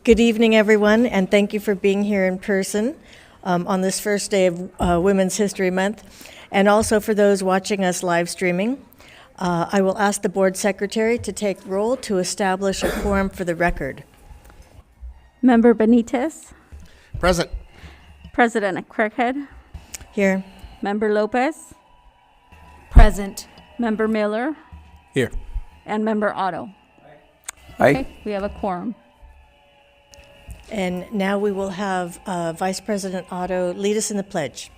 Good evening, everyone, and thank you for being here in person on this first day of Women's History Month, and also for those watching us live streaming. I will ask the board secretary to take roll to establish a quorum for the record. Member Benitez. Present. President Craighead. Here. Member Lopez. Present. Member Miller. Here. And Member Otto. Aye. Okay, we have a quorum. And now we will have Vice President Otto lead us in the pledge.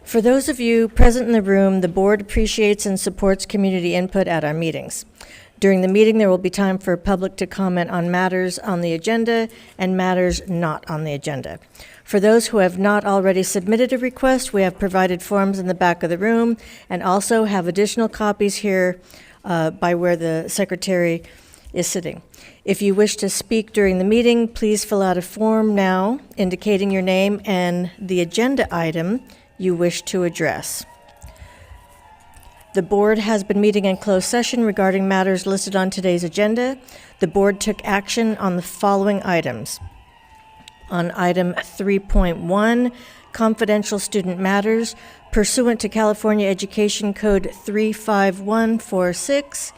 For those of you present in the room, the board appreciates and supports community input at our meetings. During the meeting, there will be time for public to comment on matters on the agenda and matters not on the agenda. For those who have not already submitted a request, we have provided forms in the back of the room and also have additional copies here by where the secretary is sitting. If you wish to speak during the meeting, please fill out a form now indicating your name and the agenda item you wish to address. The board has been meeting in closed session regarding matters listed on today's agenda. The board took action on the following items. On item 3.1, confidential student matters, pursuant to California Education Code 35146,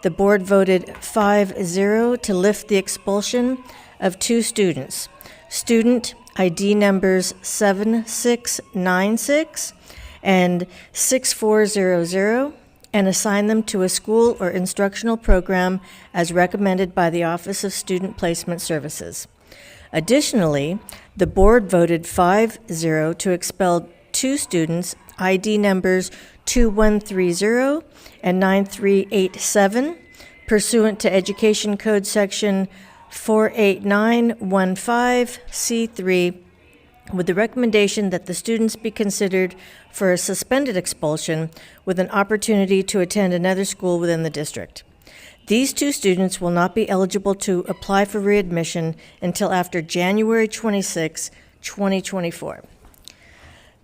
the board voted 5-0 to lift the expulsion of 2 students. Student ID numbers 7696 and 6400, and assign them to a school or instructional program as recommended by the Office of Student Placement Services. Additionally, the board voted 5-0 to expel 2 students, ID numbers 2130 and 9387, pursuant to Education Code Section 48915C3, with the recommendation that the students be considered for a suspended expulsion with an opportunity to attend another school within the district. These 2 students will not be eligible to apply for readmission until after January 26, 2024.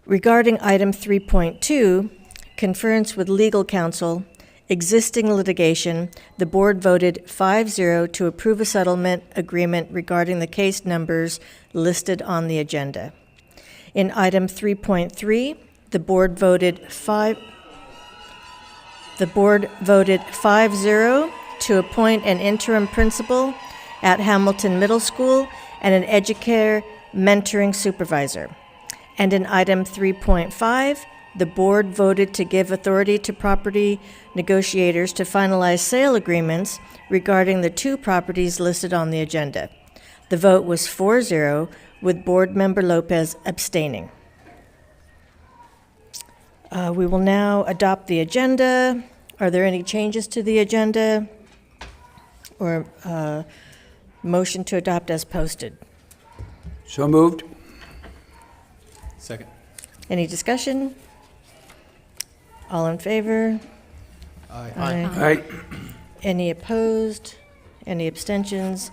Regarding item 3.2, conference with legal counsel, existing litigation, the board voted 5-0 to approve a settlement agreement regarding the case numbers listed on the agenda. In item 3.3, the board voted 5-0 to appoint an interim principal at Hamilton Middle School and an educare mentoring supervisor. And in item 3.5, the board voted to give authority to property negotiators to finalize sale agreements regarding the 2 properties listed on the agenda. The vote was 4-0, with Board Member Lopez abstaining. We will now adopt the agenda. Are there any changes to the agenda or motion to adopt as posted? So moved. Second. Any discussion? All in favor? Aye. Aye. Any opposed? Any abstentions?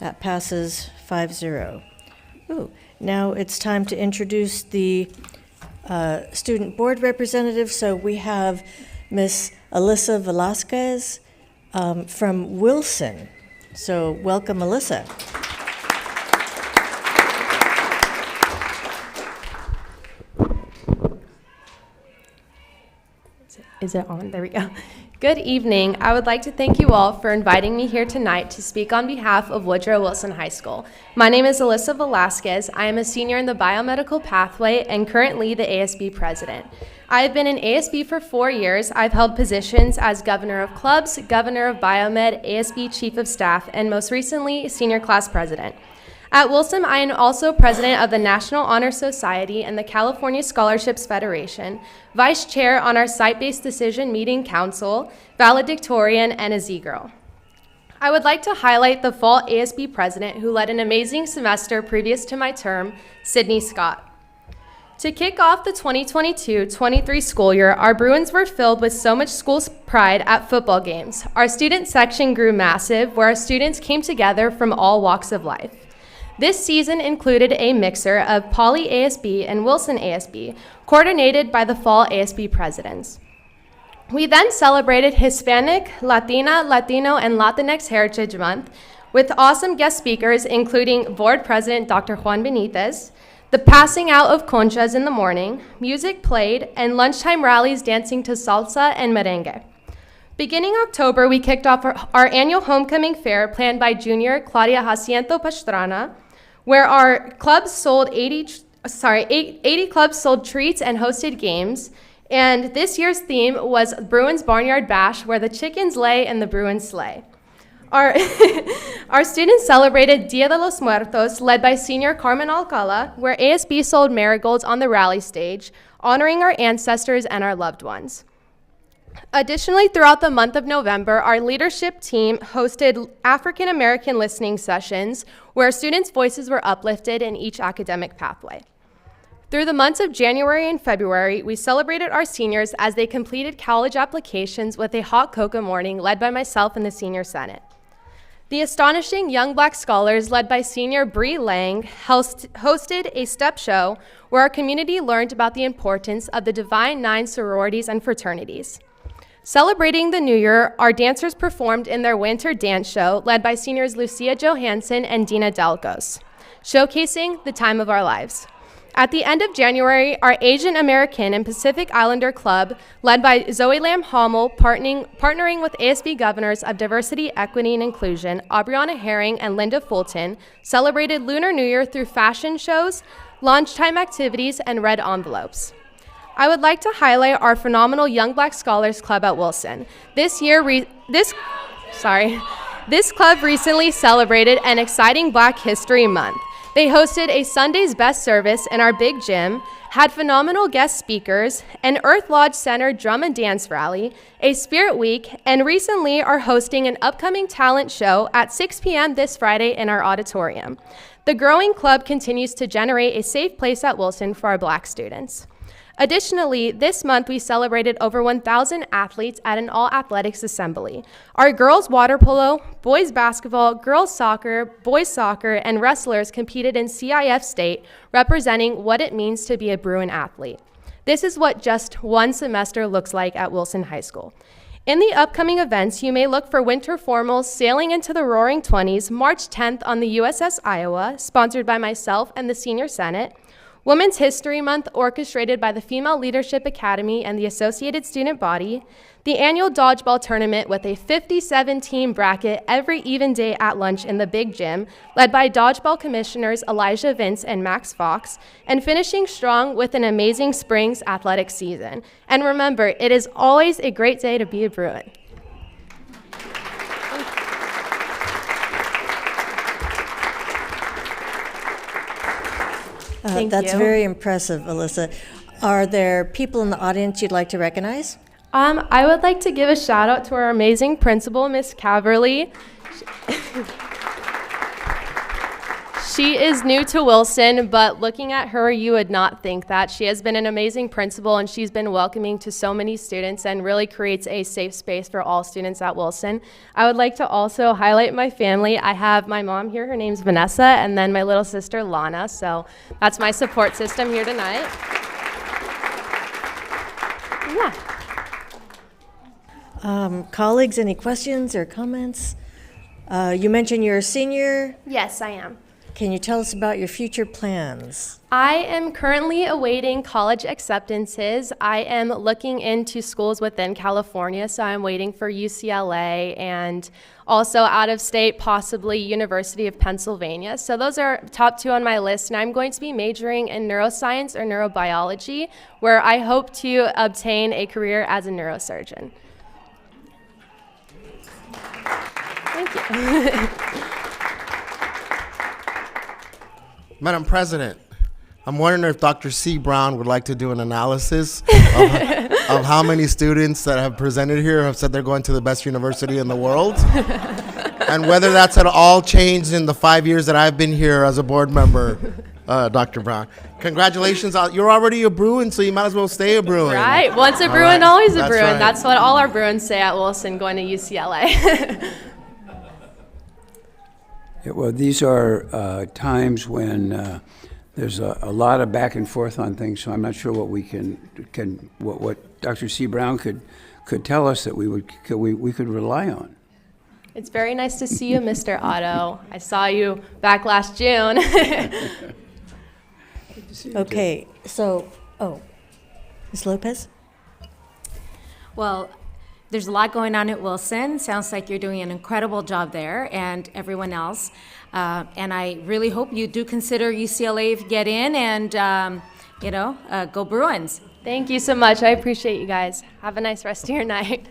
That passes 5-0. Ooh, now it's time to introduce the student board representative. So we have Miss Alyssa Velasquez from Wilson. So welcome, Alyssa. Is it on? There we go. Good evening. I would like to thank you all for inviting me here tonight to speak on behalf of Woodrow Wilson High School. My name is Alyssa Velasquez. I am a senior in the biomedical pathway and currently the ASB president. I have been in ASB for 4 years. I've held positions as governor of clubs, governor of biomed, ASB chief of staff, and most recently, senior class president. At Wilson, I am also president of the National Honor Society and the California Scholarships Federation, vice chair on our site-based decision meeting council, valedictorian, and a Z-Girl. I would like to highlight the fall ASB president who led an amazing semester previous to my term, Sydney Scott. To kick off the 2022-23 school year, our Bruins were filled with so much school pride at football games. Our student section grew massive, where our students came together from all walks of life. This season included a mixer of Poly ASB and Wilson ASB, coordinated by the fall ASB presidents. We then celebrated Hispanic, Latina, Latino, and Latinx Heritage Month with awesome guest speakers, including Board President Dr. Juan Benitez, the passing out of conchas in the morning, music played, and lunchtime rallies dancing to salsa and merengue. Beginning October, we kicked off our annual homecoming fair planned by junior Claudia Jacinto Pastrana, where our clubs sold 80 clubs sold treats and hosted games. And this year's theme was Bruins Barnyard Bash, where the chickens lay and the Bruins slay. Our students celebrated Dia de los Muertos, led by senior Carmen Alcala, where ASB sold marigolds on the rally stage, honoring our ancestors and our loved ones. Additionally, throughout the month of November, our leadership team hosted African American listening sessions, where students' voices were uplifted in each academic pathway. Through the months of January and February, we celebrated our seniors as they completed college applications with a hot cocoa morning led by myself and the Senior Senate. The astonishing Young Black Scholars, led by senior Bree Lang, hosted a step show where our community learned about the importance of the Divine Nine sororities and fraternities. Celebrating the new year, our dancers performed in their winter dance show, led by seniors Lucia Johansson and Dina Delgos, showcasing the time of our lives. At the end of January, our Asian American and Pacific Islander Club, led by Zoe Lam Hommel, partnering with ASB Governors of Diversity, Equity, and Inclusion, Aubriana Herring and Linda Fulton, celebrated Lunar New Year through fashion shows, lunchtime activities, and red envelopes. I would like to highlight our phenomenal Young Black Scholars Club at Wilson. This club recently celebrated an exciting Black History Month. They hosted a Sunday's Best service in our big gym, had phenomenal guest speakers, an Earth Lodge Center drum and dance rally, a Spirit Week, and recently are hosting an upcoming talent show at 6 p.m. this Friday in our auditorium. The growing club continues to generate a safe place at Wilson for our Black students. Additionally, this month we celebrated over 1,000 athletes at an all-athletics assembly. Our girls water polo, boys basketball, girls soccer, boys soccer, and wrestlers competed in CIF state, representing what it means to be a Bruin athlete. This is what just one semester looks like at Wilson High School. In the upcoming events, you may look for winter formals sailing into the Roaring 20s, March 10th on the USS Iowa, sponsored by myself and the Senior Senate, Women's History Month, orchestrated by the Female Leadership Academy and the Associated Student Body, the annual dodgeball tournament with a 57-team bracket every even day at lunch in the big gym, led by dodgeball commissioners Elijah Vince and Max Fox, and finishing strong with an amazing Springs athletic season. And remember, it is always a great day to be a Bruin. That's you. very impressive, Alyssa. Are there people in the audience you'd like to recognize? I would like to give a shout out to our amazing principal, Miss Caverly. She is new to Wilson, but looking at her, you would not think that. She has been an amazing principal, and she's been welcoming to so many students and really creates a safe space for all students at Wilson. I would like to also highlight my family. I have my mom here, her name's Vanessa, and then my little sister, Lana. So that's my support system here tonight. Yeah. Colleagues, any questions or comments? You mentioned you're a senior. Yes, I am. Can you tell us about your future plans? I am currently awaiting college acceptances. I am looking into schools within California, so I'm waiting for UCLA and also out of state, possibly University of Pennsylvania. So those are top two on my list, and I'm going to be majoring in neuroscience or neurobiology, where I hope to obtain a career as a neurosurgeon. Thank you. Madam President, I'm wondering if Dr. C. Brown would like to do an analysis of how many students that have presented here have said they're going to the best university in the world, and whether that's at all changed in the 5 years that I've been here as a board member. Dr. Brown, congratulations. You're already a Bruin, so you might as well stay a Bruin. Right, once a Bruin, always a Bruin. That's what all our Bruins say at Wilson going to UCLA. Yeah, well, these are times when there's a lot of back and forth on things, so I'm not sure what we what Dr. C. Brown could tell us that we could rely on. It's very nice to see you, Mr. Otto. I saw you back last June. Okay, so, Ms. Lopez? Well, there's a lot going on at Wilson. Sounds like you're doing an incredible job there, and everyone else. And I really hope you do consider UCLA if you get in, and go Bruins. Thank you so much. I appreciate you guys. Have a nice rest of your night.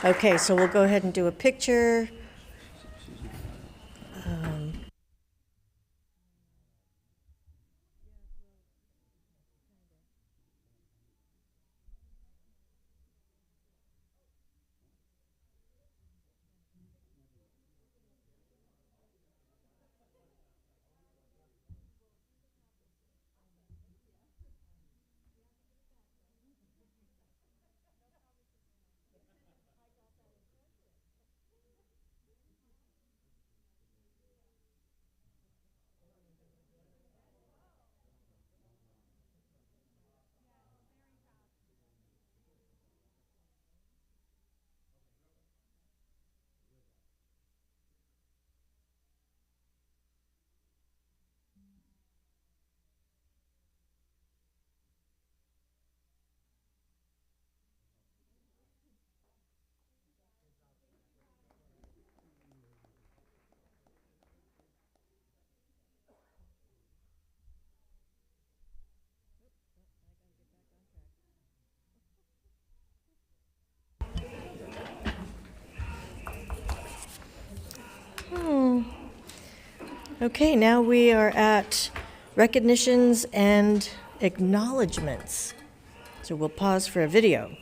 Okay, so we'll go ahead and do a picture. Okay, now we are at recognitions and acknowledgements. So we'll pause for a video.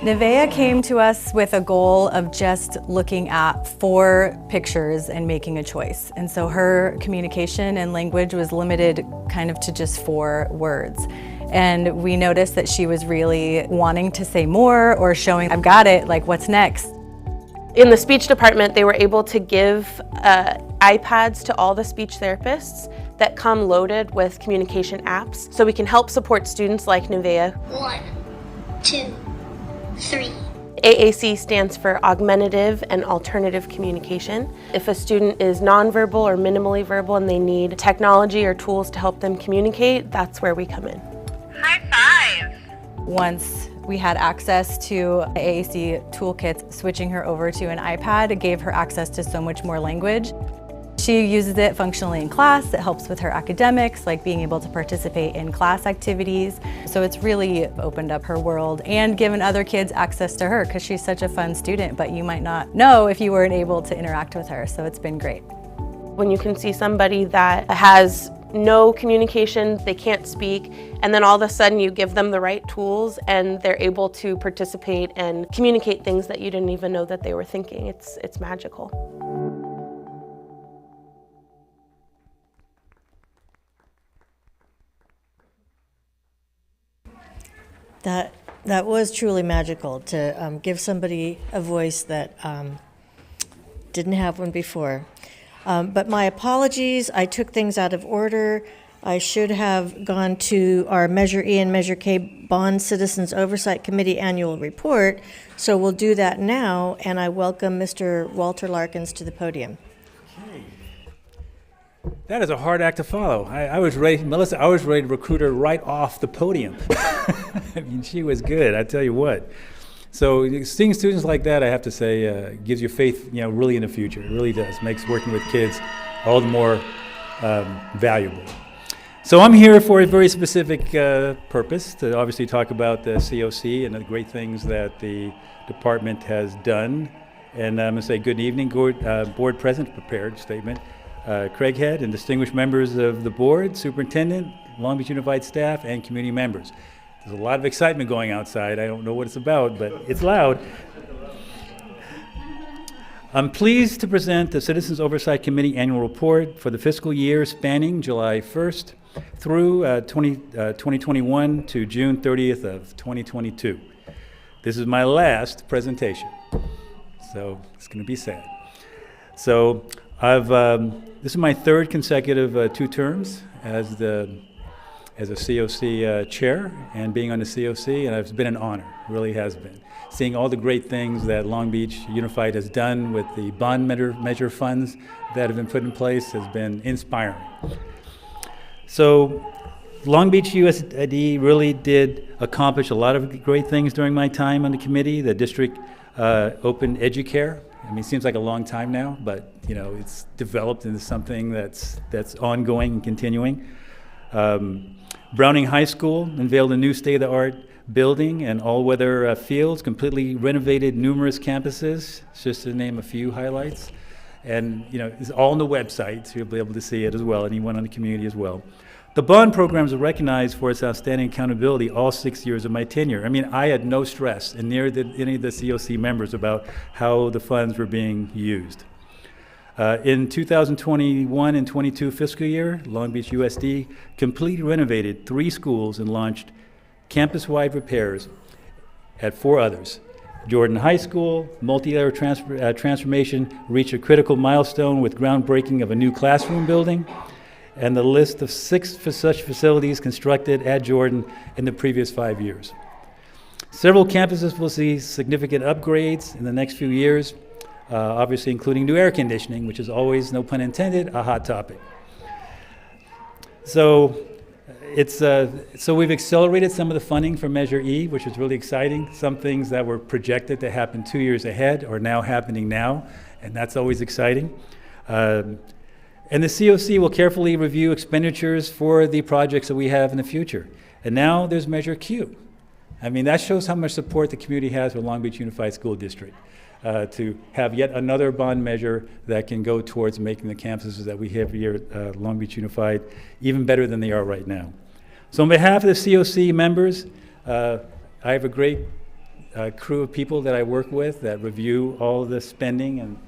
Nevaeh came to us with a goal of just looking at 4 pictures and making a choice. And so her communication and language was limited kind of to just 4 words. And we noticed that she was really wanting to say more or showing, I've got it, like what's next? In the speech department, they were able to give iPads to all the speech therapists that come loaded with communication apps, so we can help support students like Nevaeh. 1, 2, 3. AAC stands for Augmentative and Alternative Communication. If a student is nonverbal or minimally verbal and they need technology or tools to help them communicate, that's where we come in. High five! Once we had access to AAC toolkits, switching her over to an iPad gave her access to so much more language. She uses it functionally in class. It helps with her academics, like being able to participate in class activities. So it's really opened up her world and given other kids access to her because she's such a fun student, but you might not know if you weren't able to interact with her. So it's been great. When you can see somebody that has no communication, they can't speak, and then all of a sudden you give them the right tools and they're able to participate and communicate things that you didn't even know that they were thinking. It's magical. That was truly magical to give somebody a voice that didn't have one before. But my apologies, I took things out of order. I should have gone to our Measure E and Measure K Bond Citizens Oversight Committee annual report, so we'll do that now, and I welcome Mr. Walter Larkins to the podium. That is a hard act to follow. I was ready, Melissa, I was ready to recruit her right off the podium. I mean, she was good, I tell you what. So seeing students like that, I have to say, gives you faith, really in the future. It really does. Makes working with kids all the more valuable. So I'm here for a very specific purpose, to obviously talk about the COC and the great things that the department has done. And I'm going to say good evening, board president, prepared statement, Craighead, and distinguished members of the board, superintendent, Long Beach Unified staff, and community members. There's a lot of excitement going outside. I don't know what it's about, but it's loud. I'm pleased to present the Citizens Oversight Committee annual report for the fiscal year spanning July 1st through 2021 to June 30th of 2022. This is my last presentation, so it's going to be sad. So this is my third consecutive 2 terms as a COC chair and being on the COC, and it's been an honor, really has been. Seeing all the great things that Long Beach Unified has done with the bond measure funds that have been put in place has been inspiring. So Long Beach USD really did accomplish a lot of great things during my time on the committee. The district opened EduCare. I mean, it seems like a long time now, but you know, it's developed into something that's ongoing and continuing. Browning High School unveiled a new state-of-the-art building and all-weather fields, completely renovated numerous campuses, just to name a few highlights. And you know, it's all on the website, so you'll be able to see it as well, anyone on the community as well. The bond programs are recognized for its outstanding accountability all 6 years of my tenure. I mean, I had no stress, and neither did any of the COC members, about how the funds were being used. In 2021 and 22 fiscal year, Long Beach USD completely renovated 3 schools and launched campus-wide repairs at 4 others. Jordan High School, multi-layer transformation reached a critical milestone with groundbreaking of a new classroom building, and the list of 6 such facilities constructed at Jordan in the previous 5 years. Several campuses will see significant upgrades in the next few years, obviously including new air conditioning, which is always, no pun intended, a hot topic. So we've accelerated some of the funding for Measure E, which is really exciting. Some things that were projected to happen 2 years ahead are now happening now, and that's always exciting. And the COC will carefully review expenditures for the projects that we have in the future. And now there's Measure Q. I mean, that shows how much support the community has for Long Beach Unified School District, to have yet another bond measure that can go towards making the campuses that we have here at Long Beach Unified even better than they are right now. So on behalf of the COC members, I have a great crew of people that I work with that review all of the spending, and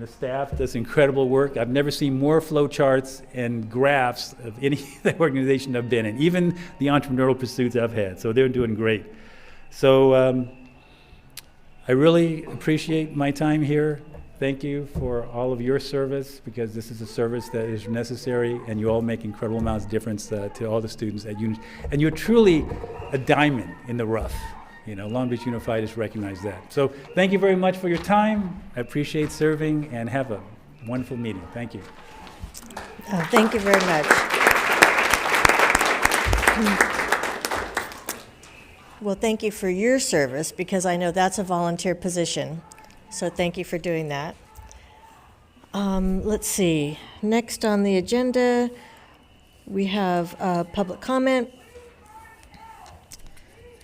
the staff does incredible work. I've never seen more flow charts and graphs of any organization I've been in, even the entrepreneurial pursuits I've had. So they're doing great. So I really appreciate my time here. Thank you for all of your service, because this is a service that is necessary, and you all make incredible amounts of difference to all the students at UNI. And you're truly a diamond in the rough. You know, Long Beach Unified has recognized that. So thank you very much for your time. I appreciate serving, and have a wonderful meeting. Thank you. Thank you very much. Well, thank you for your service, because I know that's a volunteer position. So thank you for doing that. Let's see. Next on the agenda, we have public comment.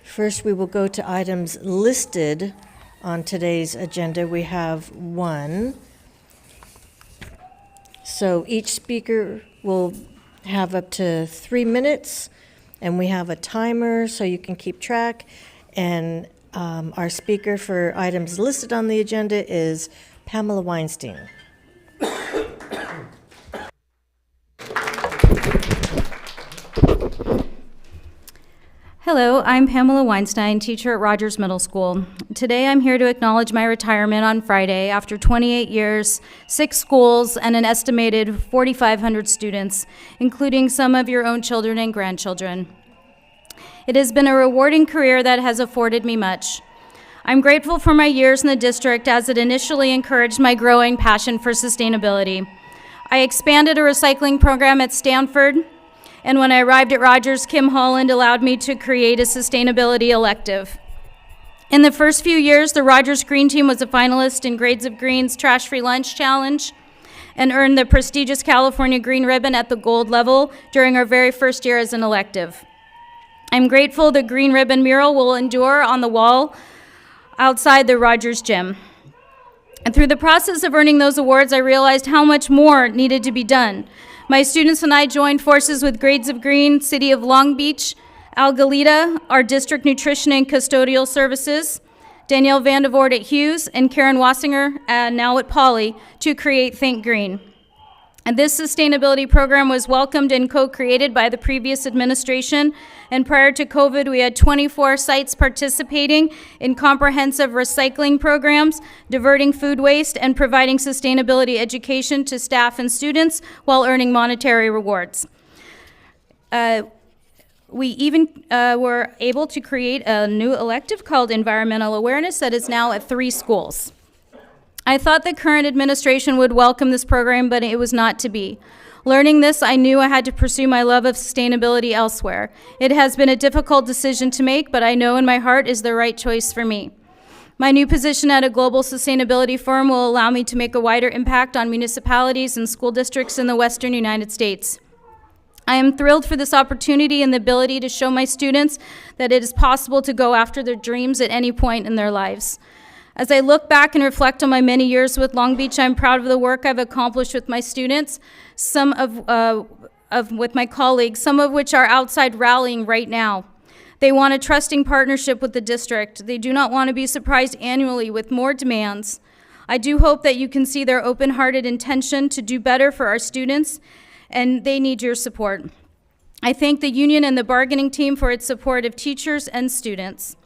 First, we will go to items listed on today's agenda. We have 1. So each speaker will have up to 3 minutes, and we have a timer so you can keep track. And our speaker for items listed on the agenda is Pamela Weinstein. Hello, I'm Pamela Weinstein, teacher at Rogers Middle School. Today I'm here to acknowledge my retirement on Friday after 28 years, 6 schools, and an estimated 4,500 students, including some of your own children and grandchildren. It has been a rewarding career that has afforded me much. I'm grateful for my years in the district, as it initially encouraged my growing passion for sustainability. I expanded a recycling program at Stanford, and when I arrived at Rogers, Kim Holland allowed me to create a sustainability elective. In the first few years, the Rogers Green Team was a finalist in Grades of Green's Trash Free Lunch Challenge, and earned the prestigious California Green Ribbon at the gold level during our very first year as an elective. I'm grateful the Green Ribbon mural will endure on the wall outside the Rogers Gym. And through the process of earning those awards, I realized how much more needed to be done. My students and I joined forces with Grades of Green, City of Long Beach, Al Galita, our district nutrition and custodial services, Danielle Vandevoort at Hughes, and Karen Wassinger, now at Poly, to create Think Green. And this sustainability program was welcomed and co-created by the previous administration. And prior to COVID, we had 24 sites participating in comprehensive recycling programs, diverting food waste, and providing sustainability education to staff and students while earning monetary rewards. We even were able to create a new elective called Environmental Awareness that is now at 3 schools. I thought the current administration would welcome this program, but it was not to be. Learning this, I knew I had to pursue my love of sustainability elsewhere. It has been a difficult decision to make, but I know in my heart is the right choice for me. My new position at a global sustainability firm will allow me to make a wider impact on municipalities and school districts in the Western United States. I am thrilled for this opportunity and the ability to show my students that it is possible to go after their dreams at any point in their lives. As I look back and reflect on my many years with Long Beach, I'm proud of the work I've accomplished with my students, with my colleagues, some of which are outside rallying right now. They want a trusting partnership with the district. They do not want to be surprised annually with more demands. I do hope that you can see their open-hearted intention to do better for our students, and they need your support. I thank the union and the bargaining team for its support of teachers and students.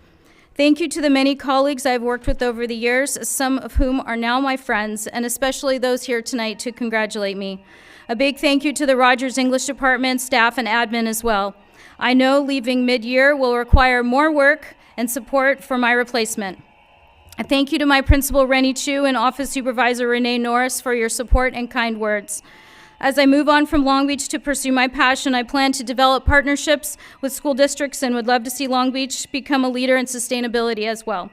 Thank you to the many colleagues I've worked with over the years, some of whom are now my friends, and especially those here tonight to congratulate me. A big thank you to the Rogers English Department, staff, and admin as well. I know leaving mid-year will require more work and support for my replacement. A thank you to my principal, Rennie Chu, and office supervisor, Renee Norris, for your support and kind words. As I move on from Long Beach to pursue my passion, I plan to develop partnerships with school districts and would love to see Long Beach become a leader in sustainability as well.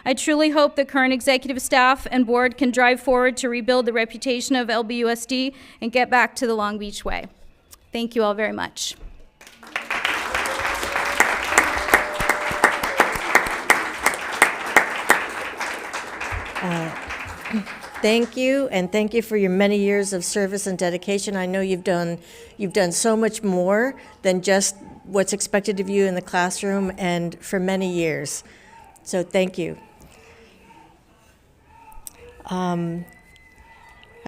I truly hope the current executive staff and board can drive forward to rebuild the reputation of LBUSD and get back to the Long Beach way. Thank you all very much. Thank you, and thank you for your many years of service and dedication. I know you've done so much more than just what's expected of you in the classroom, and for many years. So thank you. I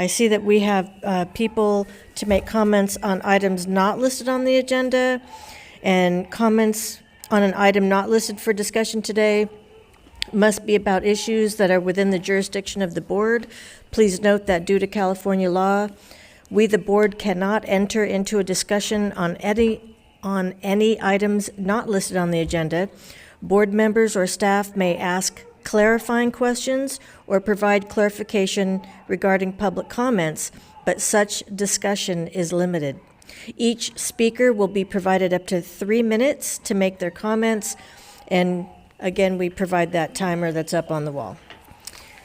see that we have people to make comments on items not listed on the agenda, and comments on an item not listed for discussion today must be about issues that are within the jurisdiction of the board. Please note that due to California law, we, the board, cannot enter into a discussion on any items not listed on the agenda. Board members or staff may ask clarifying questions or provide clarification regarding public comments, but such discussion is limited. Each speaker will be provided up to 3 minutes to make their comments, and again, we provide that timer that's up on the wall.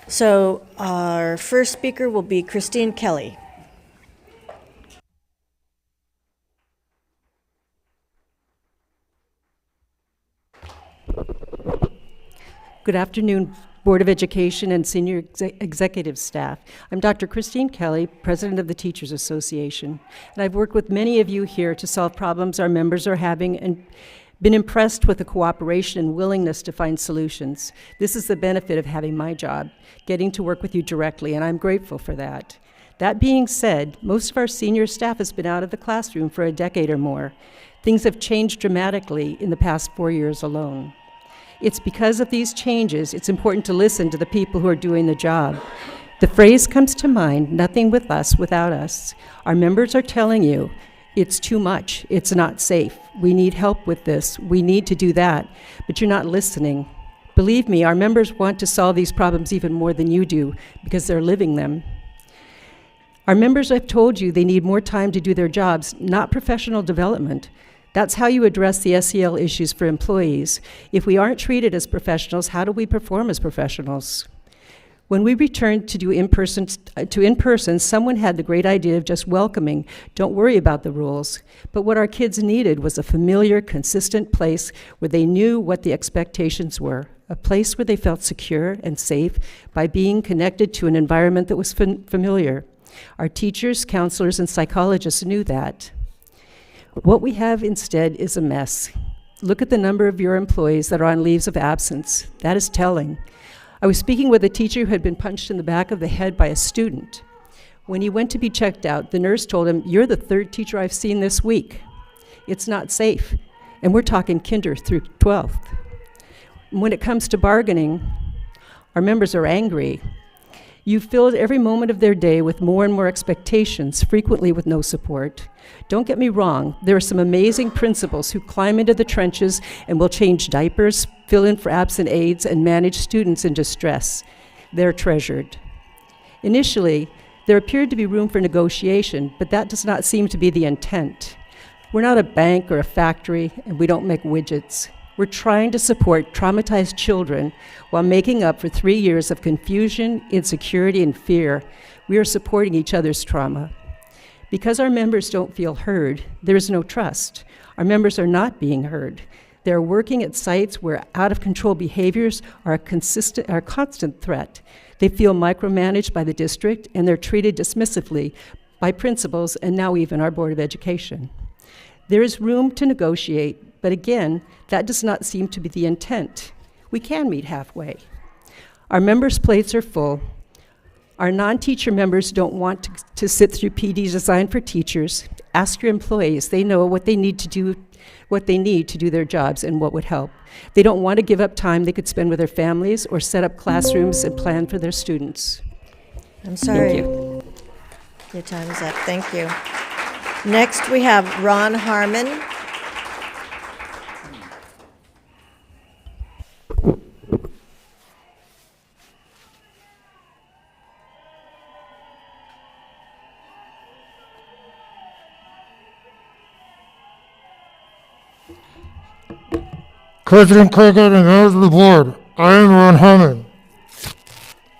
So our first speaker will be Christine Kelly. Good afternoon, Board of Education and senior executive staff. I'm Dr. Christine Kelly, President of the Teachers Association, and I've worked with many of you here to solve problems our members are having and been impressed with the cooperation and willingness to find solutions. This is the benefit of having my job, getting to work with you directly, and I'm grateful for that. That being said, most of our senior staff has been out of the classroom for a decade or more. Things have changed dramatically in the past 4 years alone. It's because of these changes, it's important to listen to the people who are doing the job. The phrase comes to mind, nothing with us without us. Our members are telling you, it's too much, it's not safe, we need help with this, we need to do that, but you're not listening. Believe me, our members want to solve these problems even more than you do because they're living them. Our members have told you they need more time to do their jobs, not professional development. That's how you address the SEL issues for employees. If we aren't treated as professionals, how do we perform as professionals? When we returned to in-person, someone had the great idea of just welcoming, don't worry about the rules. But what our kids needed was a familiar, consistent place where they knew what the expectations were, a place where they felt secure and safe by being connected to an environment that was familiar. Our teachers, counselors, and psychologists knew that. What we have instead is a mess. Look at the number of your employees that are on leaves of absence. That is telling. I was speaking with a teacher who had been punched in the back of the head by a student. When he went to be checked out, the nurse told him, "You're the third teacher I've seen this week. It's not safe." And we're talking kinder through 12th. When it comes to bargaining, our members are angry. You filled every moment of their day with more and more expectations, frequently with no support. Don't get me wrong, there are some amazing principals who climb into the trenches and will change diapers, fill in for absent aides, and manage students in distress. They're treasured. Initially, there appeared to be room for negotiation, but that does not seem to be the intent. We're not a bank or a factory, and we don't make widgets. We're trying to support traumatized children while making up for 3 years of confusion, insecurity, and fear. We are supporting each other's trauma. Because our members don't feel heard, there is no trust. Our members are not being heard. They're working at sites where out-of-control behaviors are a constant threat. They feel micromanaged by the district, and they're treated dismissively by principals and now even our Board of Education. There is room to negotiate, but again, that does not seem to be the intent. We can meet halfway. Our members' plates are full. Our non-teacher members don't want to sit through PD designed for teachers. Ask your employees. They know what they need to do their jobs and what would help. They don't want to give up time they could spend with their families or set up classrooms and plan for their students. I'm sorry. Thank you. Your time is up. Thank you. Next, we have Ron Harmon. President Cricket and members of the board, I am Ron Harmon.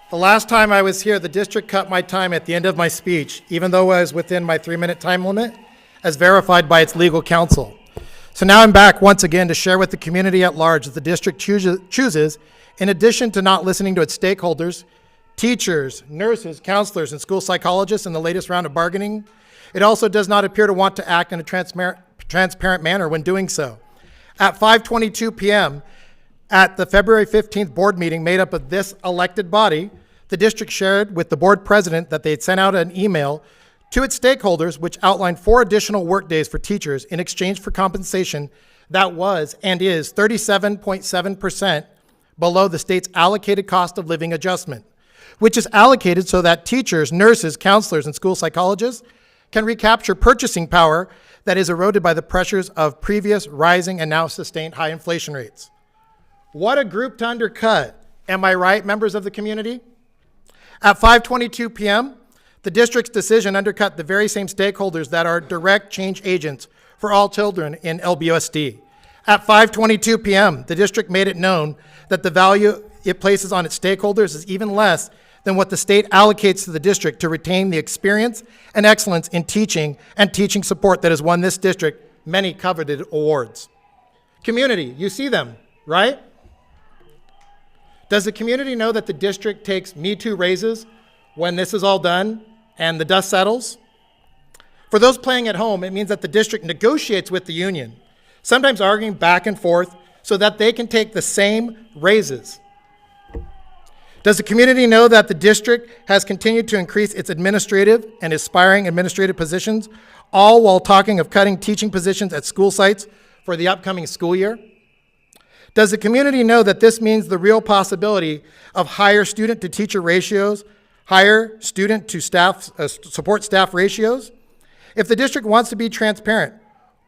The last time I was here, the district cut my time at the end of my speech, even though I was within my 3-minute time limit, as verified by its legal counsel. So now I'm back once again to share with the community at large that the district chooses, in addition to not listening to its stakeholders, teachers, nurses, counselors, and school psychologists in the latest round of bargaining, it also does not appear to want to act in a transparent manner when doing so. At 5:22 p.m., at the February 15th board meeting made up of this elected body, the district shared with the board president that they had sent out an email to its stakeholders which outlined 4 additional work days for teachers in exchange for compensation that was and is 37.7% below the state's allocated cost of living adjustment, which is allocated so that teachers, nurses, counselors, and school psychologists can recapture purchasing power that is eroded by the pressures of previous rising and now sustained high inflation rates. What a group to undercut. Am I right, members of the community? At 5:22 p.m., the district's decision undercut the very same stakeholders that are direct change agents for all children in LBUSD. At 5:22 p.m., the district made it known that the value it places on its stakeholders is even less than what the state allocates to the district to retain the experience and excellence in teaching and teaching support that has won this district many coveted awards. Community, you see them, right? Does the community know that the district takes Me Too raises when this is all done and the dust settles? For those playing at home, it means that the district negotiates with the union, sometimes arguing back and forth so that they can take the same raises. Does the community know that the district has continued to increase its administrative and aspiring administrative positions, all while talking of cutting teaching positions at school sites for the upcoming school year? Does the community know that this means the real possibility of higher student to teacher ratios, higher student to staff support staff ratios? If the district wants to be transparent,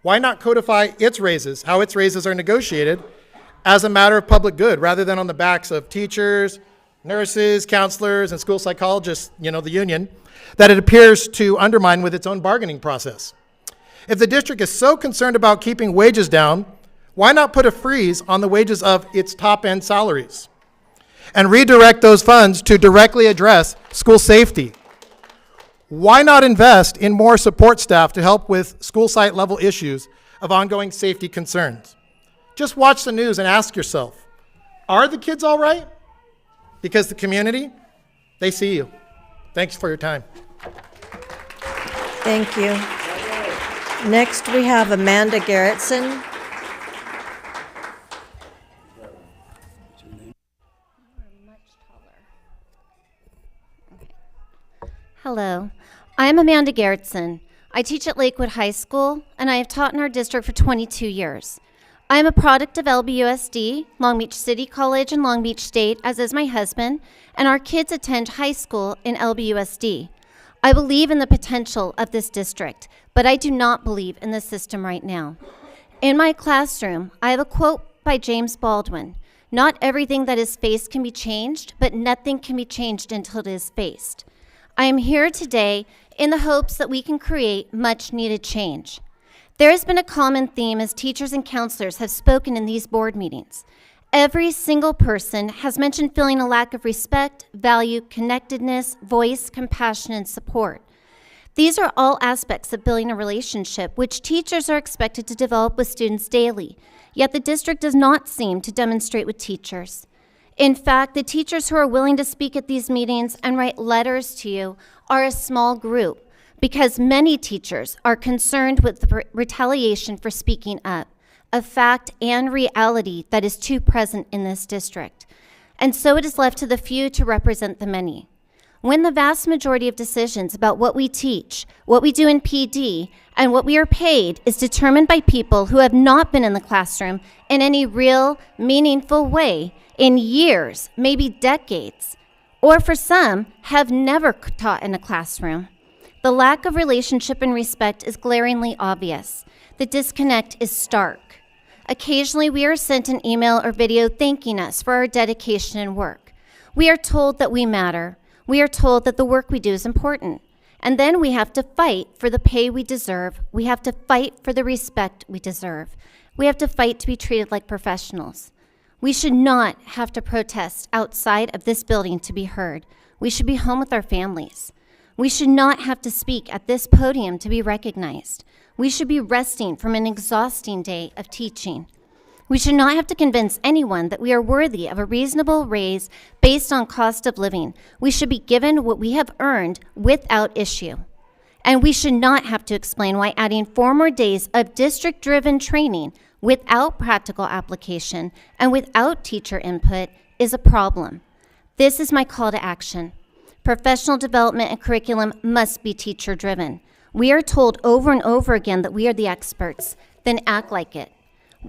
why not codify its raises, how its raises are negotiated, as a matter of public good rather than on the backs of teachers, nurses, counselors, and school psychologists, the union, that it appears to undermine with its own bargaining process? If the district is so concerned about keeping wages down, why not put a freeze on the wages of its top-end salaries? and redirect those funds to directly address school safety? Why not invest in more support staff to help with school site level issues of ongoing safety concerns? Just watch the news and ask yourself, are the kids all right? Because the community, they see you. Thanks for your time. Thank you. Next, we have Amanda Garrettson. Hello, I am Amanda Garrettson. I teach at Lakewood High School, and I have taught in our district for 22 years. I am a product of LBUSD, Long Beach City College and Long Beach State, as is my husband, and our kids attend high school in LBUSD. I believe in the potential of this district, but I do not believe in the system right now. In my classroom, I have a quote by James Baldwin: "Not everything that is faced can be changed, but nothing can be changed until it is faced." I am here today in the hopes that we can create much needed change. There has been a common theme as teachers and counselors have spoken in these board meetings. Every single person has mentioned feeling a lack of respect, value, connectedness, voice, compassion, and support. These are all aspects of building a relationship which teachers are expected to develop with students daily, yet the district does not seem to demonstrate with teachers. In fact, the teachers who are willing to speak at these meetings and write letters to you are a small group, because many teachers are concerned with the retaliation for speaking up, a fact and reality that is too present in this district. And so it is left to the few to represent the many. When the vast majority of decisions about what we teach, what we do in PD, and what we are paid is determined by people who have not been in the classroom in any real, meaningful way in years, maybe decades, or for some, have never taught in a classroom, the lack of relationship and respect is glaringly obvious. The disconnect is stark. Occasionally, we are sent an email or video thanking us for our dedication and work. We are told that we matter. We are told that the work we do is important. And then we have to fight for the pay we deserve. We have to fight for the respect we deserve. We have to fight to be treated like professionals. We should not have to protest outside of this building to be heard. We should be home with our families. We should not have to speak at this podium to be recognized. We should be resting from an exhausting day of teaching. We should not have to convince anyone that we are worthy of a reasonable raise based on cost of living. We should be given what we have earned without issue. And we should not have to explain why adding 4 more days of district-driven training without practical application and without teacher input is a problem. This is my call to action. Professional development and curriculum must be teacher-driven. We are told over and over again that we are the experts, then act like it.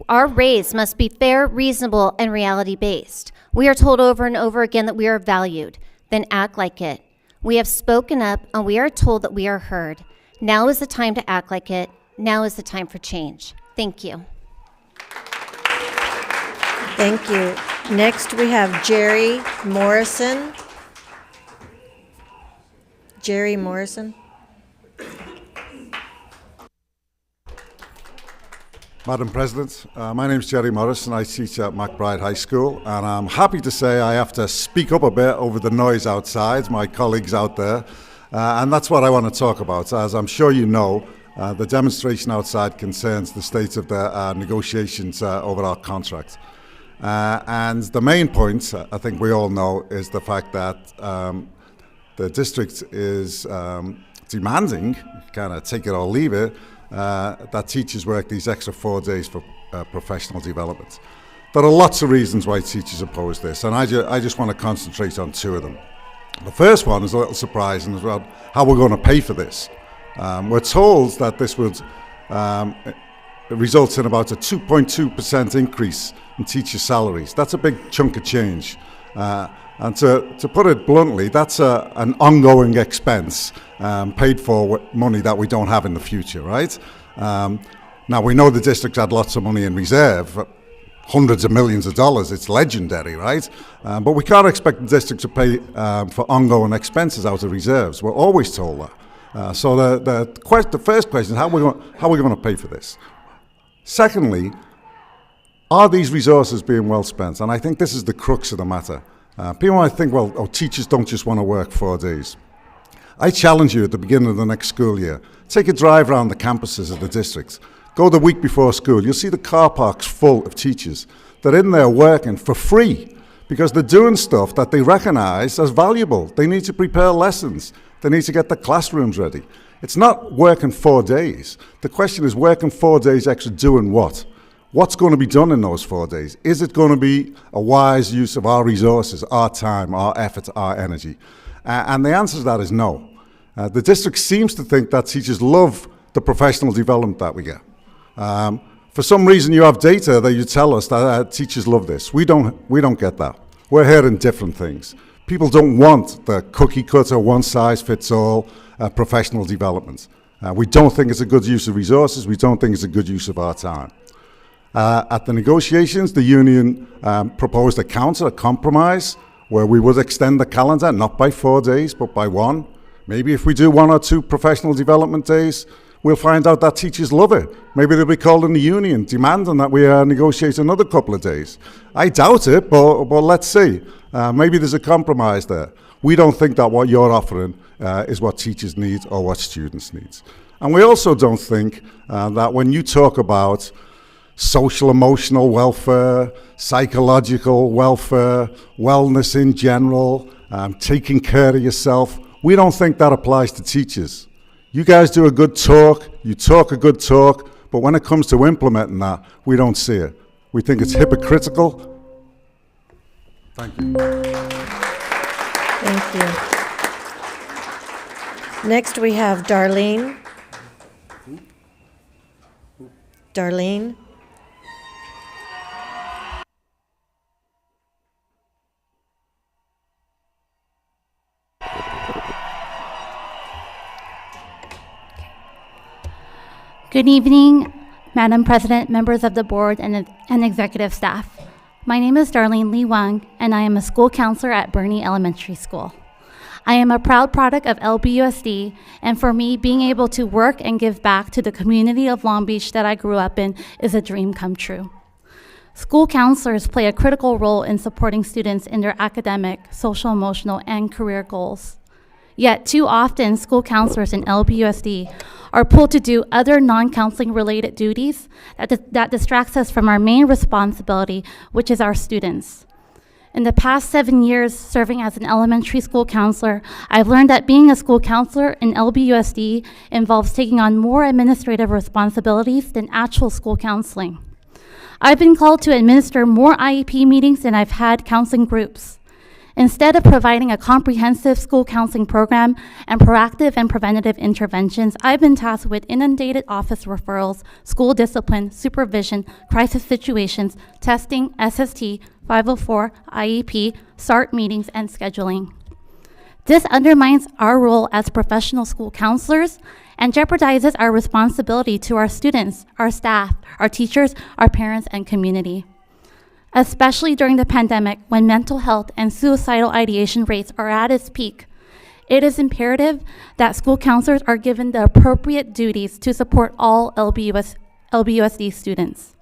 Our raise must be fair, reasonable, and reality-based. We are told over and over again that we are valued, then act like it. We have spoken up and we are told that we are heard. Now is the time to act like it. Now is the time for change. Thank you. Thank you. Next, we have Jerry Morrison. Jerry Morrison. Madam President, my name is Jerry Morrison. I teach at McBride High School, and I'm happy to say I have to speak up a bit over the noise outside, my colleagues out there, and that's what I want to talk about. As I'm sure you know, the demonstration outside concerns the state of the negotiations over our contract. And the main point, I think we all know, is the fact that the district is demanding, kind of take it or leave it, that teachers work these extra 4 days for professional development. There are lots of reasons why teachers oppose this, and I just want to concentrate on 2 of them. The first one is a little surprising as well, how we're going to pay for this. We're told that this would result in about a 2.2% increase in teacher salaries. That's a big chunk of change. And to put it bluntly, that's an ongoing expense paid for with money that we don't have in the future, right? Now, we know the district had lots of money in reserve, hundreds of millions of dollars. It's legendary, right? But we can't expect the district to pay for ongoing expenses out of reserves. We're always told that. So the first question is, how are we going to pay for this? Secondly, are these resources being well spent? And I think this is the crux of the matter. People might think, well, oh, teachers don't just want to work 4 days. I challenge you at the beginning of the next school year, take a drive around the campuses of the districts. Go the week before school. You'll see the car parks full of teachers. They're in there working for free because they're doing stuff that they recognize as valuable. They need to prepare lessons. They need to get the classrooms ready. It's not working 4 days. The question is working 4 days extra doing what? What's going to be done in those 4 days? Is it going to be a wise use of our resources, our time, our effort, our energy? And the answer to that is no. The district seems to think that teachers love the professional development that we get. For some reason, you have data that you tell us that teachers love this. We don't get that. We're hearing different things. People don't want the cookie cutter, one-size-fits-all professional development. We don't think it's a good use of resources. We don't think it's a good use of our time. At the negotiations, the union proposed a counter, a compromise, where we would extend the calendar, not by 4 days, but by 1. Maybe if we do 1 or 2 professional development days, we'll find out that teachers love it. Maybe they'll be called in the union, demanding that we negotiate another couple of days. I doubt it, but let's see. Maybe there's a compromise there. We don't think that what you're offering is what teachers need or what students need. And we also don't think that when you talk about social emotional welfare, psychological welfare, wellness in general, taking care of yourself, we don't think that applies to teachers. You guys do a good talk, you talk a good talk, but when it comes to implementing that, we don't see it. We think it's hypocritical. Thank you. Thank you. Next, we have Darlene. Darlene. Good evening, Madam President, members of the board, and executive staff. My name is Darlene Lee Wang, and I am a school counselor at Burney Elementary School. I am a proud product of LBUSD, and for me, being able to work and give back to the community of Long Beach that I grew up in is a dream come true. School counselors play a critical role in supporting students in their academic, social, emotional, and career goals. Yet, too often, school counselors in LBUSD are pulled to do other non-counseling related duties that distracts us from our main responsibility, which is our students. In the past 7 years serving as an elementary school counselor, I've learned that being a school counselor in LBUSD involves taking on more administrative responsibilities than actual school counseling. I've been called to administer more IEP meetings than I've had counseling groups. Instead of providing a comprehensive school counseling program and proactive and preventative interventions, I've been tasked with inundated office referrals, school discipline, supervision, crisis situations, testing, SST, 504, IEP, SART meetings, and scheduling. This undermines our role as professional school counselors and jeopardizes our responsibility to our students, our staff, our teachers, our parents, and community. Especially during the pandemic, when mental health and suicidal ideation rates are at its peak, it is imperative that school counselors are given the appropriate duties to support all LBUSD students.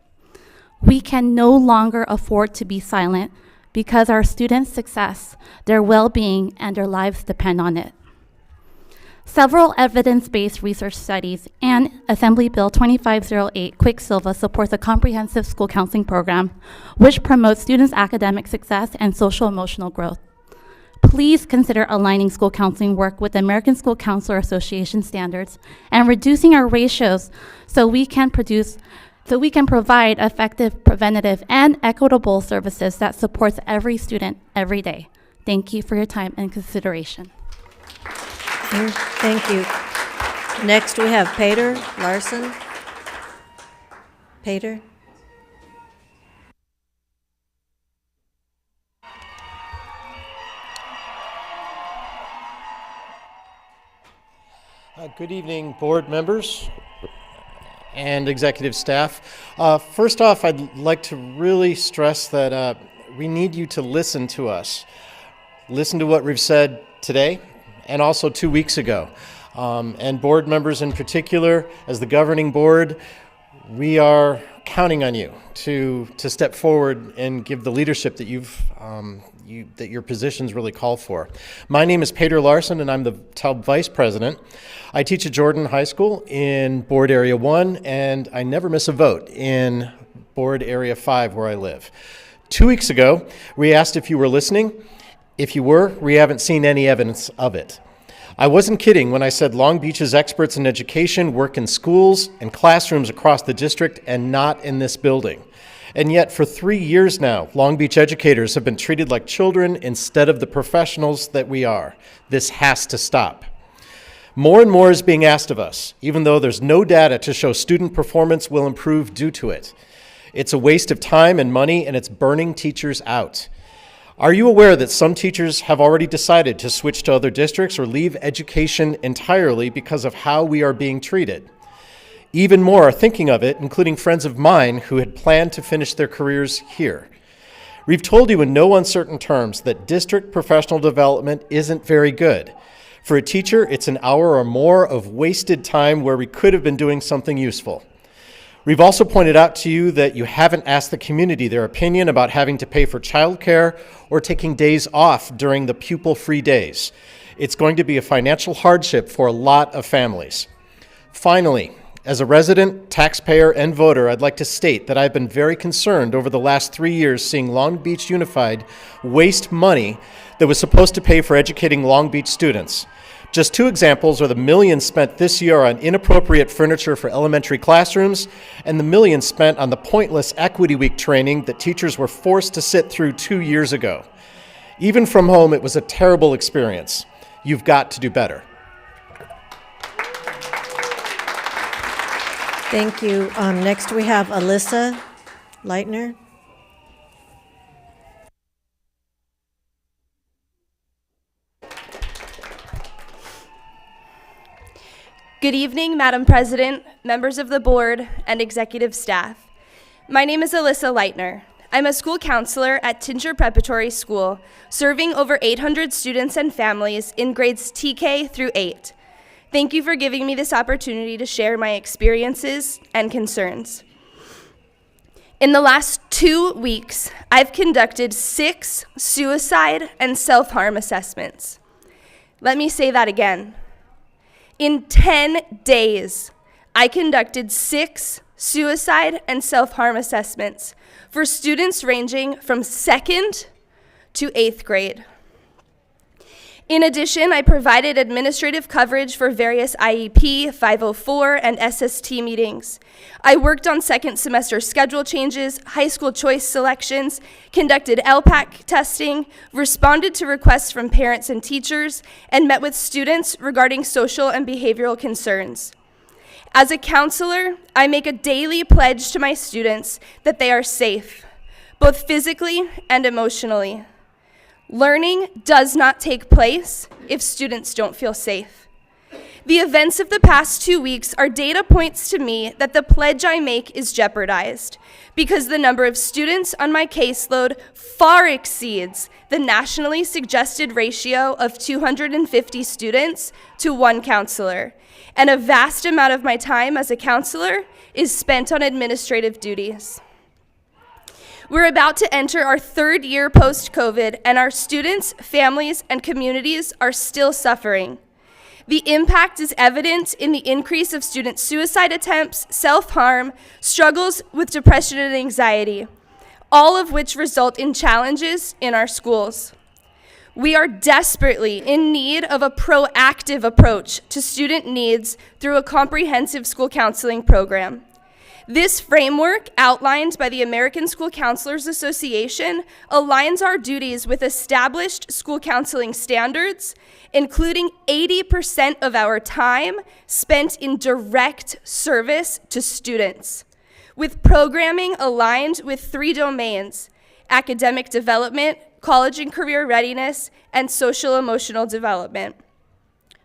We can no longer afford to be silent because our students' success, their well-being, and their lives depend on it. Several evidence-based research studies and Assembly Bill 2508 Quicksilver supports a comprehensive school counseling program which promotes students' academic success and social-emotional growth. Please consider aligning school counseling work with the American School Counselor Association standards and reducing our ratios so we can provide effective, preventative, and equitable services that supports every student every day. Thank you for your time and consideration. Thank you. Next, we have Peter Larson. Peter? Good evening, board members and executive staff. First off, I'd like to really stress that we need you to listen to us. Listen to what we've said today and also 2 weeks ago. And board members in particular, as the governing board, We are counting on you to step forward and give the leadership that that your positions really call for. My name is Peter Larson, and I'm the Taub Vice President. I teach at Jordan High School in Board Area 1, and I never miss a vote in Board Area 5 where I live. 2 weeks ago, we asked if you were listening. If you were, we haven't seen any evidence of it. I wasn't kidding when I said Long Beach's experts in education work in schools and classrooms across the district and not in this building. And yet for 3 years now, Long Beach educators have been treated like children instead of the professionals that we are. This has to stop. More and more is being asked of us, even though there's no data to show student performance will improve due to it. It's a waste of time and money, and it's burning teachers out. Are you aware that some teachers have already decided to switch to other districts or leave education entirely because of how we are being treated? Even more are thinking of it, including friends of mine who had planned to finish their careers here. We've told you in no uncertain terms that district professional development isn't very good. For a teacher, it's an hour or more of wasted time where we could have been doing something useful. We've also pointed out to you that you haven't asked the community their opinion about having to pay for childcare or taking days off during the pupil-free days. It's going to be a financial hardship for a lot of families. Finally, as a resident, taxpayer, and voter, I'd like to state that I've been very concerned over the last 3 years seeing Long Beach Unified waste money that was supposed to pay for educating Long Beach students. Just 2 examples are the millions spent this year on inappropriate furniture for elementary classrooms and the millions spent on the pointless Equity Week training that teachers were forced to sit through 2 years ago. Even from home, it was a terrible experience. You've got to do better. Thank you. Next, we have Alyssa Leitner. Good evening, Madam President, members of the board, and executive staff. My name is Alyssa Leitner. I'm a school counselor at Tincher Preparatory School, serving over 800 students and families in grades TK through 8. Thank you for giving me this opportunity to share my experiences and concerns. In the last 2 weeks, I've conducted 6 suicide and self-harm assessments. Let me say that again. In 10 days, I conducted 6 suicide and self-harm assessments for students ranging from 2nd to 8th grade. In addition, I provided administrative coverage for various IEP, 504, and SST meetings. I worked on second semester schedule changes, high school choice selections, conducted LPAC testing, responded to requests from parents and teachers, and met with students regarding social and behavioral concerns. As a counselor, I make a daily pledge to my students that they are safe, both physically and emotionally. Learning does not take place if students don't feel safe. The events of the past 2 weeks are data points to me that the pledge I make is jeopardized because the number of students on my caseload far exceeds the nationally suggested ratio of 250 students to 1 counselor, and a vast amount of my time as a counselor is spent on administrative duties. We're about to enter our 3rd year post-COVID, and our students, families, and communities are still suffering. The impact is evident in the increase of student suicide attempts, self-harm, struggles with depression and anxiety, all of which result in challenges in our schools. We are desperately in need of a proactive approach to student needs through a comprehensive school counseling program. This framework, outlined by the American School Counselors Association, aligns our duties with established school counseling standards, including 80% of our time spent in direct service to students, with programming aligned with 3 domains: academic development, college and career readiness, and social-emotional development.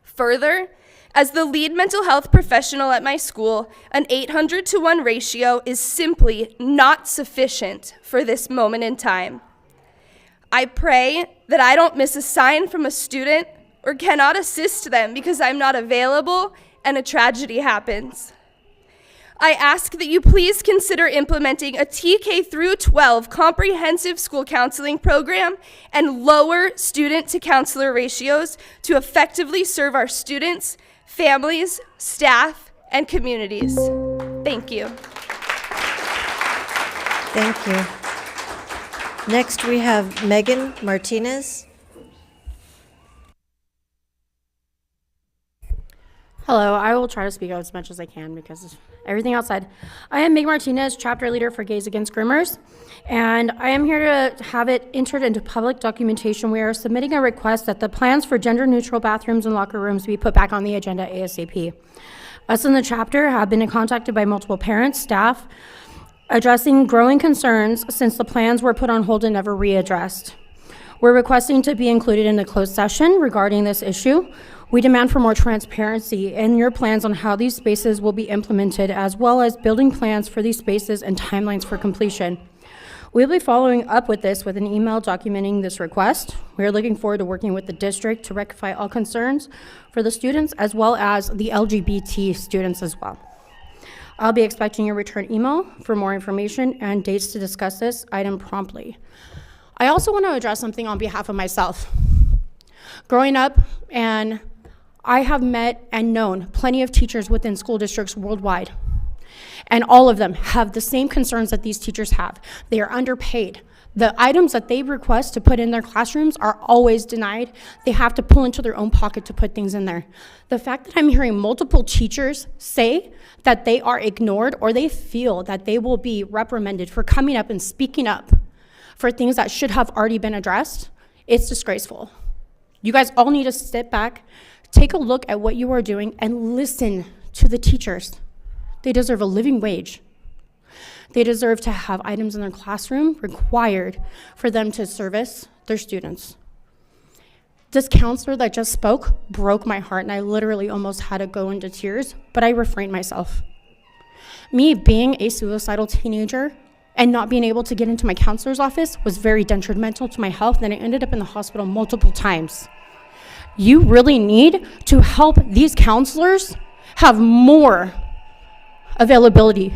Further, as the lead mental health professional at my school, an 800-to-1 ratio is simply not sufficient for this moment in time. I pray that I don't miss a sign from a student or cannot assist them because I'm not available and a tragedy happens. I ask that you please consider implementing a TK through 12 comprehensive school counseling program and lower student to counselor ratios to effectively serve our students, families, staff, and communities. Thank you. Thank you. Next, we have Megan Martinez. Hello, I will try to speak out as much as I can because of everything outside. I am Meg Martinez, chapter leader for Gays Against Groomers, and I am here to have it entered into public documentation. We are submitting a request that the plans for gender-neutral bathrooms and locker rooms be put back on the agenda ASAP. Us in the chapter have been contacted by multiple parents, staff, addressing growing concerns since the plans were put on hold and never readdressed. We're requesting to be included in the closed session regarding this issue. We demand for more transparency in your plans on how these spaces will be implemented, as well as building plans for these spaces and timelines for completion. We'll be following up with this with an email documenting this request. We are looking forward to working with the district to rectify all concerns for the students as well as the LGBT students as well. I'll be expecting your return email for more information and dates to discuss this item promptly. I also want to address something on behalf of myself. Growing up, and I have met and known plenty of teachers within school districts worldwide, and all of them have the same concerns that these teachers have. They are underpaid. The items that they request to put in their classrooms are always denied. They have to pull into their own pocket to put things in there. The fact that I'm hearing multiple teachers say that they are ignored or they feel that they will be reprimanded for coming up and speaking up for things that should have already been addressed, it's disgraceful. You guys all need to sit back, take a look at what you are doing, and listen to the teachers. They deserve a living wage. They deserve to have items in their classroom required for them to service their students. This counselor that just spoke broke my heart, and I literally almost had to go into tears, but I refrained myself. Me being a suicidal teenager and not being able to get into my counselor's office was very detrimental to my health, and I ended up in the hospital multiple times. You really need to help these counselors have more availability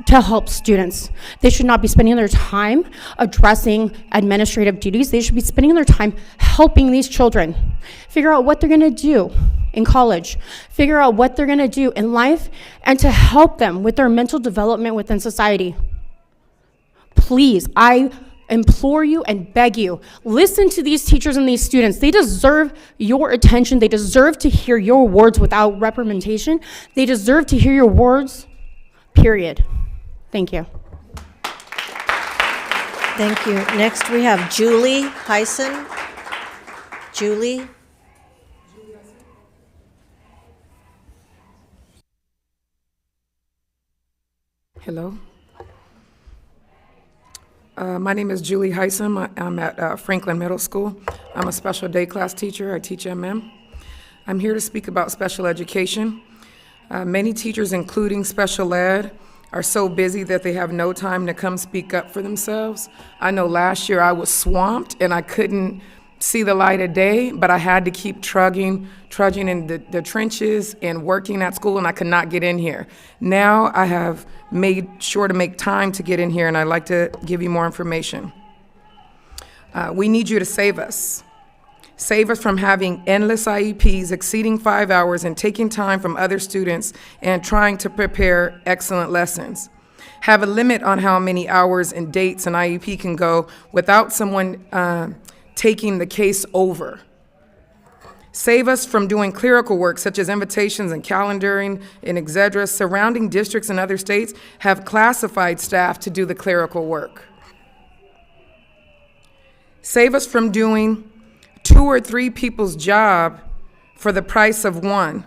to help students. They should not be spending their time addressing administrative duties. They should be spending their time helping these children figure out what they're gonna do in college, figure out what they're gonna do in life, and to help them with their mental development within society. Please, I implore you and beg you, listen to these teachers and these students. They deserve your attention. They deserve to hear your words without reprimandation. They deserve to hear your words, period. Thank you. Thank you. Next, we have Julie Hyson. Julie? Hello. My name is Julie Hyson. I'm at Franklin Middle School. I'm a special day class teacher. I teach MM. I'm here to speak about special education. Many teachers, including special ed, are so busy that they have no time to come speak up for themselves. I know last year I was swamped and I couldn't see the light of day, but I had to keep trudging in the trenches and working at school, and I could not get in here. Now I have made sure to make time to get in here, and I'd like to give you more information. We need you to save us. Save us from having endless IEPs exceeding 5 hours and taking time from other students and trying to prepare excellent lessons. Have a limit on how many hours and dates an IEP can go without someone taking the case over. Save us from doing clerical work such as invitations and calendaring and etc. Surrounding districts and other states have classified staff to do the clerical work. Save us from doing 2 or 3 people's job for the price of one.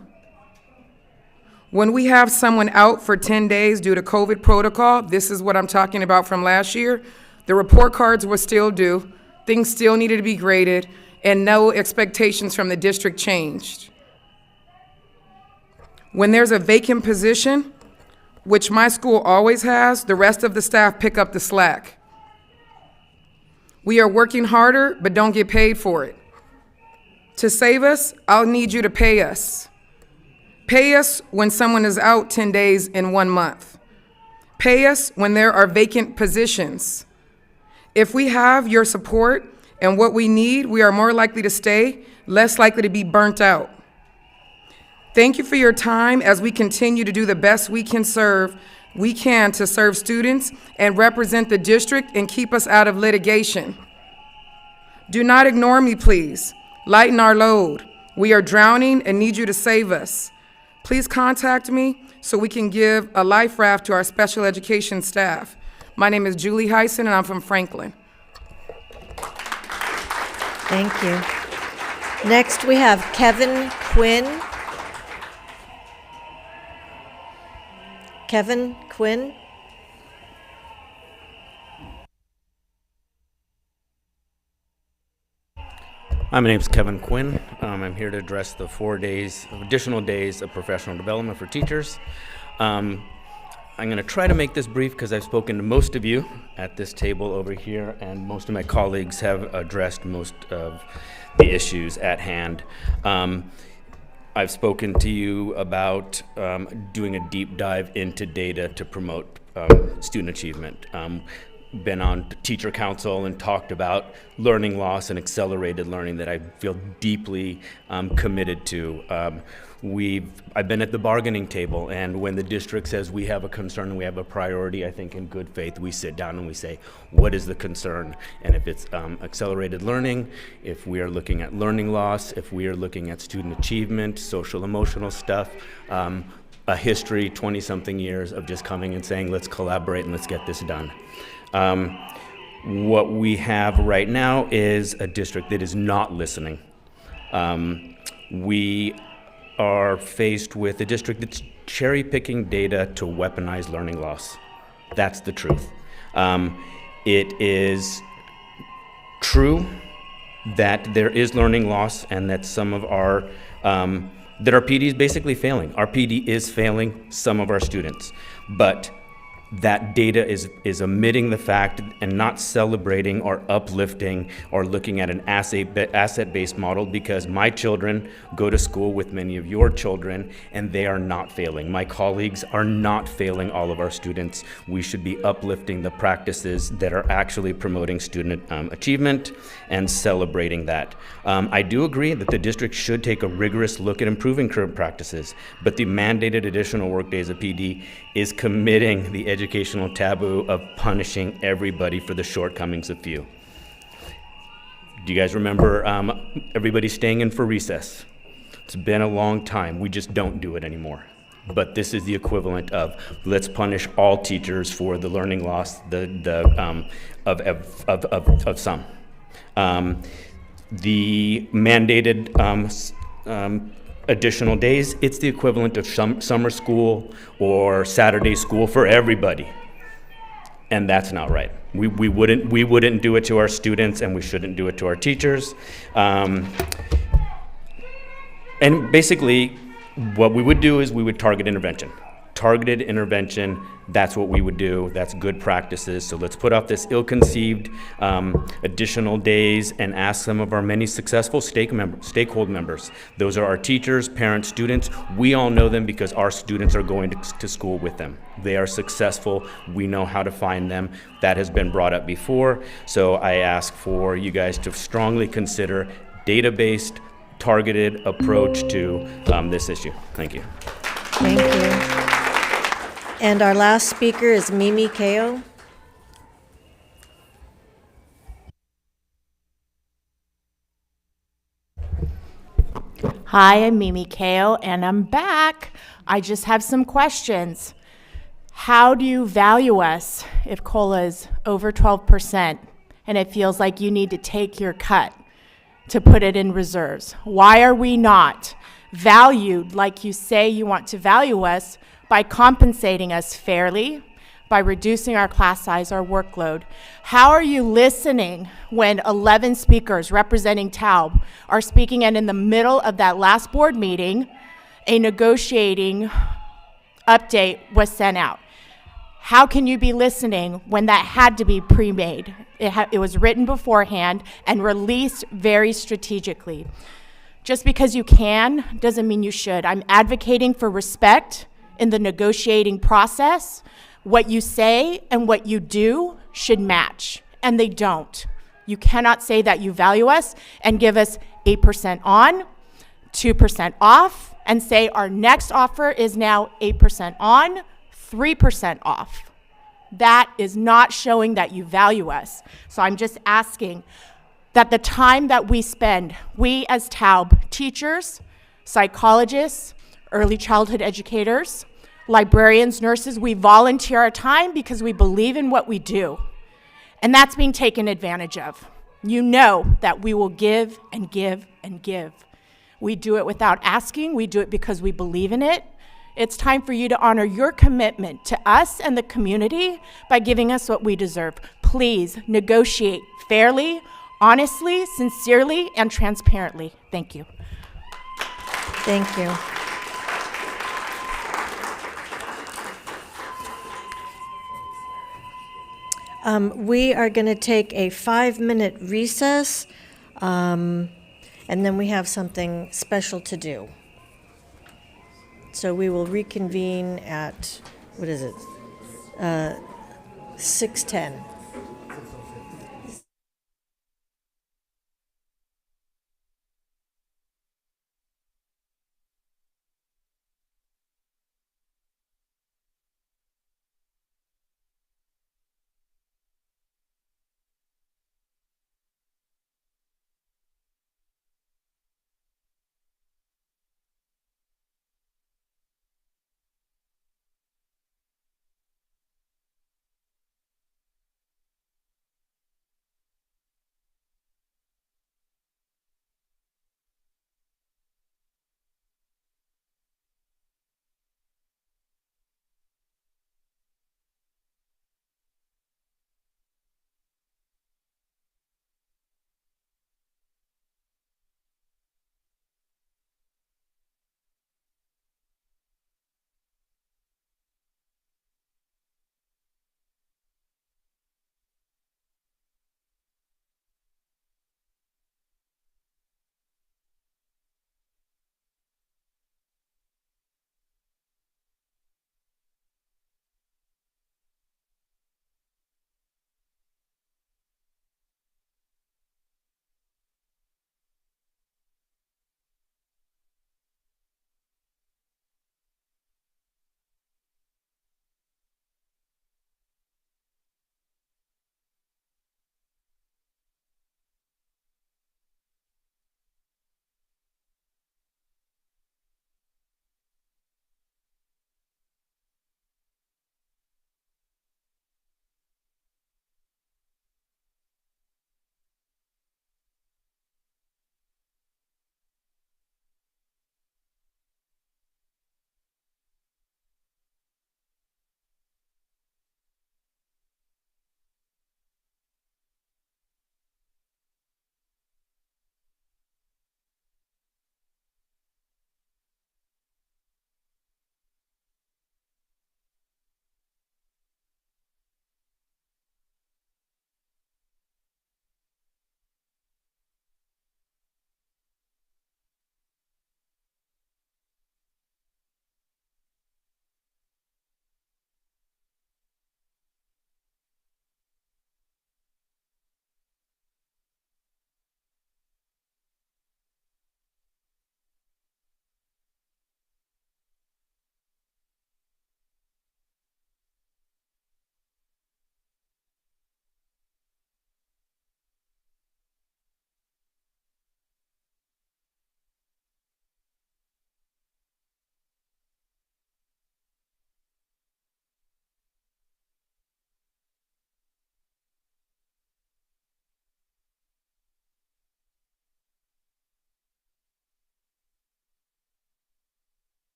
When we have someone out for 10 days due to COVID protocol, this is what I'm talking about from last year, the report cards were still due, things still needed to be graded, and no expectations from the district changed. When there's a vacant position, which my school always has, the rest of the staff pick up the slack. We are working harder, but don't get paid for it. To save us, I'll need you to pay us. Pay us when someone is out 10 days in 1 month. Pay us when there are vacant positions. If we have your support and what we need, we are more likely to stay, less likely to be burnt out. Thank you for your time as we continue to do the best we can to serve students and represent the district and keep us out of litigation. Do not ignore me, please. Lighten our load. We are drowning and need you to save us. Please contact me so we can give a life raft to our special education staff. My name is Julie Heisen, and I'm from Franklin. Thank you. Next, we have Kevin Quinn. Kevin Quinn. Hi, my name is Kevin Quinn. I'm here to address the 4 additional days of professional development for teachers. I'm going to try to make this brief because I've spoken to most of you at this table over here, and most of my colleagues have addressed most of the issues at hand. I've spoken to you about doing a deep dive into data to promote student achievement. Been on teacher council and talked about learning loss and accelerated learning that I feel deeply committed to. I've been at the bargaining table, and when the district says we have a concern and we have a priority, I think in good faith we sit down and we say, what is the concern? And if it's accelerated learning, if we are looking at learning loss, if we are looking at student achievement, social emotional stuff, a history, 20-something years of just coming and saying, let's collaborate and let's get this done. What we have right now is a district that is not listening. We are faced with a district that's cherry-picking data to weaponize learning loss. That's the truth. It is true that there is learning loss and that some of our that our PD is basically failing. Our PD is failing some of our students, but that data is omitting the fact and not celebrating or uplifting or looking at an asset-based model, because my children go to school with many of your children and they are not failing. My colleagues are not failing all of our students. We should be uplifting the practices that are actually promoting student achievement and celebrating that. I do agree that the district should take a rigorous look at improving current practices, but the mandated additional workdays of PD is committing the educational taboo of punishing everybody for the shortcomings of few. Do you guys remember everybody staying in for recess? It's been a long time. We just don't do it anymore. But this is the equivalent of let's punish all teachers for the learning loss of some. The mandated additional days, it's the equivalent of summer school or Saturday school for everybody. And that's not right. We wouldn't do it to our students, and we shouldn't do it to our teachers. And basically, what we would do is we would target intervention. Targeted intervention, that's what we would do. That's good practices. So let's put off this ill-conceived additional days and ask some of our many successful stakeholder members. Those are our teachers, parents, students. We all know them because our students are going to school with them. They are successful. We know how to find them. That has been brought up before. So I ask for you guys to strongly consider data-based, targeted approach to this issue. Thank you. Thank you. And our last speaker is Mimi Kao. Hi, I'm Mimi Kao, and I'm back. I just have some questions. How do you value us if COLA is over 12% and it feels like you need to take your cut to put it in reserves? Why are we not valued like you say you want to value us by compensating us fairly, by reducing our class size, our workload? How are you listening when 11 speakers representing TAUB are speaking, and in the middle of that last board meeting, a negotiating update was sent out? How can you be listening when that had to be pre-made? It was written beforehand and released very strategically. Just because you can doesn't mean you should. I'm advocating for respect in the negotiating process, What you say and what you do should match, and they don't. You cannot say that you value us and give us 8% on, 2% off, and say our next offer is now 8% on, 3% off. That is not showing that you value us. So I'm just asking that the time that we spend, we as TAUB, teachers, psychologists, early childhood educators, librarians, nurses, we volunteer our time because we believe in what we do. And that's being taken advantage of. You know that we will give and give and give. We do it without asking. We do it because we believe in it. It's time for you to honor your commitment to us and the community by giving us what we deserve. Please negotiate fairly, honestly, sincerely, and transparently. Thank you. Thank you. We are going to take a 5-minute recess, and then we have something special to do. So we will reconvene at, what is it, 6:10.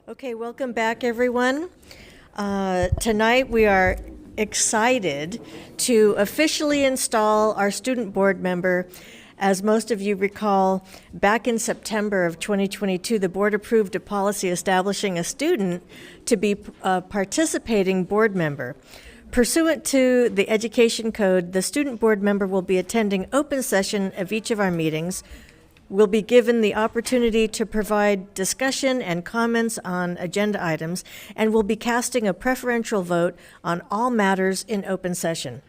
Okay, welcome back, everyone. Tonight we are excited to officially install our student board member. As most of you recall, back in September of 2022, the board approved a policy establishing a student to be a participating board member. Pursuant to the Education Code, the student board member will be attending open session of each of our meetings, will be given the opportunity to provide discussion and comments on agenda items, and will be casting a preferential vote on all matters in open session.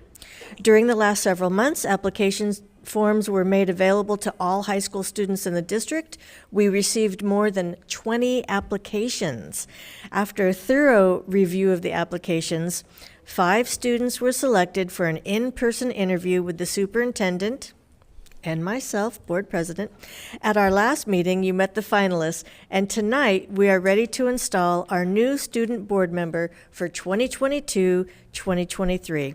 During the last several months, applications forms were made available to all high school students in the district. We received more than 20 applications. After a thorough review of the applications, 5 students were selected for an in-person interview with the superintendent and myself, board president. At our last meeting, you met the finalists, and tonight we are ready to install our new student board member for 2022-2023.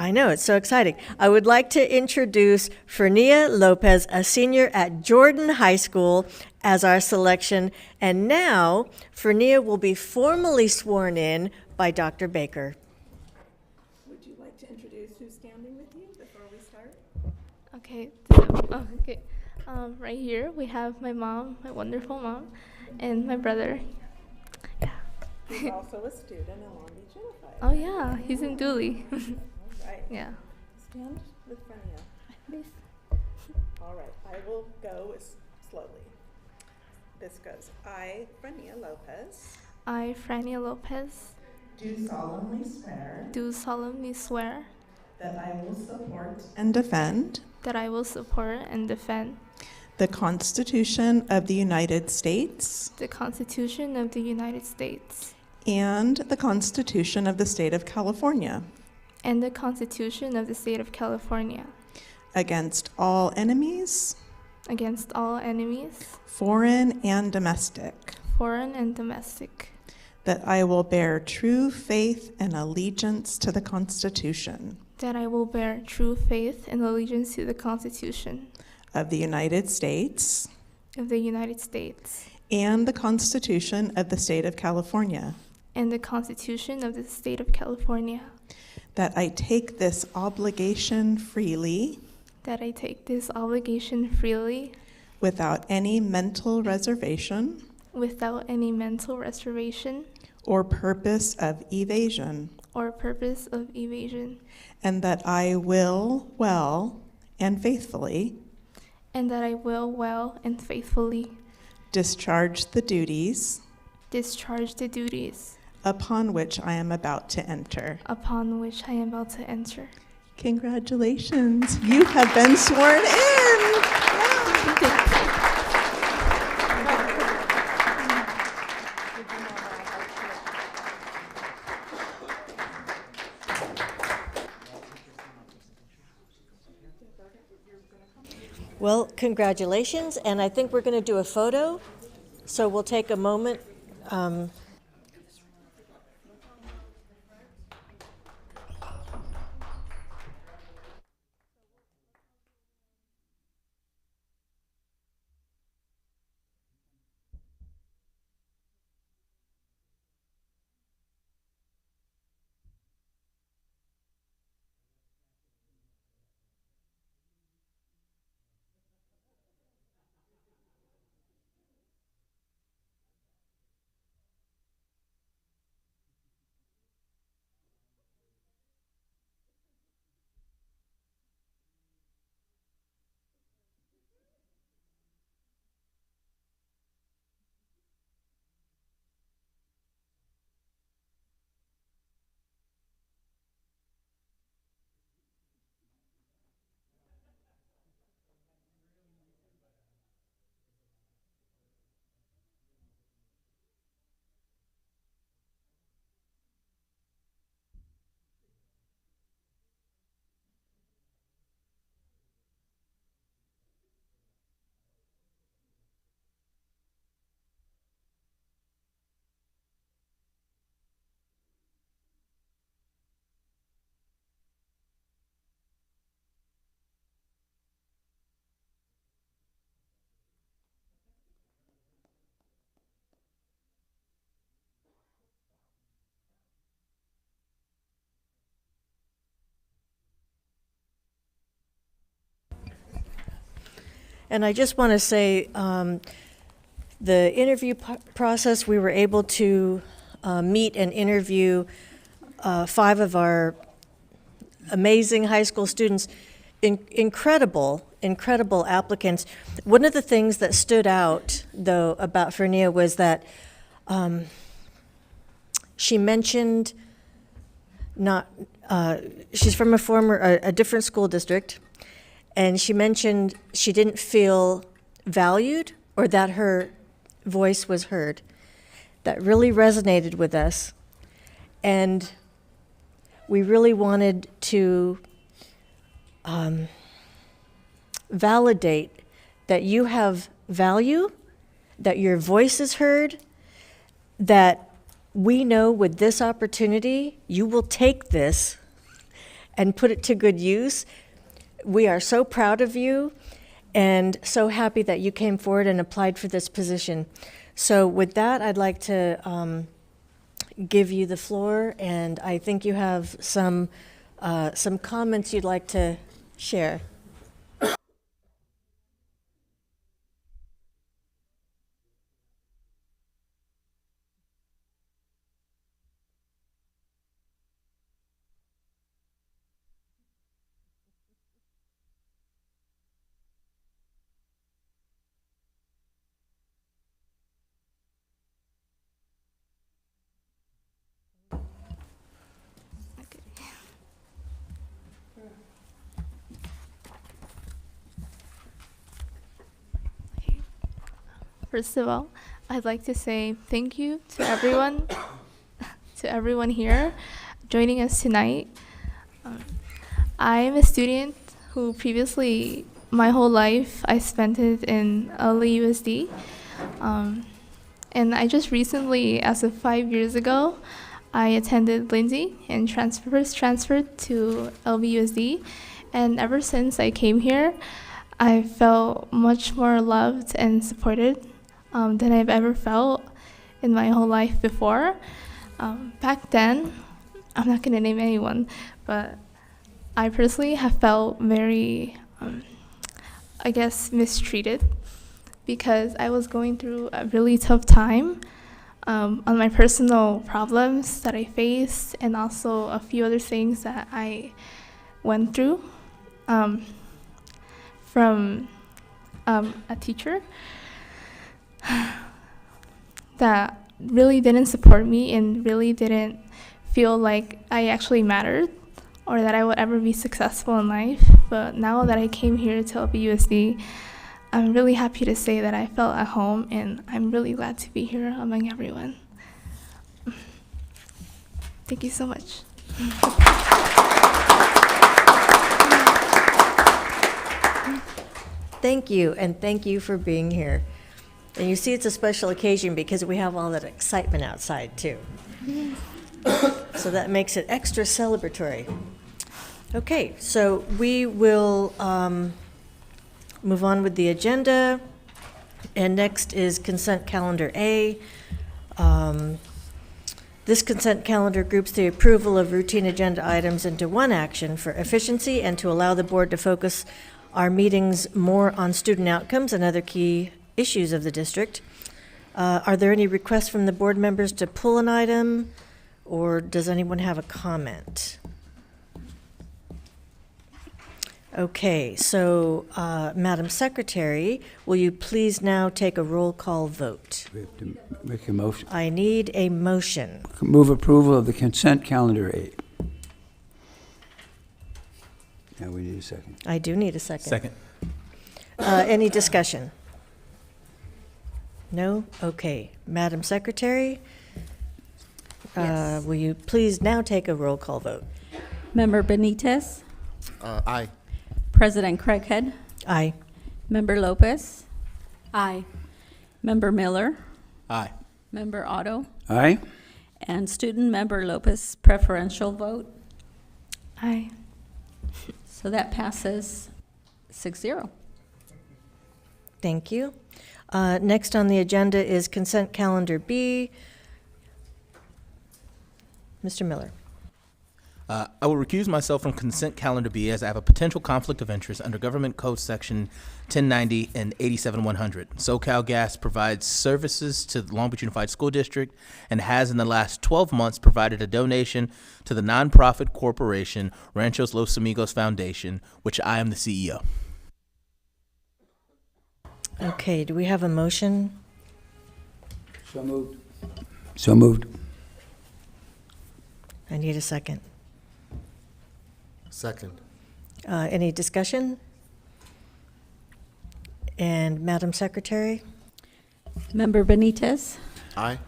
I know, it's so exciting. I would like to introduce Fernia Lopez, a senior at Jordan High School, as our selection. And now, Fernia will be formally sworn in by Dr. Baker. Would you like to introduce who's standing with you before we start? Okay, right here we have my mom, my wonderful mom, and my brother. Yeah. He's also a student in Long Beach Unified. Oh yeah, he's in Dooley. Right. Yeah. Stand with Frenia. Please. All right, I will go slowly. This goes, I, Frenia Lopez, I, Frania Lopez, do solemnly swear do solemnly swear that I will support and defend that I will support and defend the Constitution of the United States the Constitution of the United States and the Constitution of the State of California and the Constitution of the State of California against all enemies, against all enemies, foreign and domestic, foreign and domestic, that I will bear true faith and allegiance to the Constitution that I will bear true faith and allegiance to the Constitution of the United States of the United States and the Constitution of the State of California, and the Constitution of the State of California, that I take this obligation freely that I take this obligation freely without any mental reservation without any mental reservation or purpose of evasion, or purpose of evasion, and that I will well and faithfully and that I will well and faithfully discharge the duties discharge the duties upon which I am about to enter. upon which I am about to enter. Congratulations, you have been sworn in. Well, congratulations, and I think we're going to do a photo, so we'll take a moment. And I just want to say, the interview process, we were able to meet and interview 5 of our amazing high school students, incredible applicants. One of the things that stood out, though, about Fernia was that she mentioned she's from a different school district, and she mentioned she didn't feel valued or that her voice was heard. That really resonated with us, and we really wanted to validate that you have value, that your voice is heard, that we know with this opportunity, you will take this and put it to good use. We are so proud of you and so happy that you came forward and applied for this position. So with that, I'd like to give you the floor, and I think you have some comments you'd like to share. First of all, I'd like to say thank you to everyone, here joining us tonight. I am a student who previously, my whole life, I spent it in LBUSD. And I just recently, as of 5 years ago, I attended Lindsay and transferred to LBUSD. And ever since I came here, I felt much more loved and supported than I've ever felt in my whole life before. Back then, I'm not going to name anyone, but I personally have felt very, I guess, mistreated because I was going through a really tough time on my personal problems that I faced, and also a few other things that I went through from a teacher that really didn't support me and really didn't feel like I actually mattered or that I would ever be successful in life. But now that I came here to LBUSD, I'm really happy to say that I felt at home, and I'm really glad to be here among everyone. Thank you so much. Thank you, and thank you for being here. And you see, it's a special occasion because we have all that excitement outside, too. So that makes it extra celebratory. Okay, so we will move on with the agenda. And next is consent calendar A. This consent calendar groups the approval of routine agenda items into one action for efficiency and to allow the board to focus our meetings more on student outcomes and other key issues of the district. Are there any requests from the board members to pull an item, or does anyone have a comment? Okay, so Madam Secretary, will you please now take a roll call vote? We have to make a motion. I need a motion. Move approval of the consent calendar A. Now we need a second. I do need a second. Second. Any discussion? No? Okay. Madam Secretary, Yes. will you please now take a roll call vote? Member Benitez, Aye. President Craighead, Aye. Member Lopez, aye. Member Miller, Aye. Member Otto, Aye. and Student Member Lopez preferential vote. Aye. So that passes 6-0. Thank you. Next on the agenda is consent calendar B. Mr. Miller. I will recuse myself from consent calendar B as I have a potential conflict of interest under Government Code Section 1090 and 87100. SoCal Gas provides services to the Long Beach Unified School District and has in the last 12 months provided a donation to the nonprofit corporation Ranchos Los Amigos Foundation, which I am the CEO. Okay, do we have a motion? So moved. So moved. I need a second. Second. Any discussion? And Madam Secretary? Member Benitez? Aye.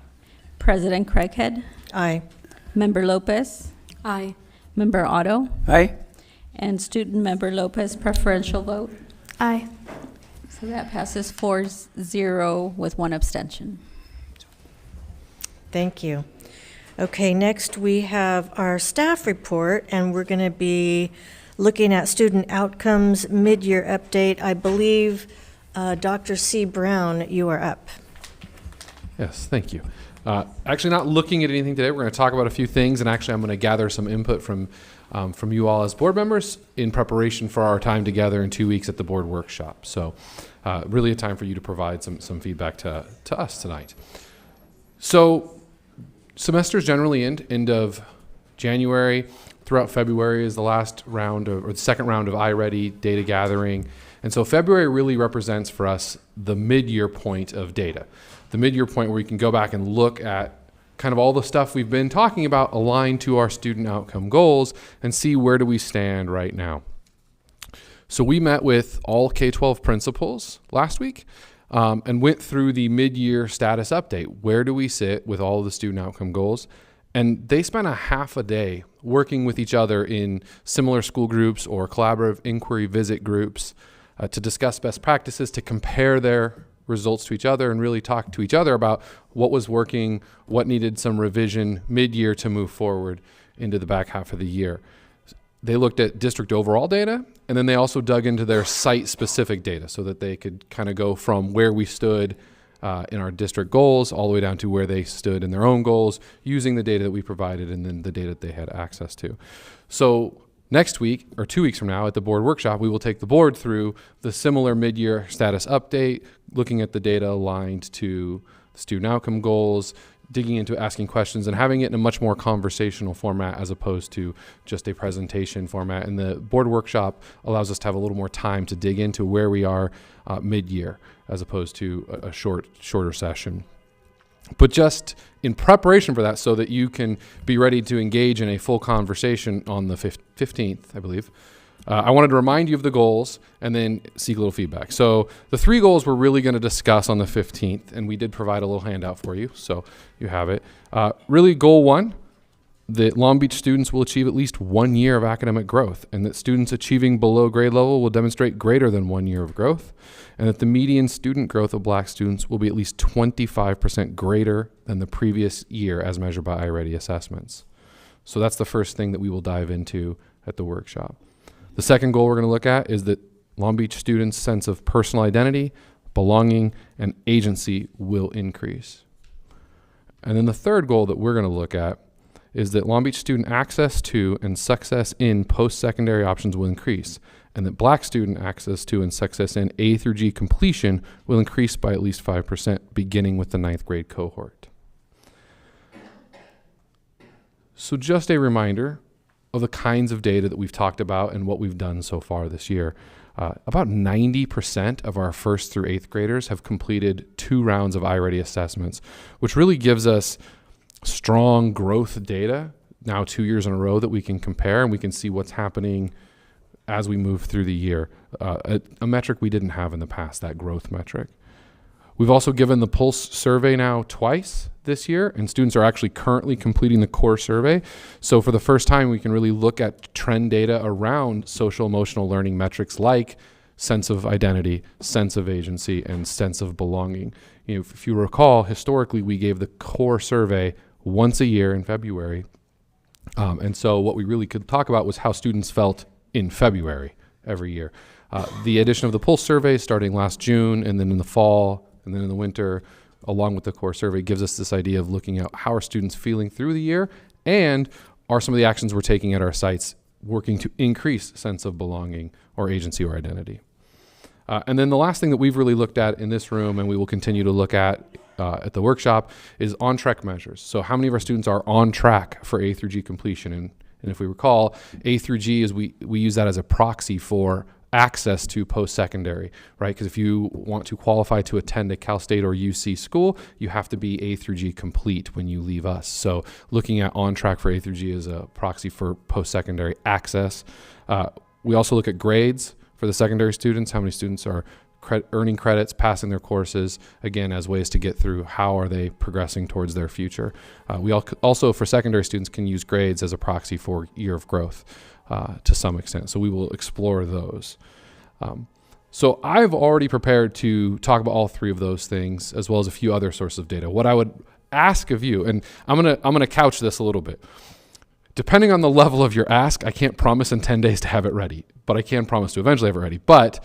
President Craighead? Aye. Member Lopez? Aye. Member Otto? Aye. And Student Member Lopez, preferential vote. Aye. So that passes 4-0 with 1 abstention. Thank you. Okay, next we have our staff report, and we're going to be looking at student outcomes mid-year update. I believe Dr. C. Brown, you are up. Yes, thank you. Actually not looking at anything today. We're going to talk about a few things, and actually I'm going to gather some input from you all as board members in preparation for our time together in 2 weeks at the board workshop. So really a time for you to provide some feedback to us tonight. So semesters generally end of January. Throughout February is the last round or the second round of iReady data gathering. And so February really represents for us the mid-year point of data. The mid-year point where we can go back and look at kind of all the stuff we've been talking about aligned to our student outcome goals and see where do we stand right now. So we met with all K-12 principals last week and went through the mid-year status update. Where do we sit with all of the student outcome goals? And they spent a half a day working with each other in similar school groups or collaborative inquiry visit groups to discuss best practices, to compare their results to each other and really talk to each other about what was working, what needed some revision mid-year to move forward into the back half of the year. They looked at district overall data, and then they also dug into their site-specific data so that they could kind of go from where we stood in our district goals all the way down to where they stood in their own goals using the data that we provided and then the data that they had access to. So next week, or 2 weeks from now at the board workshop, we will take the board through the similar mid-year status update, looking at the data aligned to student outcome goals, digging into asking questions and having it in a much more conversational format as opposed to just a presentation format. And the board workshop allows us to have a little more time to dig into where we are mid-year as opposed to a shorter session. But just in preparation for that so that you can be ready to engage in a full conversation on the 15th, I believe, I wanted to remind you of the goals and then seek a little feedback. So the 3 goals we're really going to discuss on the 15th, and we did provide a little handout for you, so you have it. Really, goal 1, that Long Beach students will achieve at least 1 year of academic growth, and that students achieving below grade level will demonstrate greater than 1 year of growth, and that the median student growth of Black students will be at least 25% greater than the previous year as measured by iReady assessments. So that's the first thing that we will dive into at the workshop. The second goal we're going to look at is that Long Beach students' sense of personal identity, belonging, and agency will increase. And then the third goal that we're going to look at is that Long Beach student access to and success in post-secondary options will increase, and that Black student access to and success in A through G completion will increase by at least 5%, beginning with the 9th grade cohort. So just a reminder of the kinds of data that we've talked about and what we've done so far this year. About 90% of our 1st through 8th graders have completed 2 rounds of iReady assessments, which really gives us strong growth data now 2 years in a row that we can compare and we can see what's happening as we move through the year. A metric we didn't have in the past, that growth metric. We've also given the Pulse survey now twice this year, and students are actually currently completing the core survey. So for the first time, we can really look at trend data around social emotional learning metrics like sense of identity, sense of agency, and sense of belonging. You know, if you recall, historically, we gave the core survey once a year in February. And so what we really could talk about was how students felt in February every year. The addition of the Pulse survey starting last June and then in the fall and then in the winter, along with the core survey, gives us this idea of looking at how are students feeling through the year and are some of the actions we're taking at our sites working to increase sense of belonging or agency or identity. And then the last thing that we've really looked at in this room, and we will continue to look at the workshop, is on-track measures. So how many of our students are on track for A through G completion? And if we recall, A through G is we use that as a proxy for access to post-secondary, right? Because if you want to qualify to attend a Cal State or UC school, you have to be A through G complete when you leave us. So looking at on track for A through G is a proxy for post-secondary access. We also look at grades for the secondary students, how many students are earning credits, passing their courses, again, as ways to get through how are they progressing towards their future. We also, for secondary students, can use grades as a proxy for year of growth to some extent. So we will explore those. So I've already prepared to talk about all three of those things, as well as a few other sources of data. What I would ask of you, and I'm gonna couch this a little bit. Depending on the level of your ask, I can't promise in 10 days to have it ready, but I can promise to eventually have it ready. But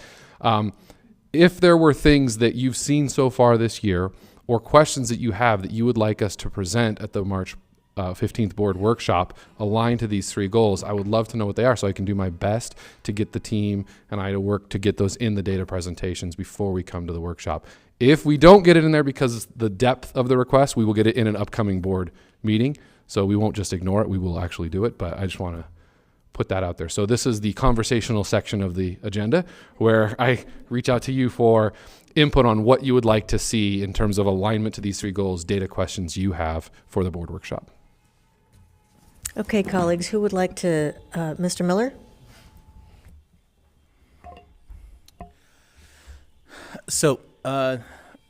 if there were things that you've seen so far this year or questions that you have that you would like us to present at the March 15th board workshop aligned to these three goals, I would love to know what they are so I can do my best to get the team and I to work to get those in the data presentations before we come to the workshop. If we don't get it in there because of the depth of the request, we will get it in an upcoming board meeting. So we won't just ignore it, we will actually do it, but I just want to put that out there. So this is the conversational section of the agenda where I reach out to you for input on what you would like to see in terms of alignment to these three goals, data questions you have for the board workshop. Okay, colleagues, who would like to, Mr. Miller? So,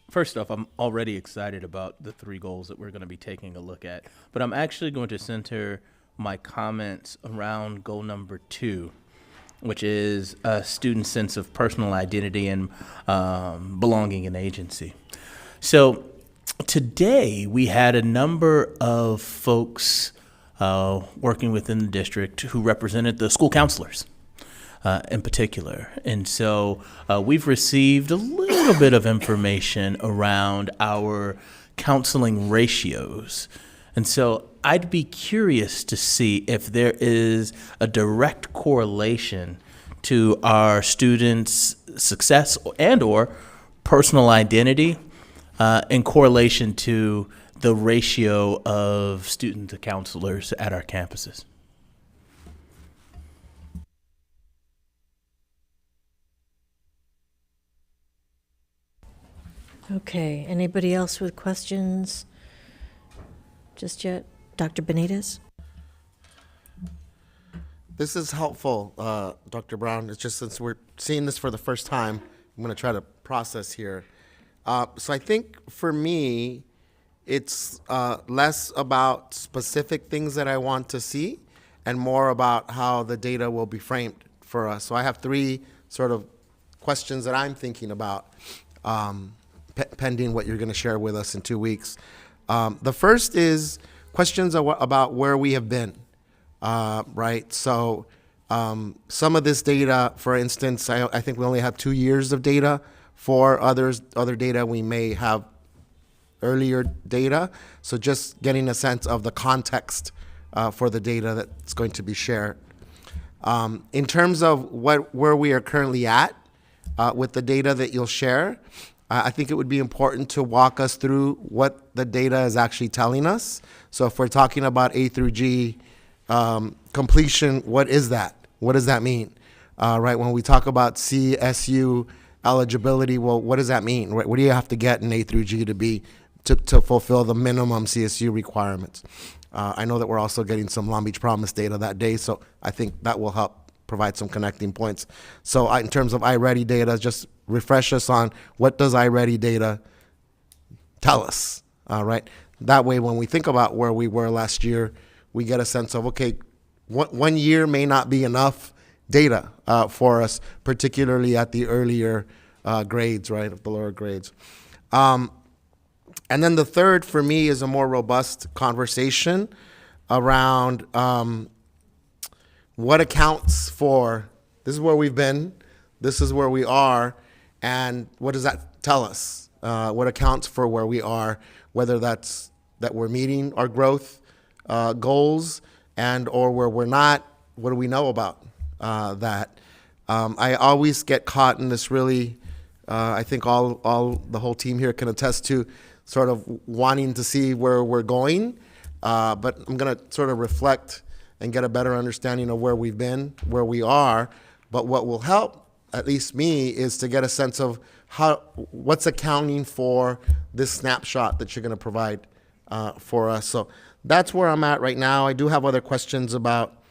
first off, I'm already excited about the three goals that we're going to be taking a look at, but I'm actually going to center my comments around goal number 2, which is a student's sense of personal identity and belonging and agency. So today we had a number of folks working within the district who represented the school counselors in particular. And so we've received a little bit of information around our counseling ratios. And so I'd be curious to see if there is a direct correlation to our students' success and or personal identity in correlation to the ratio of student to counselors at our campuses. Okay, anybody else with questions just yet? Dr. Benitez? This is helpful, Dr. Brown. It's just since we're seeing this for the first time, I'm going to try to process here. So I think for me, it's less about specific things that I want to see and more about how the data will be framed for us. So I have 3 sort of questions that I'm thinking about pending what you're going to share with us in 2 weeks. The first is questions about where we have been, right? So some of this data, for instance, I think we only have 2 years of data. For other data, we may have earlier data. So just getting a sense of the context for the data that's going to be shared. In terms of where we are currently at with the data that you'll share, I think it would be important to walk us through what the data is actually telling us. So if we're talking about A through G completion, what is that? What does that mean? Right, when we talk about CSU eligibility, well, what does that mean? Right? What do you have to get in A through G to fulfill the minimum CSU requirements? I know that we're also getting some Long Beach Promise data that day, so I think that will help provide some connecting points. So in terms of iReady data, just refresh us on what does iReady data tell us, right? That way, when we think about where we were last year, we get a sense of, okay, one year may not be enough data for us, particularly at the earlier grades, right, of the lower grades. And then the third, for me, is a more robust conversation around what accounts for, this is where we've been, this is where we are, and what does that tell us? What accounts for where we are, whether that's that we're meeting our growth goals and or where we're not, what do we know about that? I always get caught in this really, I think all the whole team here can attest to, sort of wanting to see where we're going, but I'm going to sort of reflect and get a better understanding of where we've been, where we are. But what will help, at least me, is to get a sense of what's accounting for this snapshot that you're going to provide for us. So that's where I'm at right now. I do have other questions about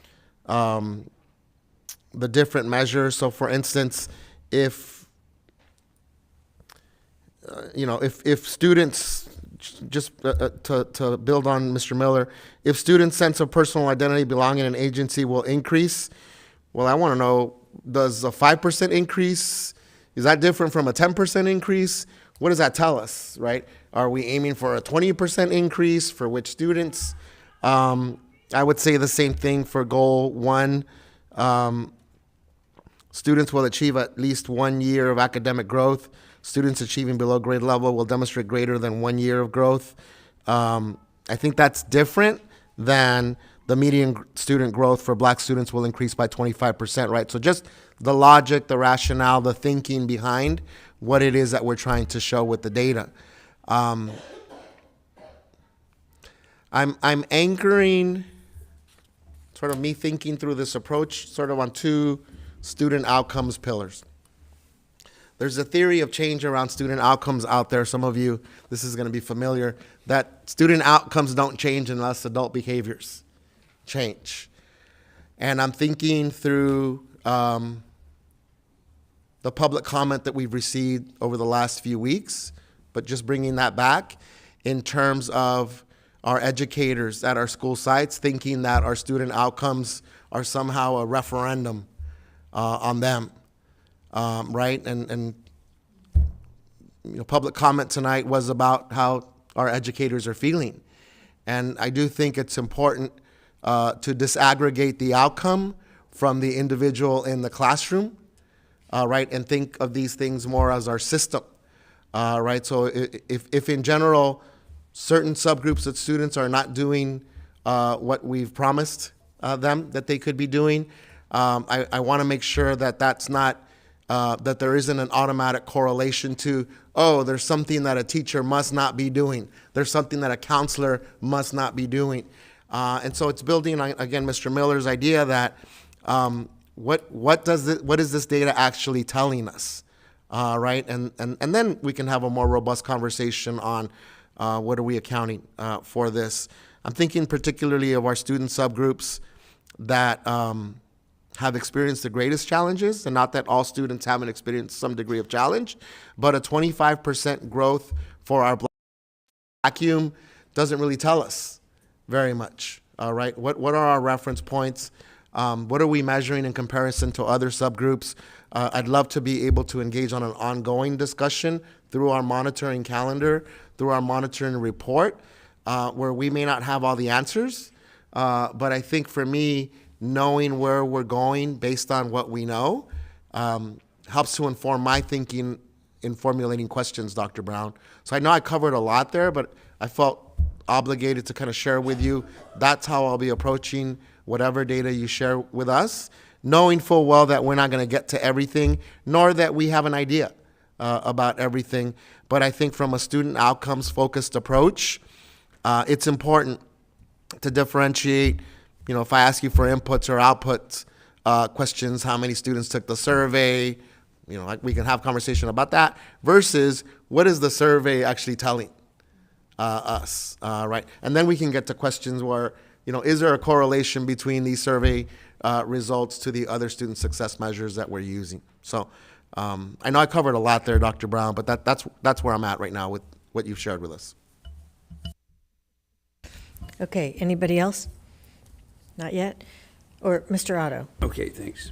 the different measures. So for instance, if students, just to build on Mr. Miller, if students' sense of personal identity, belonging in an agency will increase, well, I want to know, does a 5% increase, is that different from a 10% increase? What does that tell us, right? Are we aiming for a 20% increase for which students? I would say the same thing for goal 1. Students will achieve at least 1 year of academic growth. Students achieving below grade level will demonstrate greater than 1 year of growth. I think that's different than the median student growth for black students will increase by 25%, right? So just the logic, the rationale, the thinking behind what it is that we're trying to show with the data. I'm anchoring sort of me thinking through this approach sort of on 2 student outcomes pillars. There's a theory of change around student outcomes out there. Some of you, this is going to be familiar, that student outcomes don't change unless adult behaviors change. And I'm thinking through the public comment that we've received over the last few weeks, but just bringing that back in terms of our educators at our school sites thinking that our student outcomes are somehow a referendum on them. Right? And public comment tonight was about how our educators are feeling. And I do think it's important to disaggregate the outcome from the individual in the classroom, right? And think of these things more as our system, right? So if in general, certain subgroups of students are not doing what we've promised them that they could be doing, I want to make sure that that's not that there isn't an automatic correlation to, oh, there's something that a teacher must not be doing. There's something that a counselor must not be doing. And so it's building on, again, Mr. Miller's idea that what is this data actually telling us, right? And then we can have a more robust conversation on what are we accounting for this. I'm thinking particularly of our student subgroups that have experienced the greatest challenges, and not that all students haven't experienced some degree of challenge, but a 25% growth for our black vacuum doesn't really tell us very much, right? What are our reference points? What are we measuring in comparison to other subgroups? I'd love to be able to engage on an ongoing discussion through our monitoring calendar, through our monitoring report, where we may not have all the answers, but I think for me, knowing where we're going based on what we know helps to inform my thinking in formulating questions, Dr. Brown. So I know I covered a lot there, but I felt obligated to kind of share with you. That's how I'll be approaching whatever data you share with us, knowing full well that we're not going to get to everything, nor that we have an idea about everything. But I think from a student outcomes focused approach, it's important to differentiate. If I ask you for inputs or outputs questions, how many students took the survey, we can have conversation about that, versus what is the survey actually telling us, right? And then we can get to questions where, is there a correlation between these survey results to the other student success measures that we're using? So I know I covered a lot there, Dr. Brown, but that's where I'm at right now with what you've shared with us. Okay, anybody else? Not yet? Or Mr. Otto? Okay, thanks.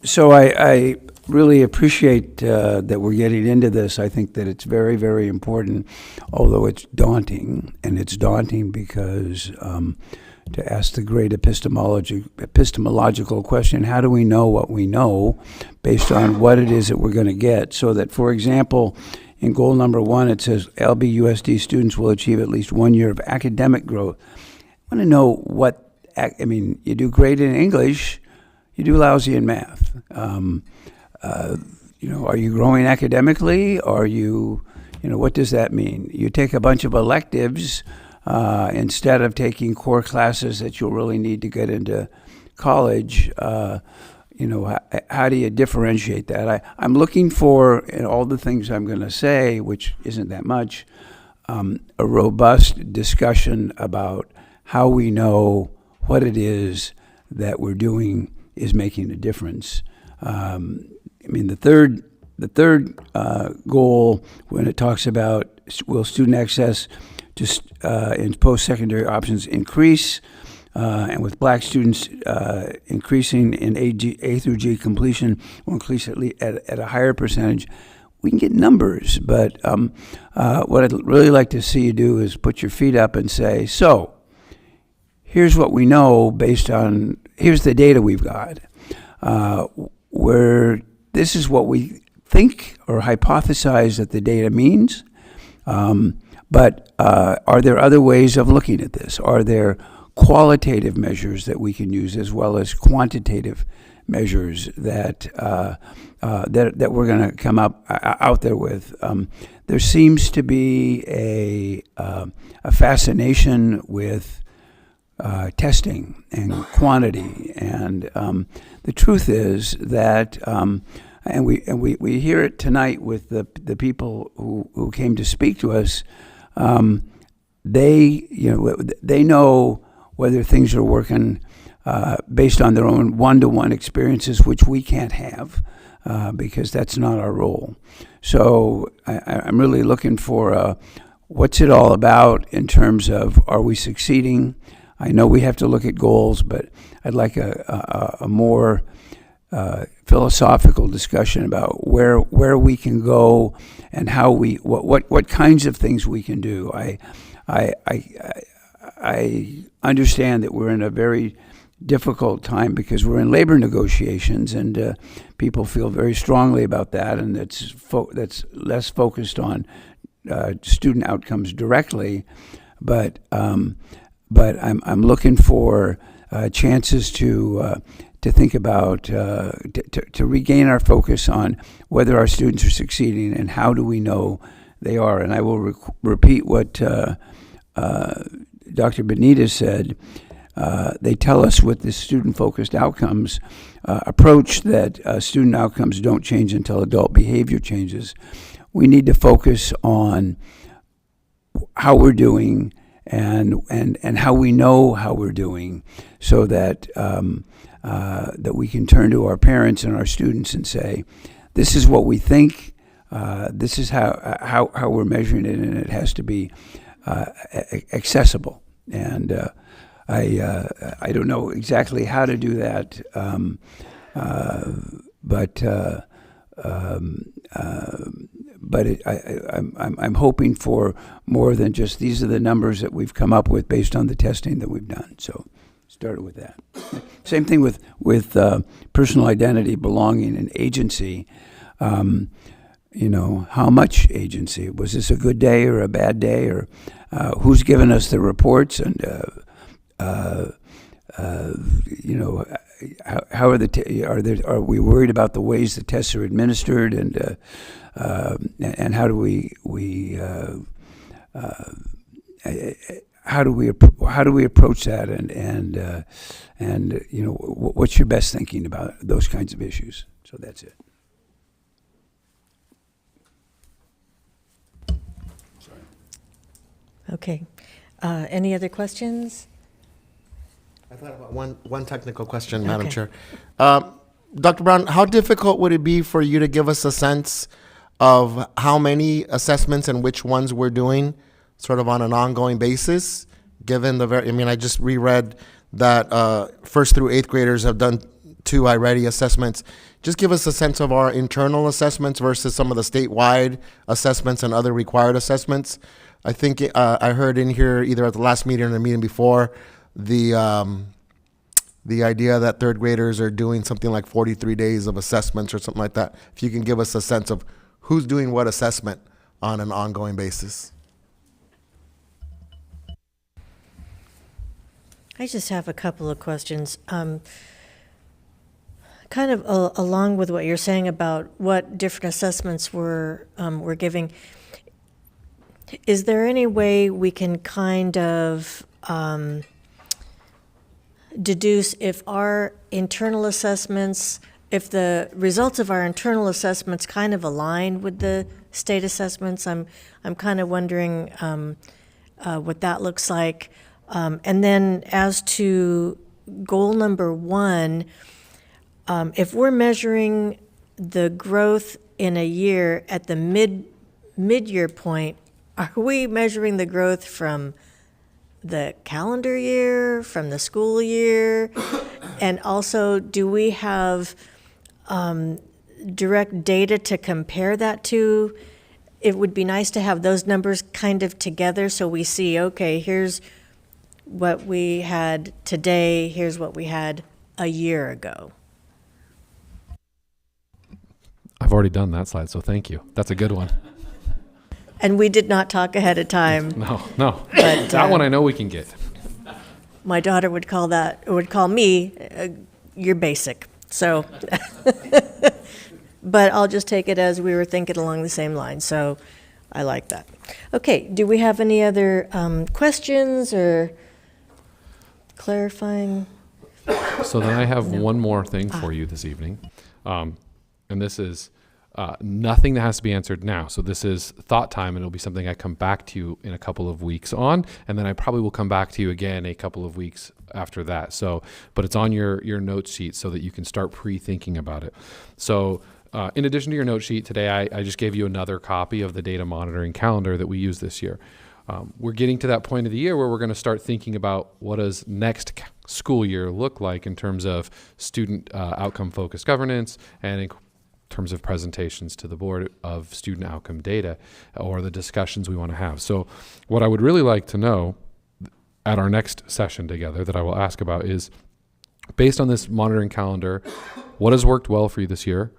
So I really appreciate that we're getting into this. I think that it's very, very important, although it's daunting. And it's daunting because to ask the great epistemological question, how do we know what we know based on what it is that we're going to get? So that, for example, in goal number 1, it says LBUSD students will achieve at least 1 year of academic growth. I want to know what I mean, you do great in English, you do lousy in math. You know, are you growing academically? Are you, what does that mean? You take a bunch of electives instead of taking core classes that you'll really need to get into college. How do you differentiate that? I'm looking for, in all the things I'm going to say, which isn't that much, a robust discussion about how we know what it is that we're doing is making a difference. The third goal, when it talks about will student access to in post-secondary options increase, and with black students increasing in A through G completion, will increase at a higher percentage. We can get numbers, but what I'd really like to see you do is put your feet up and say, so here's what we know here's the data we've got. This is what we think or hypothesize that the data means, but are there other ways of looking at this? Are there qualitative measures that we can use as well as quantitative measures that we're going to come out there with? There seems to be a fascination with testing and quantity, and the truth is that, and we hear it tonight with the people who came to speak to us. They know whether things are working based on their own one-to-one experiences, which we can't have because that's not our role. So I'm really looking for what's it all about in terms of, are we succeeding? I know we have to look at goals, but I'd like a more philosophical discussion about where we can go and how what kinds of things we can do. I understand that we're in a very difficult time because we're in labor negotiations, and people feel very strongly about that, and that's less focused on student outcomes directly, but I'm looking for chances to think about to regain our focus on whether our students are succeeding and how do we know they are. And I will repeat what Dr. Benitez said. They tell us with the student-focused outcomes approach that student outcomes don't change until adult behavior changes. We need to focus on how we're doing and how we know how we're doing, so that that we can turn to our parents and our students and say, this is what we think, this is how we're measuring it, and it has to be accessible. And I don't know exactly how to do that, but I'm hoping for more than just these are the numbers that we've come up with based on the testing that we've done. So started with that. Same thing with personal identity, belonging, and agency. How much agency? Was this a good day or a bad day? Or who's given us the reports? And how are are we worried about the ways the tests are administered, and how do we approach that, and what's your best thinking about those kinds of issues? So that's it. Okay. Any other questions? I thought about one technical question, Madam Okay. Chair. Dr. Brown, how difficult would it be for you to give us a sense of how many assessments and which ones we're doing sort of on an ongoing basis, given I just reread that first through eighth graders have done 2 iReady assessments. Just give us a sense of our internal assessments versus some of the statewide assessments and other required assessments. I think I heard in here either at the last meeting or the meeting before the idea that third graders are doing something like 43 days of assessments or something like that. If you can give us a sense of who's doing what assessment on an ongoing basis. I just have a couple of questions. Kind of along with what you're saying about what different assessments we're giving, is there any way we can kind of deduce if our internal assessments, if the results of our internal assessments kind of align with the state assessments? I'm kind of wondering what that looks like. And then as to goal number 1, if we're measuring the growth in a year at the mid-year point, are we measuring the growth from the calendar year, from the school year? And also, do we have direct data to compare that to? It would be nice to have those numbers kind of together so we see, okay, here's what we had today, here's what we had a year ago. I've already done that slide, so thank you. That's a good one. And we did not talk ahead of time. No. But, that one I know we can get. My daughter would call me, you're basic. So, but I'll just take it as we were thinking along the same line. So I like that. Okay, do we have any other questions or clarifying? So then I have one more thing for you this evening. And this is nothing that has to be answered now. So this is thought time, and it'll be something I come back to you in a couple of weeks on, and then I probably will come back to you again a couple of weeks after that. So, but it's on your note sheet so that you can start pre-thinking about it. So in addition to your note sheet today, I just gave you another copy of the data monitoring calendar that we use this year. We're getting to that point of the year where we're going to start thinking about what does next school year look like in terms of student outcome-focused governance and in terms of presentations to the board of student outcome data or the discussions we want to have. So what I would really like to know at our next session together that I will ask about is, based on this monitoring calendar, what has worked well for you this year?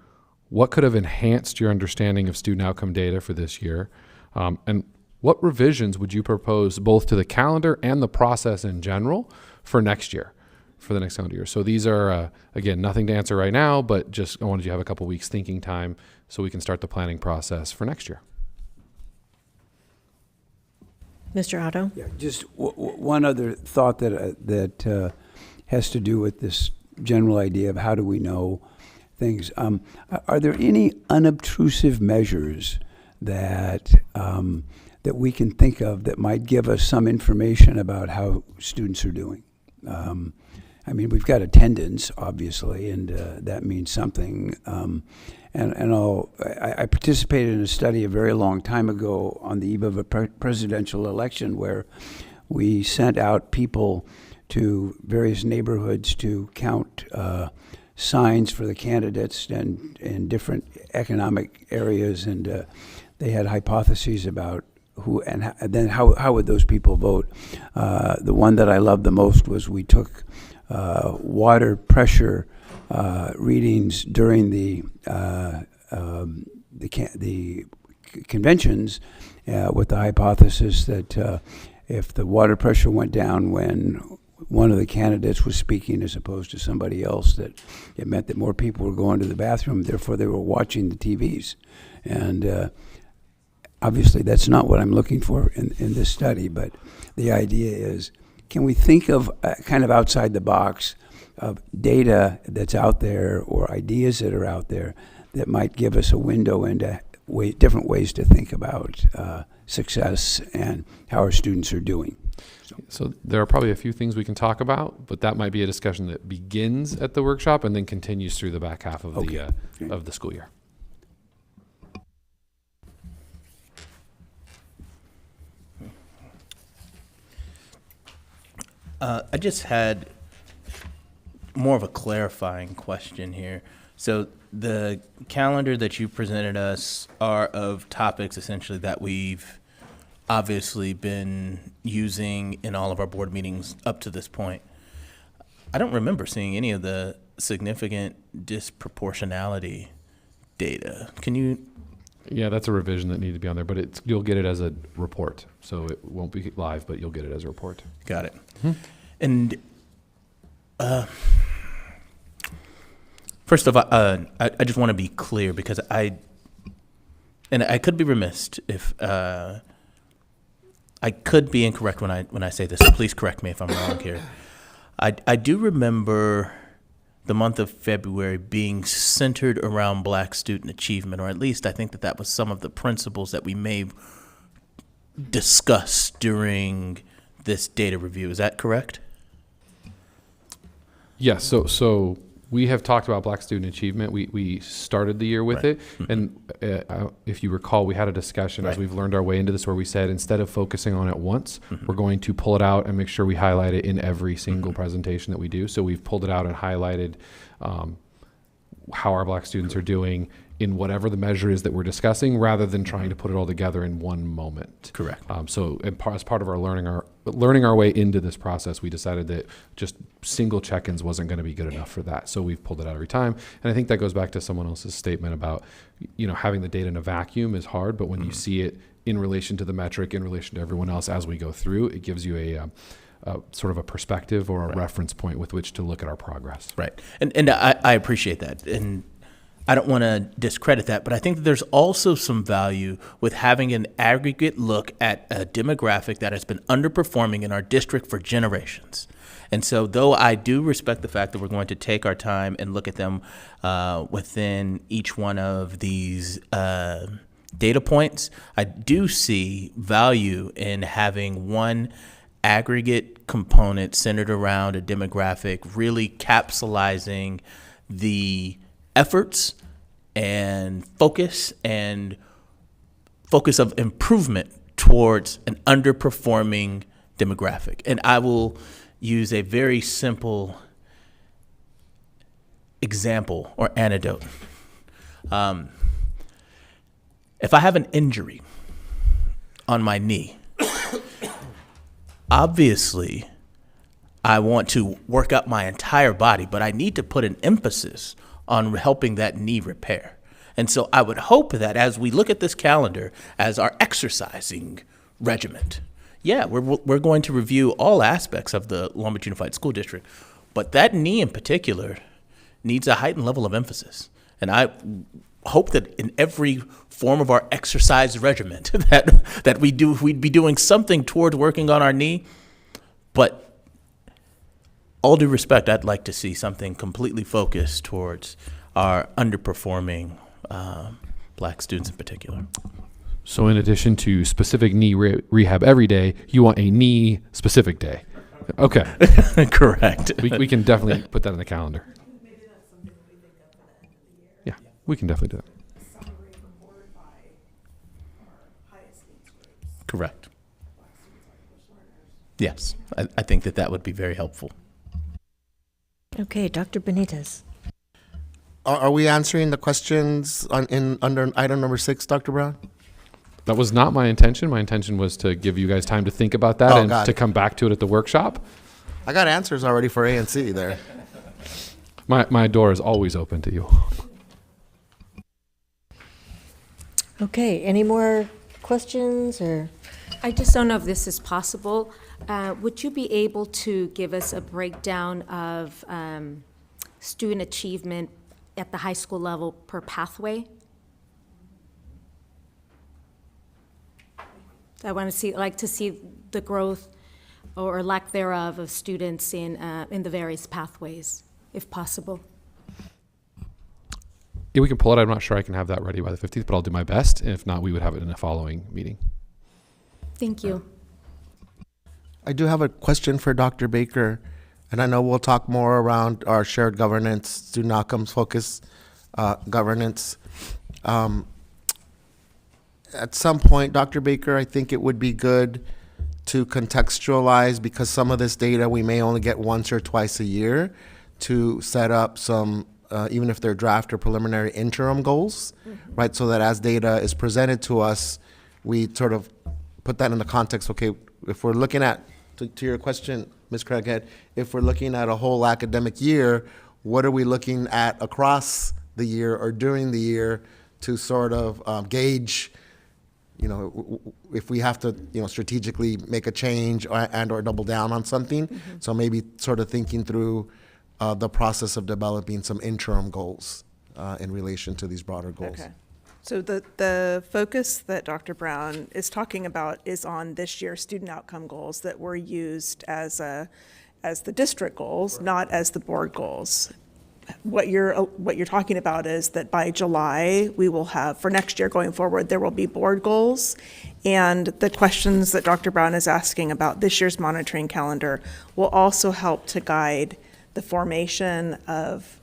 What could have enhanced your understanding of student outcome data for this year? And what revisions would you propose both to the calendar and the process in general for next year? For the next calendar year. So these are, again, nothing to answer right now, but just I wanted you to have a couple weeks thinking time so we can start the planning process for next year. Mr. Otto? Yeah, just one other thought that has to do with this general idea of how do we know things. Are there any unobtrusive measures that that we can think of that might give us some information about how students are doing? I mean, we've got attendance, obviously, and that means something. I participated in a study a very long time ago on the eve of a presidential election where we sent out people to various neighborhoods to count signs for the candidates and in different economic areas, and they had hypotheses about who and then how would those people vote. The one that I loved the most was we took water pressure readings during the conventions with the hypothesis that if the water pressure went down when one of the candidates was speaking as opposed to somebody else, that it meant that more people were going to the bathroom, therefore they were watching the TVs. And obviously that's not what I'm looking for in this study, but the idea is, can we think of kind of outside the box of data that's out there or ideas that are out there that might give us a window into different ways to think about success and how our students are doing? So there are probably a few things we can talk about, but that might be a discussion that begins at the workshop and then continues through the back half of the school year. I just had more of a clarifying question here. So the calendar that you presented us are of topics essentially that we've obviously been using in all of our board meetings up to this point. I don't remember seeing any of the significant disproportionality data. Can you? Yeah, that's a revision that needed to be on there, but you'll get it as a report. So it won't be live, but you'll get it as a report. Got it. Mm-hmm. And First of all, I just want to be clear because I could be remiss if I could be incorrect when I say this. So please correct me if I'm wrong here. I do remember the month of February being centered around Black student achievement, or at least I think that was some of the principles that we may discuss during this data review. Is that correct? Yes. So we have talked about Black student achievement. We started the year with it. And if you recall, we had a discussion as we've learned our way into this where we said, instead of focusing on it once, we're going to pull it out and make sure we highlight it in every single presentation that we do. So we've pulled it out and highlighted how our Black students are doing in whatever the measure is that we're discussing, rather than trying to put it all together in one moment. Correct. So as part of our learning our way into this process, we decided that just single check-ins wasn't going to be good enough for that. So we've pulled it out every time. And I think that goes back to someone else's statement about, having the data in a vacuum is hard, but when you see it in relation to the metric, in relation to everyone else as we go through, it gives you a sort of a perspective or a reference point with which to look at our progress. Right. And I appreciate that. And I don't want to discredit that, but I think that there's also some value with having an aggregate look at a demographic that has been underperforming in our district for generations. And so though I do respect the fact that we're going to take our time and look at them within each one of these data points, I do see value in having one aggregate component centered around a demographic, really capsulizing the efforts and focus of improvement towards an underperforming demographic. And I will use a very simple example or anecdote. If I have an injury on my knee, obviously I want to work up my entire body, but I need to put an emphasis on helping that knee repair. And so I would hope that as we look at this calendar as our exercising regiment, we're going to review all aspects of the Long Beach Unified School District, but that knee in particular needs a heightened level of emphasis. And I hope that in every form of our exercise regiment that we'd be doing something towards working on our knee. But all due respect, I'd like to see something completely focused towards our underperforming Black students in particular. So in addition to specific knee rehab every day, you want a knee specific day. Okay. Correct. We can definitely put that in the calendar. Yeah, we can definitely do that. Correct. Yes, I think that would be very helpful. Okay, Dr. Benitez. Are we answering the questions under item number 6, Dr. Brown? That was not my intention. My intention was to give you guys time to think about that and to come back to it at the workshop. I got answers already for A and C there. My door is always open to you. Okay, any more questions or? I just don't know if this is possible. Would you be able to give us a breakdown of student achievement at the high school level per pathway? I want to see the growth or lack thereof of students in the various pathways, if possible. Yeah, we can pull it. I'm not sure I can have that ready by the 15th, but I'll do my best. And if not, we would have it in a following meeting. Thank you. I do have a question for Dr. Baker, and I know we'll talk more around our shared governance, student outcomes focus governance. At some point, Dr. Baker, I think it would be good to contextualize, because some of this data we may only get once or twice a year, to set up some, even if they're draft or preliminary interim goals, right? So that as data is presented to us, we sort of put that in the context, okay, if we're looking at, to your question, Ms. Craighead, if we're looking at a whole academic year, what are we looking at across the year or during the year to sort of gauge if we have to, strategically make a change or double down on something. So maybe sort of thinking through the process of developing some interim goals in relation to these broader goals. Okay. So the focus that Dr. Brown is talking about is on this year's student outcome goals that were used as the district goals, not as the board goals. What you're talking about is that by July, we will have, for next year going forward, there will be board goals. And the questions that Dr. Brown is asking about this year's monitoring calendar will also help to guide the formation of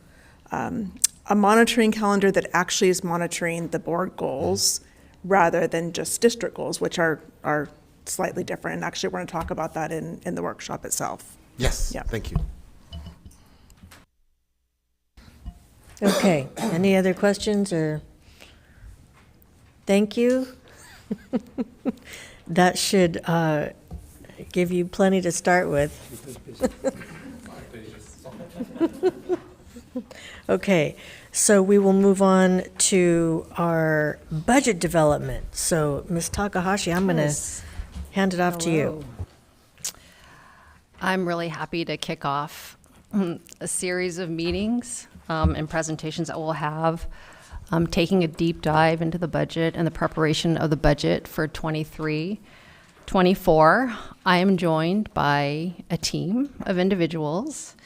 a monitoring calendar that actually is monitoring the board goals rather than just district goals, which are slightly different. And actually, we're going to talk about that in the workshop itself. Yes, Yeah. thank you. Okay, any other questions or? Thank you. That should give you plenty to start with. Okay, so we will move on to our budget development. So, Ms. Takahashi, I'm going to hand it off to you. I'm really happy to kick off a series of meetings and presentations that we'll have, taking a deep dive into the budget and the preparation of the budget for 23-24. I am joined by a team of individuals.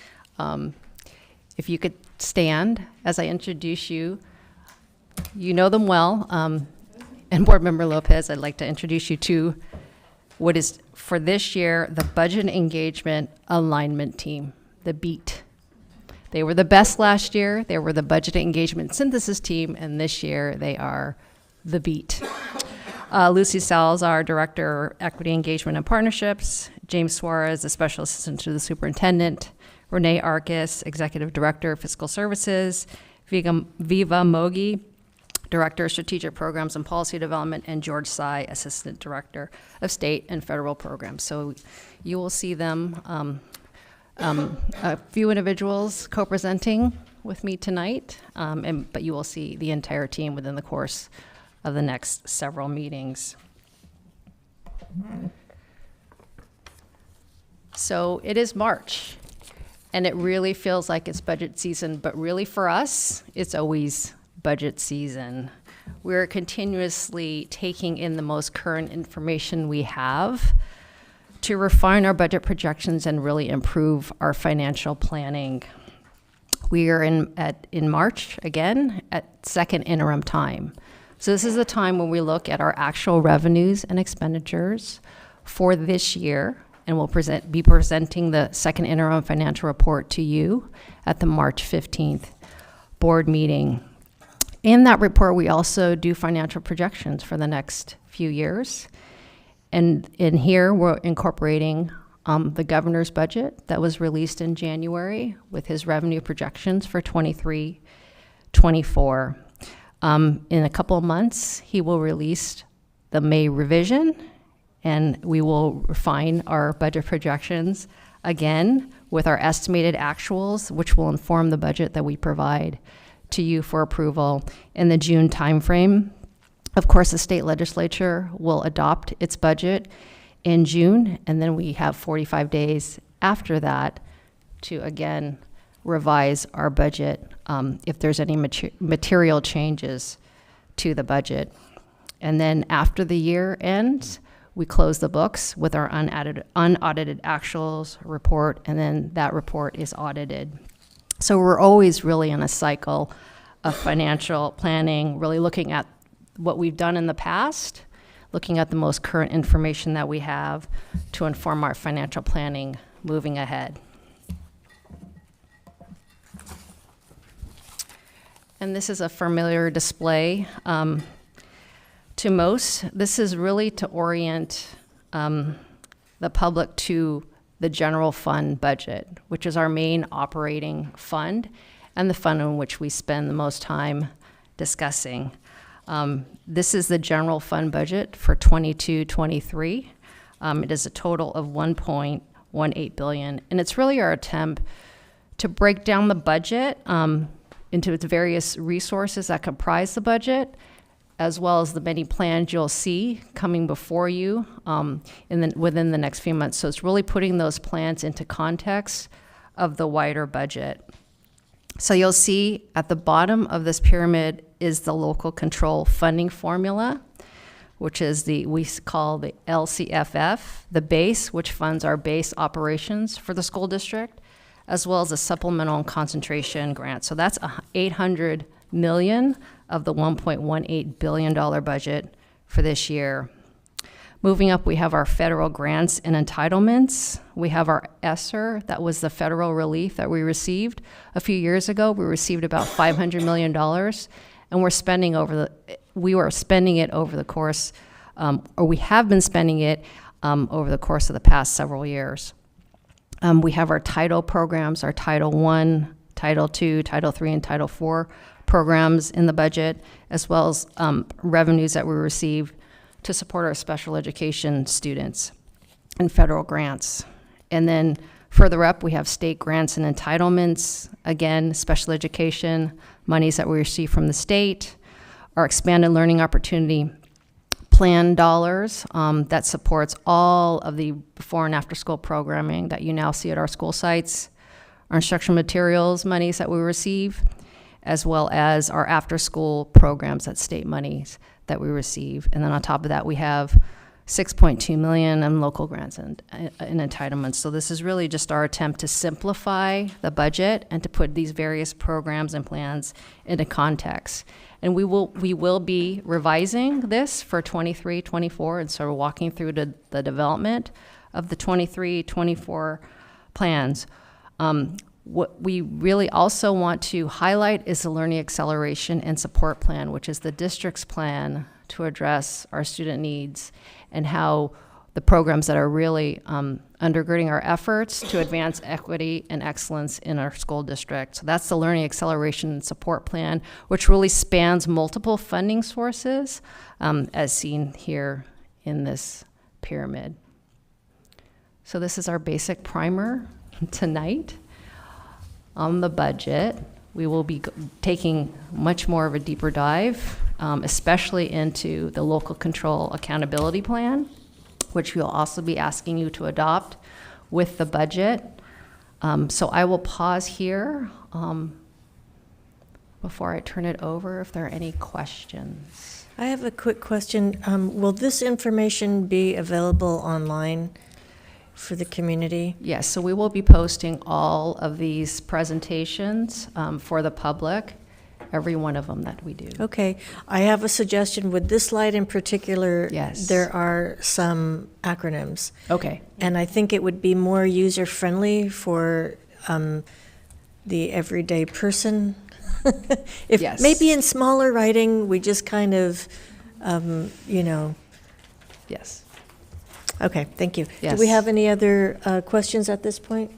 If you could stand as I introduce you, you know them well. And Board Member Lopez, I'd like to introduce you to what is, for this year, the Budget Engagement Alignment Team, the BEAT. They were the best last year. They were the Budget Engagement Synthesis Team, and this year they are the BEAT. Lucy Salazar, Director, Equity Engagement and Partnerships. James Suarez, the Special Assistant to the Superintendent. Renee Arcus, Executive Director, Fiscal Services. Viva Mogi, Director of Strategic Programs and Policy Development, and George Tsai, Assistant Director of State and Federal Programs. So you will see them, a few individuals co-presenting with me tonight, but you will see the entire team within the course of the next several meetings. So it is March, and it really feels like it's budget season, but really for us, it's always budget season. We're continuously taking in the most current information we have to refine our budget projections and really improve our financial planning. We are in March, again, at second interim time. So this is the time when we look at our actual revenues and expenditures for this year, and we'll be presenting the second interim financial report to you at the March 15th board meeting. In that report, we also do financial projections for the next few years. And in here, we're incorporating the governor's budget that was released in January with his revenue projections for 23-24. In a couple of months, he will release the May revision, and we will refine our budget projections again with our estimated actuals, which will inform the budget that we provide to you for approval in the June timeframe. Of course, the state legislature will adopt its budget in June, and then we have 45 days after that to, again, revise our budget if there's any material changes to the budget. And then after the year ends, we close the books with our unaudited actuals report, and then that report is audited. So we're always really in a cycle of financial planning, really looking at what we've done in the past, looking at the most current information that we have to inform our financial planning moving ahead. And this is a familiar display to most. This is really to orient the public to the general fund budget, which is our main operating fund and the fund in which we spend the most time discussing. This is the general fund budget for 22-23. It is a total of $1.18 billion, and it's really our attempt to break down the budget into its various resources that comprise the budget as well as the many plans you'll see coming before you within the next few months. So it's really putting those plans into context of the wider budget. So you'll see at the bottom of this pyramid is the local control funding formula, which is we call the LCFF, the base, which funds our base operations for the school district, as well as a supplemental and concentration grant. So that's $800 million of the $1.18 billion budget for this year. Moving up, we have our federal grants and entitlements. We have our ESSER, that was the federal relief that we received a few years ago. We received about $500 million, and we were spending it over the course, or we have been spending it over the course of the past several years. We have our title programs, our Title I, Title II, Title III, and Title IV programs in the budget, as well as revenues that we receive to support our special education students and federal grants. And then further up, we have state grants and entitlements. Again, special education, monies that we receive from the state, our expanded learning opportunity plan dollars that supports all of the before and after school programming that you now see at our school sites, our instructional materials monies that we receive, as well as our after school programs, that state monies that we receive. And then on top of that, we have $6.2 million in local grants and entitlements. So this is really just our attempt to simplify the budget and to put these various programs and plans into context. And we will be revising this for 23-24, and so we're walking through the development of the 23-24 plans. What we really also want to highlight is the Learning Acceleration and Support Plan, which is the district's plan to address our student needs and how the programs that are really undergirding our efforts to advance equity and excellence in our school district. So that's the Learning Acceleration and Support Plan, which really spans multiple funding sources, as seen here in this pyramid. So this is our basic primer tonight. On the budget, we will be taking much more of a deeper dive, especially into the local control accountability plan, which we'll also be asking you to adopt with the budget. So I will pause here before I turn it over if there are any questions. I have a quick question. Will this information be available online for the community? Yes, so we will be posting all of these presentations for the public, every one of them that we do. Okay, I have a suggestion. With this slide in particular, Yes. there are some acronyms. Okay. And I think it would be more user-friendly for the everyday person. If Yes. maybe in smaller writing, we just kind of, Yes. Okay, thank you. Yes. Do we have any other questions at this point?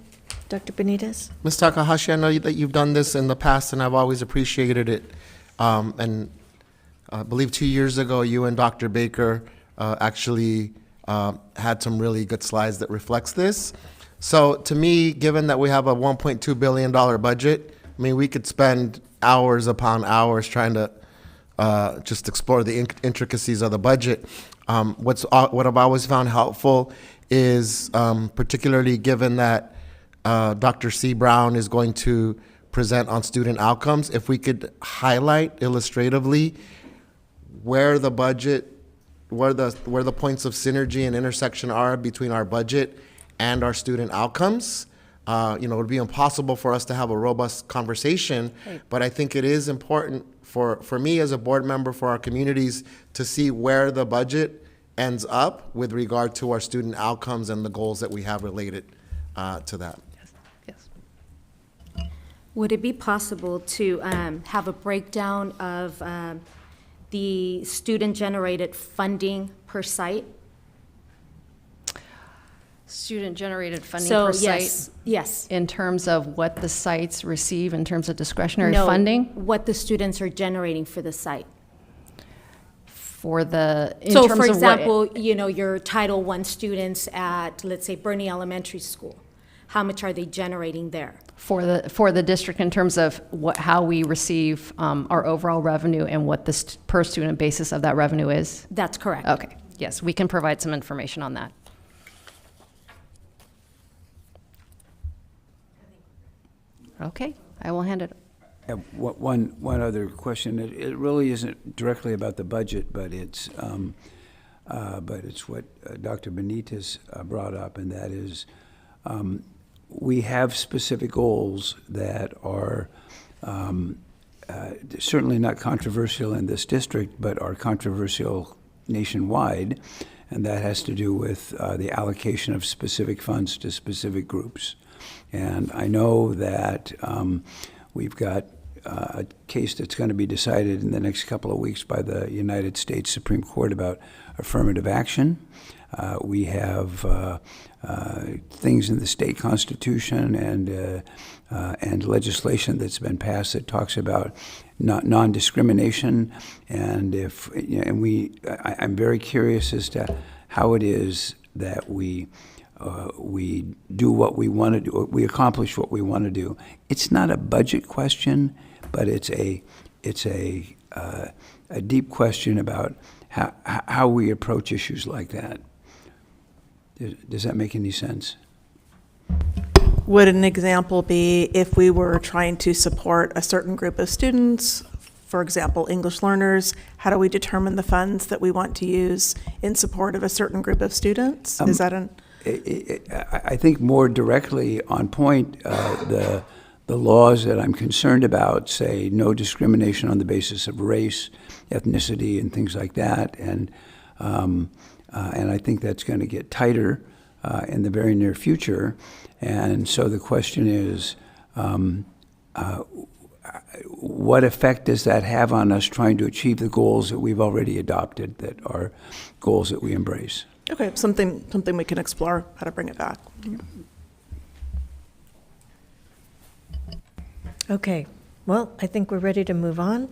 Dr. Benitez? Ms. Takahashi, I know that you've done this in the past, and I've always appreciated it. And I believe 2 years ago, you and Dr. Baker actually had some really good slides that reflects this. So to me, given that we have a $1.2 billion budget, I mean, we could spend hours upon hours trying to just explore the intricacies of the budget. What I've always found helpful is, particularly given that Dr. C. Brown is going to present on student outcomes, if we could highlight illustratively where the budget, where the points of synergy and intersection are between our budget and our student outcomes. It would be impossible for us to have a robust conversation, Right. but I think it is important for me as a board member, for our communities, to see where the budget ends up with regard to our student outcomes and the goals that we have related to that. Would it be possible to have a breakdown of the student-generated funding per site? Student-generated funding So, per site? yes. In terms of what the sites receive in terms of discretionary No, funding? what the students are generating for the site. For the, in So, terms for of what- example, your Title I students at, let's say, Bernie Elementary School, how much are they generating there? For the district in terms of how we receive our overall revenue and what the per student basis of that revenue is? That's correct. Okay, yes, we can provide some information on that. Okay, I will hand it. One other question. It really isn't directly about the budget, but it's what Dr. Benitez brought up, and that is we have specific goals that are certainly not controversial in this district, but are controversial nationwide, and that has to do with the allocation of specific funds to specific groups. And I know that we've got a case that's going to be decided in the next couple of weeks by the United States Supreme Court about affirmative action. We have things in the state constitution and legislation that's been passed that talks about non-discrimination. And I'm very curious as to how it is that we do what we want to do, we accomplish what we want to do. It's not a budget question, but it's a deep question about how we approach issues like that. Does that make any sense? Would an example be if we were trying to support a certain group of students, for example, English learners, how do we determine the funds that we want to use in support of a certain group of students? Is that an... I think more directly on point, the laws that I'm concerned about say no discrimination on the basis of race, ethnicity, and things like that, and I think that's going to get tighter in the very near future. And so the question is, what effect does that have on us trying to achieve the goals that we've already adopted, that are goals that we embrace? Okay, something we can explore, how to bring it back. Okay, well, I think we're ready to move on.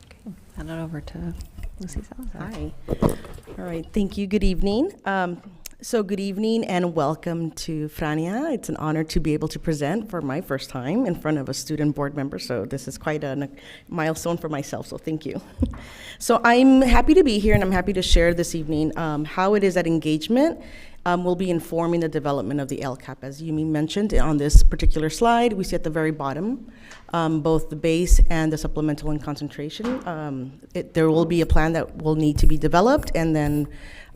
Okay, hand it over to Lucy Salazar. Hi. All right, thank you. Good evening. So good evening and welcome to Frania. It's an honor to be able to present for my first time in front of a student board member. So this is quite a milestone for myself, so thank you. So I'm happy to be here and I'm happy to share this evening how it is that engagement will be informing the development of the LCAP. As you mentioned on this particular slide, we see at the very bottom both the base and the supplemental and concentration. There will be a plan that will need to be developed and then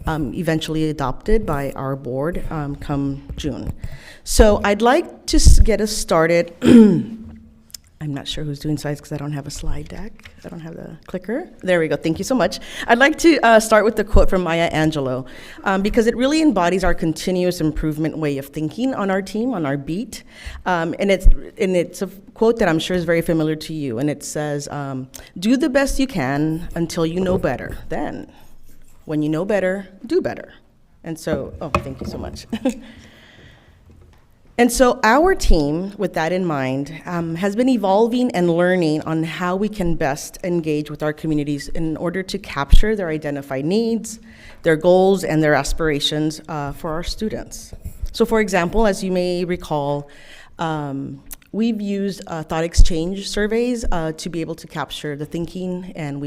eventually adopted by our board come June. So I'd like to get us started. I'm not sure who's doing slides because I don't have a slide deck. I don't have the clicker. There we go. Thank you so much. I'd like to start with the quote from Maya Angelou because it really embodies our continuous improvement way of thinking on our team, on our beat. And it's a quote that I'm sure is very familiar to you. And it says, do the best you can until you know better. Then, when you know better, do better. And so, oh, thank you so much. And so our team, with that in mind, has been evolving and learning on how we can best engage with our communities in order to capture their identified needs, their goals, and their aspirations for our students. So for example, as you may recall, we've used thought exchange surveys to be able to capture the thinking, and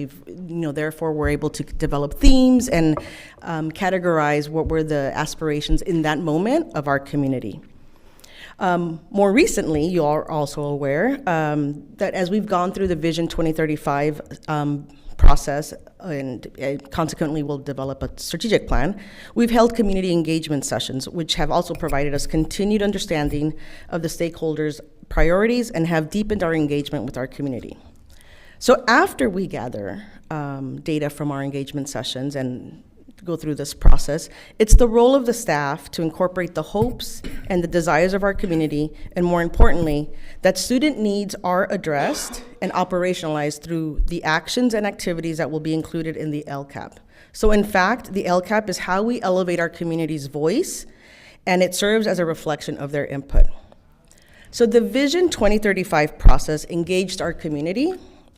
therefore we're able to develop themes and categorize what were the aspirations in that moment of our community. More recently, you are also aware that as we've gone through the Vision 2035 process and consequently will develop a strategic plan, we've held community engagement sessions, which have also provided us continued understanding of the stakeholders' priorities and have deepened our engagement with our community. So after we gather data from our engagement sessions and go through this process, it's the role of the staff to incorporate the hopes and the desires of our community, and more importantly, that student needs are addressed and operationalized through the actions and activities that will be included in the LCAP. So in fact, the LCAP is how we elevate our community's voice, and it serves as a reflection of their input. So the Vision 2035 process engaged our community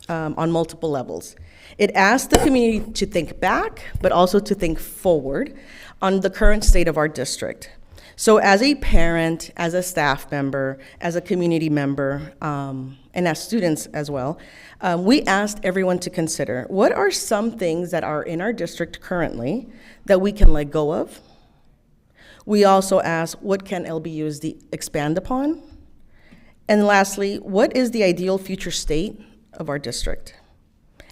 on multiple levels. It asked the community to think back, but also to think forward on the current state of our district. So as a parent, as a staff member, as a community member, and as students as well, we asked everyone to consider, what are some things that are in our district currently that we can let go of? We also asked, what can LBUSD expand upon? And lastly, what is the ideal future state of our district?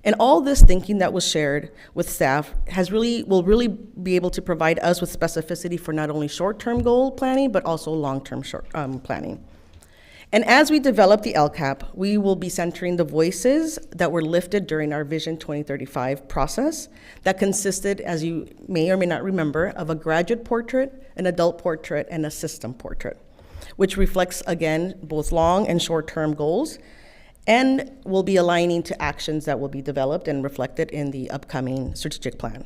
And all this thinking that was shared with staff will really be able to provide us with specificity for not only short-term goal planning, but also long-term planning. And as we develop the LCAP, we will be centering the voices that were lifted during our Vision 2035 process that consisted, as you may or may not remember, of a graduate portrait, an adult portrait, and a system portrait, which reflects, again, both long and short-term goals, and will be aligning to actions that will be developed and reflected in the upcoming strategic plan.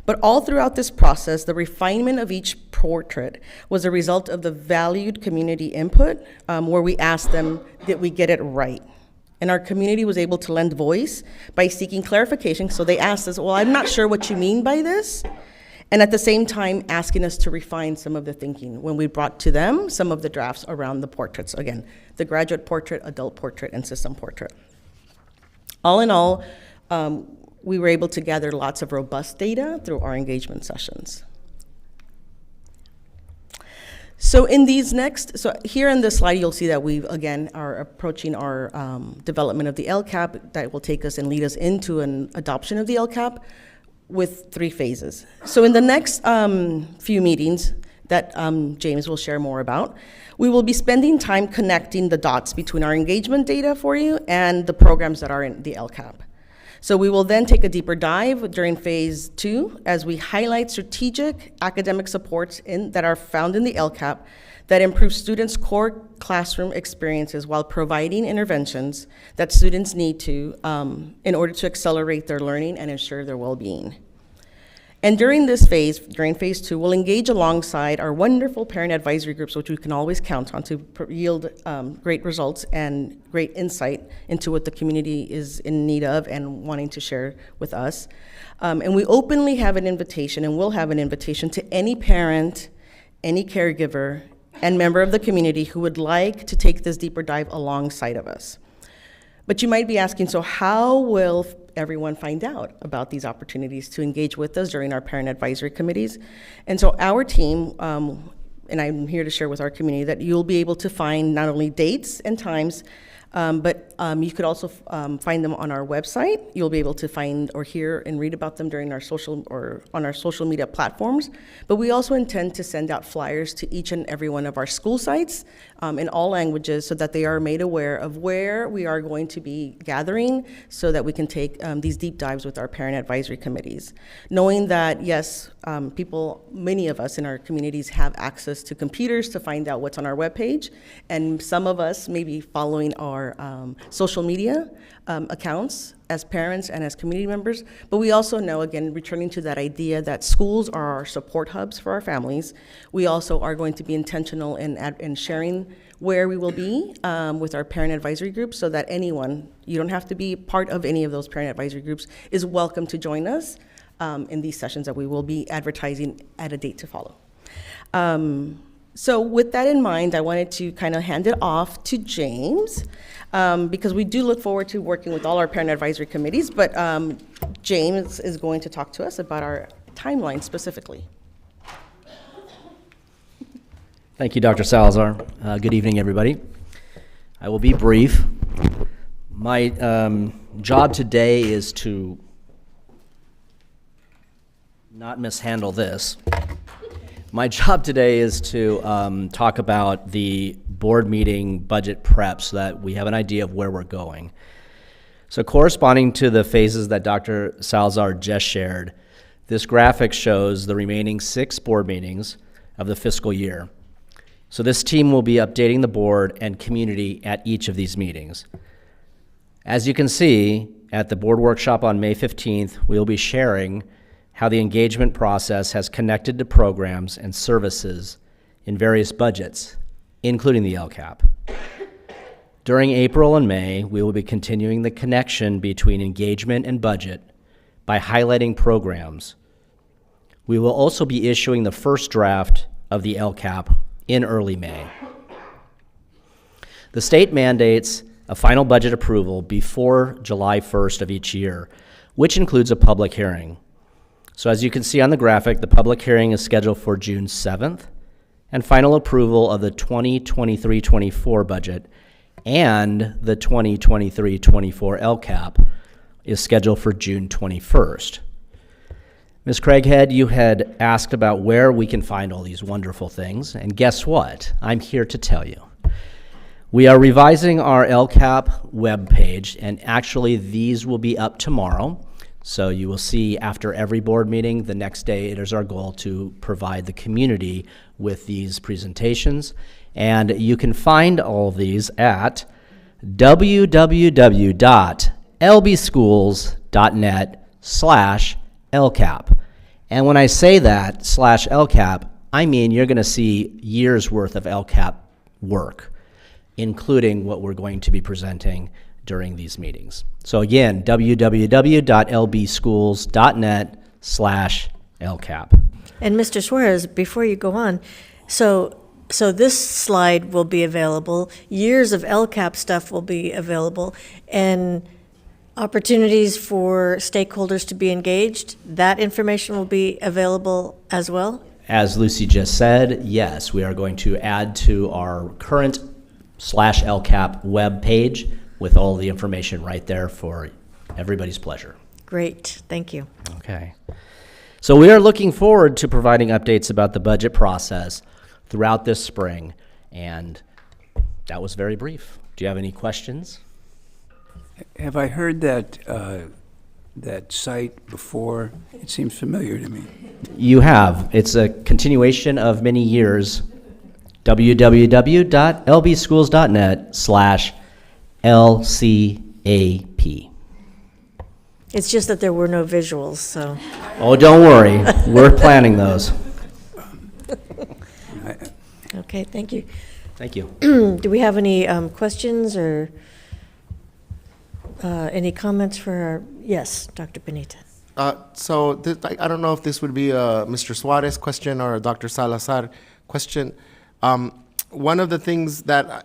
But all throughout this process, the refinement of each portrait was a result of the valued community input, where we asked them, did we get it right? And our community was able to lend voice by seeking clarification. So they asked us, well, I'm not sure what you mean by this. And at the same time, asking us to refine some of the thinking when we brought to them some of the drafts around the portraits. Again, the graduate portrait, adult portrait, and system portrait. All in all, we were able to gather lots of robust data through our engagement sessions. So here in this slide, you'll see that we, again, are approaching our development of the LCAP that will take us and lead us into an adoption of the LCAP with 3 phases. So in the next few meetings that James will share more about, we will be spending time connecting the dots between our engagement data for you and the programs that are in the LCAP. So we will then take a deeper dive during phase 2 as we highlight strategic academic supports that are found in the LCAP that improve students' core classroom experiences while providing interventions that students need to in order to accelerate their learning and ensure their well-being. And during this phase, during phase 2, we'll engage alongside our wonderful parent advisory groups, which we can always count on to yield great results and great insight into what the community is in need of and wanting to share with us. And we openly have an invitation, and will have an invitation to any parent, any caregiver, and member of the community who would like to take this deeper dive alongside of us. But you might be asking, so how will everyone find out about these opportunities to engage with us during our parent advisory committees? And so our team, and I'm here to share with our community, that you'll be able to find not only dates and times, but you could also find them on our website. You'll be able to find or hear and read about them during our on our social media platforms. But we also intend to send out flyers to each and every one of our school sites in all languages so that they are made aware of where we are going to be gathering so that we can take these deep dives with our parent advisory committees. Knowing that, yes, many of us in our communities have access to computers to find out what's on our webpage, and some of us may be following our social media accounts as parents and as community members, but we also know, again, returning to that idea that schools are our support hubs for our families, we also are going to be intentional in sharing where we will be with our parent advisory groups so that anyone, you don't have to be part of any of those parent advisory groups, is welcome to join us in these sessions that we will be advertising at a date to follow. So with that in mind, I wanted to kind of hand it off to James because we do look forward to working with all our parent advisory committees, but James is going to talk to us about our timeline specifically. Thank you, Dr. Salazar. Good evening, everybody. I will be brief. My job today is to not mishandle this. My job today is to talk about the board meeting budget prep so that we have an idea of where we're going. So corresponding to the phases that Dr. Salazar just shared, this graphic shows the remaining 6 board meetings of the fiscal year. So this team will be updating the board and community at each of these meetings. As you can see, at the board workshop on May 15th, we will be sharing how the engagement process has connected to programs and services in various budgets, including the LCAP. During April and May, we will be continuing the connection between engagement and budget by highlighting programs. We will also be issuing the first draft of the LCAP in early May. The state mandates a final budget approval before July 1st of each year, which includes a public hearing. So as you can see on the graphic, the public hearing is scheduled for June 7th, and final approval of the 2023-24 budget and the 2023-24 LCAP is scheduled for June 21st. Ms. Craighead, you had asked about where we can find all these wonderful things, and guess what? I'm here to tell you. We are revising our LCAP webpage, and actually these will be up tomorrow. So you will see after every board meeting, the next day, it is our goal to provide the community with these presentations. And you can find all of these at www.lbschools.net/LCAP. And when I say that /LCAP, I mean you're going to see years worth of LCAP work, including what we're going to be presenting during these meetings. So again, www.lbschools.net/LCAP. And Mr. Suarez, before you go on, so this slide will be available, years of LCAP stuff will be available, and opportunities for stakeholders to be engaged, that information will be available as well? As Lucy just said, yes, we are going to add to our current /LCAP web page with all the information right there for everybody's pleasure. Great, thank you. Okay. So we are looking forward to providing updates about the budget process throughout this spring, and that was very brief. Do you have any questions? Have I heard that that site before? It seems familiar to me. You have. It's a continuation of many years. www.lbschools.net/LCAP. It's just that there were no visuals, so. Oh, don't worry. We're planning those. Okay, thank you. Thank you. Do we have any questions or any comments for our, yes, Dr. Benitez? So I don't know if this would be a Mr. Suarez question or a Dr. Salazar question. One of the things that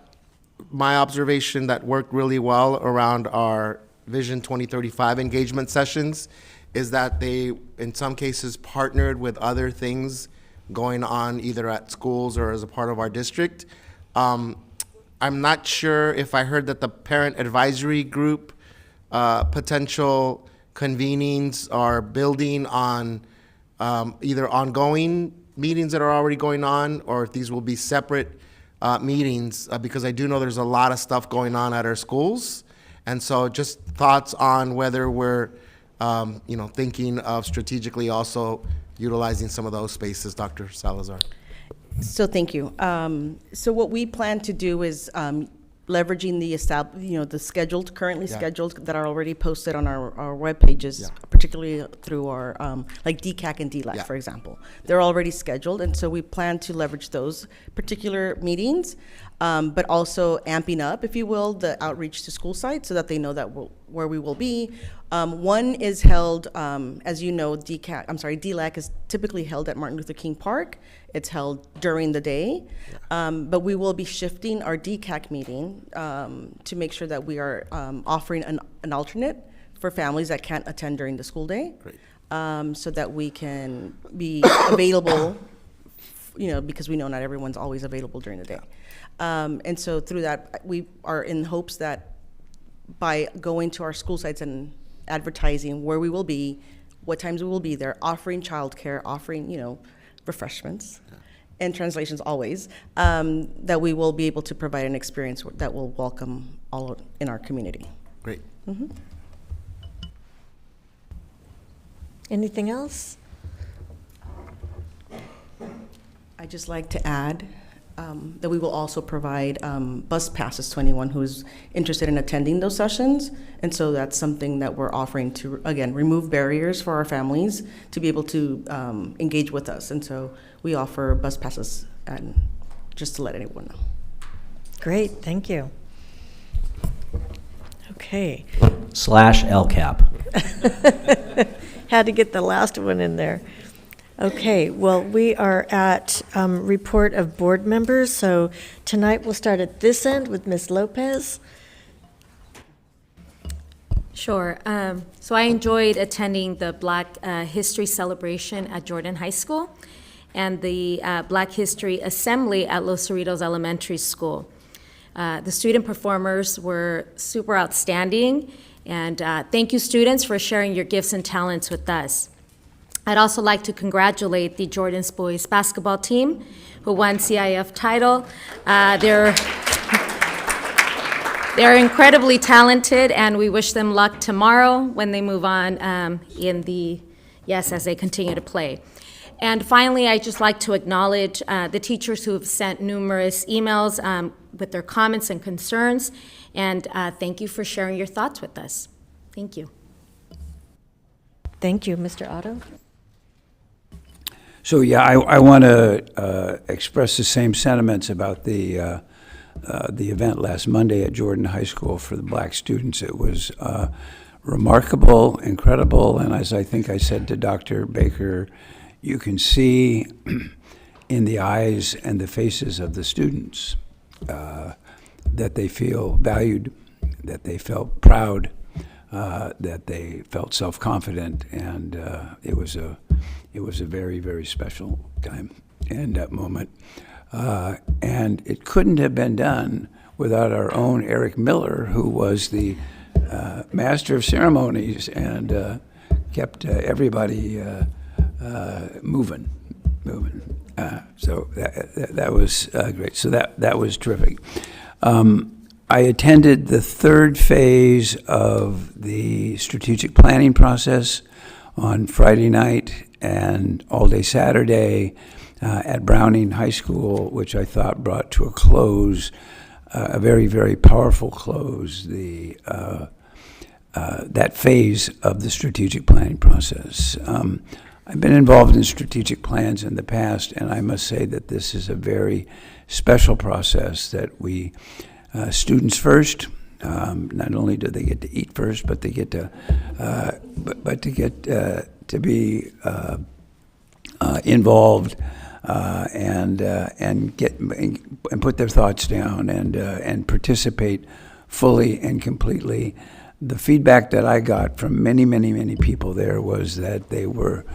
my observation that worked really well around our Vision 2035 engagement sessions is that they, in some cases, partnered with other things going on either at schools or as a part of our district. I'm not sure if I heard that the parent advisory group potential convenings are building on either ongoing meetings that are already going on, or if these will be separate meetings, because I do know there's a lot of stuff going on at our schools. And so just thoughts on whether we're thinking of strategically also utilizing some of those spaces, Dr. Salazar. So thank you. So what we plan to do is leveraging the the scheduled, currently scheduled that are already posted on our web pages, particularly through our like DCAC and DLAC, for example. They're already scheduled, and so we plan to leverage those particular meetings, but also amping up, if you will, the outreach to school sites so that they know that where we will be. One is held, as you know, DLAC is typically held at Martin Luther King Park. It's held during the day, but we will be shifting our DCAC meeting to make sure that we are offering an alternate for families that can't attend during the school day, so that we can be available, because we know not everyone's always available during the day. And so through that, we are in hopes that by going to our school sites and advertising where we will be, what times we will be there, offering childcare, offering, refreshments and translations always, that we will be able to provide an experience that will welcome all in our community. Great. Mm-hmm. Anything else? I'd just like to add that we will also provide bus passes to anyone who is interested in attending those sessions. And so that's something that we're offering to, again, remove barriers for our families to be able to engage with us. And so we offer bus passes, and just to let anyone know. Great, thank you. Okay. /LCAP. Had to get the last one in there. Okay, well, we are at report of board members, so tonight we'll start at this end with Ms. Lopez. Sure. So I enjoyed attending the Black History Celebration at Jordan High School and the Black History Assembly at Los Cerritos Elementary School. The student performers were super outstanding, and thank you, students, for sharing your gifts and talents with us. I'd also like to congratulate the Jordan's boys basketball team who won CIF title. They're incredibly talented, and we wish them luck tomorrow when they move on as they continue to play. And finally, I'd just like to acknowledge the teachers who have sent numerous emails with their comments and concerns, and thank you for sharing your thoughts with us. Thank you. Thank you. Mr. Otto? So yeah, I want to express the same sentiments about the event last Monday at Jordan High School for the black students. It was remarkable, incredible, and as I think I said to Dr. Baker, you can see in the eyes and the faces of the students that they feel valued, that they felt proud, that they felt self-confident, and it was a very, very special time and moment. And it couldn't have been done without our own Eric Miller, who was the master of ceremonies and kept everybody moving. So that was great. So that was terrific. I attended the third phase of the strategic planning process on Friday night and all day Saturday at Browning High School, which I thought brought to a close, a very, very powerful close, that phase of the strategic planning process. I've been involved in strategic plans in the past, and I must say that this is a very special process that we, students first, not only do they get to eat first, but they get to, but to get to be involved and put their thoughts down and participate fully and completely. The feedback that I got from many, many, many people there was that they were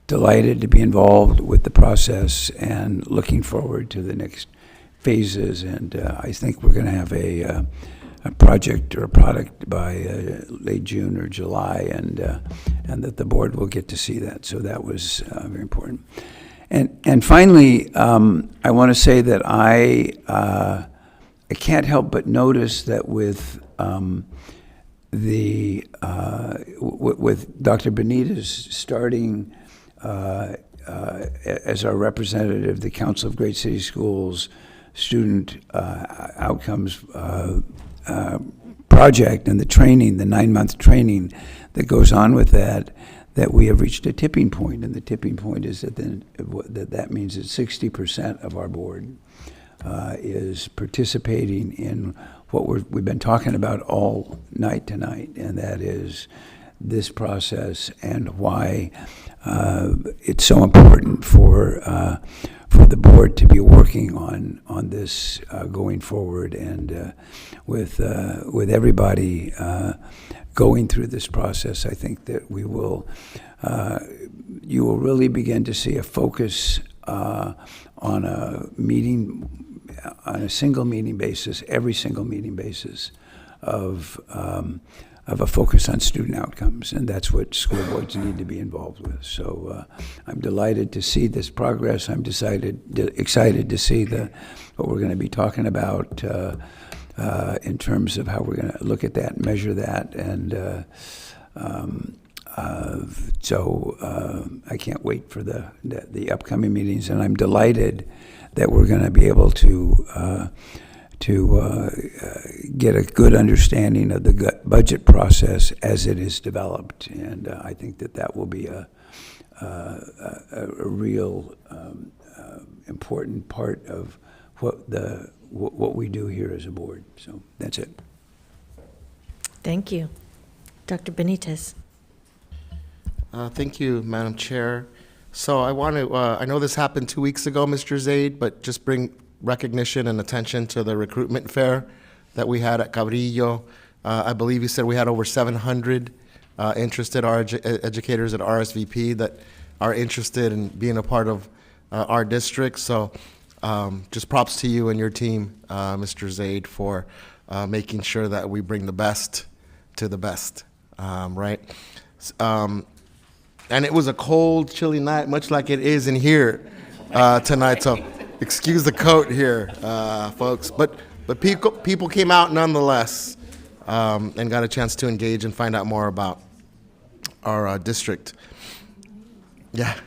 delighted to be involved with the process and looking forward to the next phases. And I think we're going to have a project or a product by late June or July, and that the board will get to see that. So that was very important. And finally, I want to say that I can't help but notice that with with Dr. Benitez starting as our representative of the Council of Great City Schools Student Outcomes project and the training, the 9-month training that goes on with that we have reached a tipping point, and the tipping point is that means that 60% of our board is participating in what we've been talking about all night tonight, and that is this process and why it's so important for the board to be working on this going forward, and with everybody going through this process. I think that you will really begin to see a focus on a single meeting basis, every single meeting basis of a focus on student outcomes, and that's what school boards need to be involved with. So I'm delighted to see this progress. I'm excited to see what we're going to be talking about in terms of how we're going to look at that, measure that, and so I can't wait for the upcoming meetings, and I'm delighted that we're going to be able to get a good understanding of the budget process as it is developed, and I think that will be a real important part of what we do here as a board. So that's it. Thank you. Dr. Benitez. Thank you, Madam Chair. So I want to, I know this happened 2 weeks ago, Mr. Zaid, but just bring recognition and attention to the recruitment fair that we had at Cabrillo. I believe you said we had over 700 interested educators at RSVP that are interested in being a part of our district. So just props to you and your team, Mr. Zaid, for making sure that we bring the best to the best, right? And it was a cold, chilly night, much like it is in here tonight. So excuse the coat here, folks. But people came out nonetheless and got a chance to engage and find out more about our district. Yeah,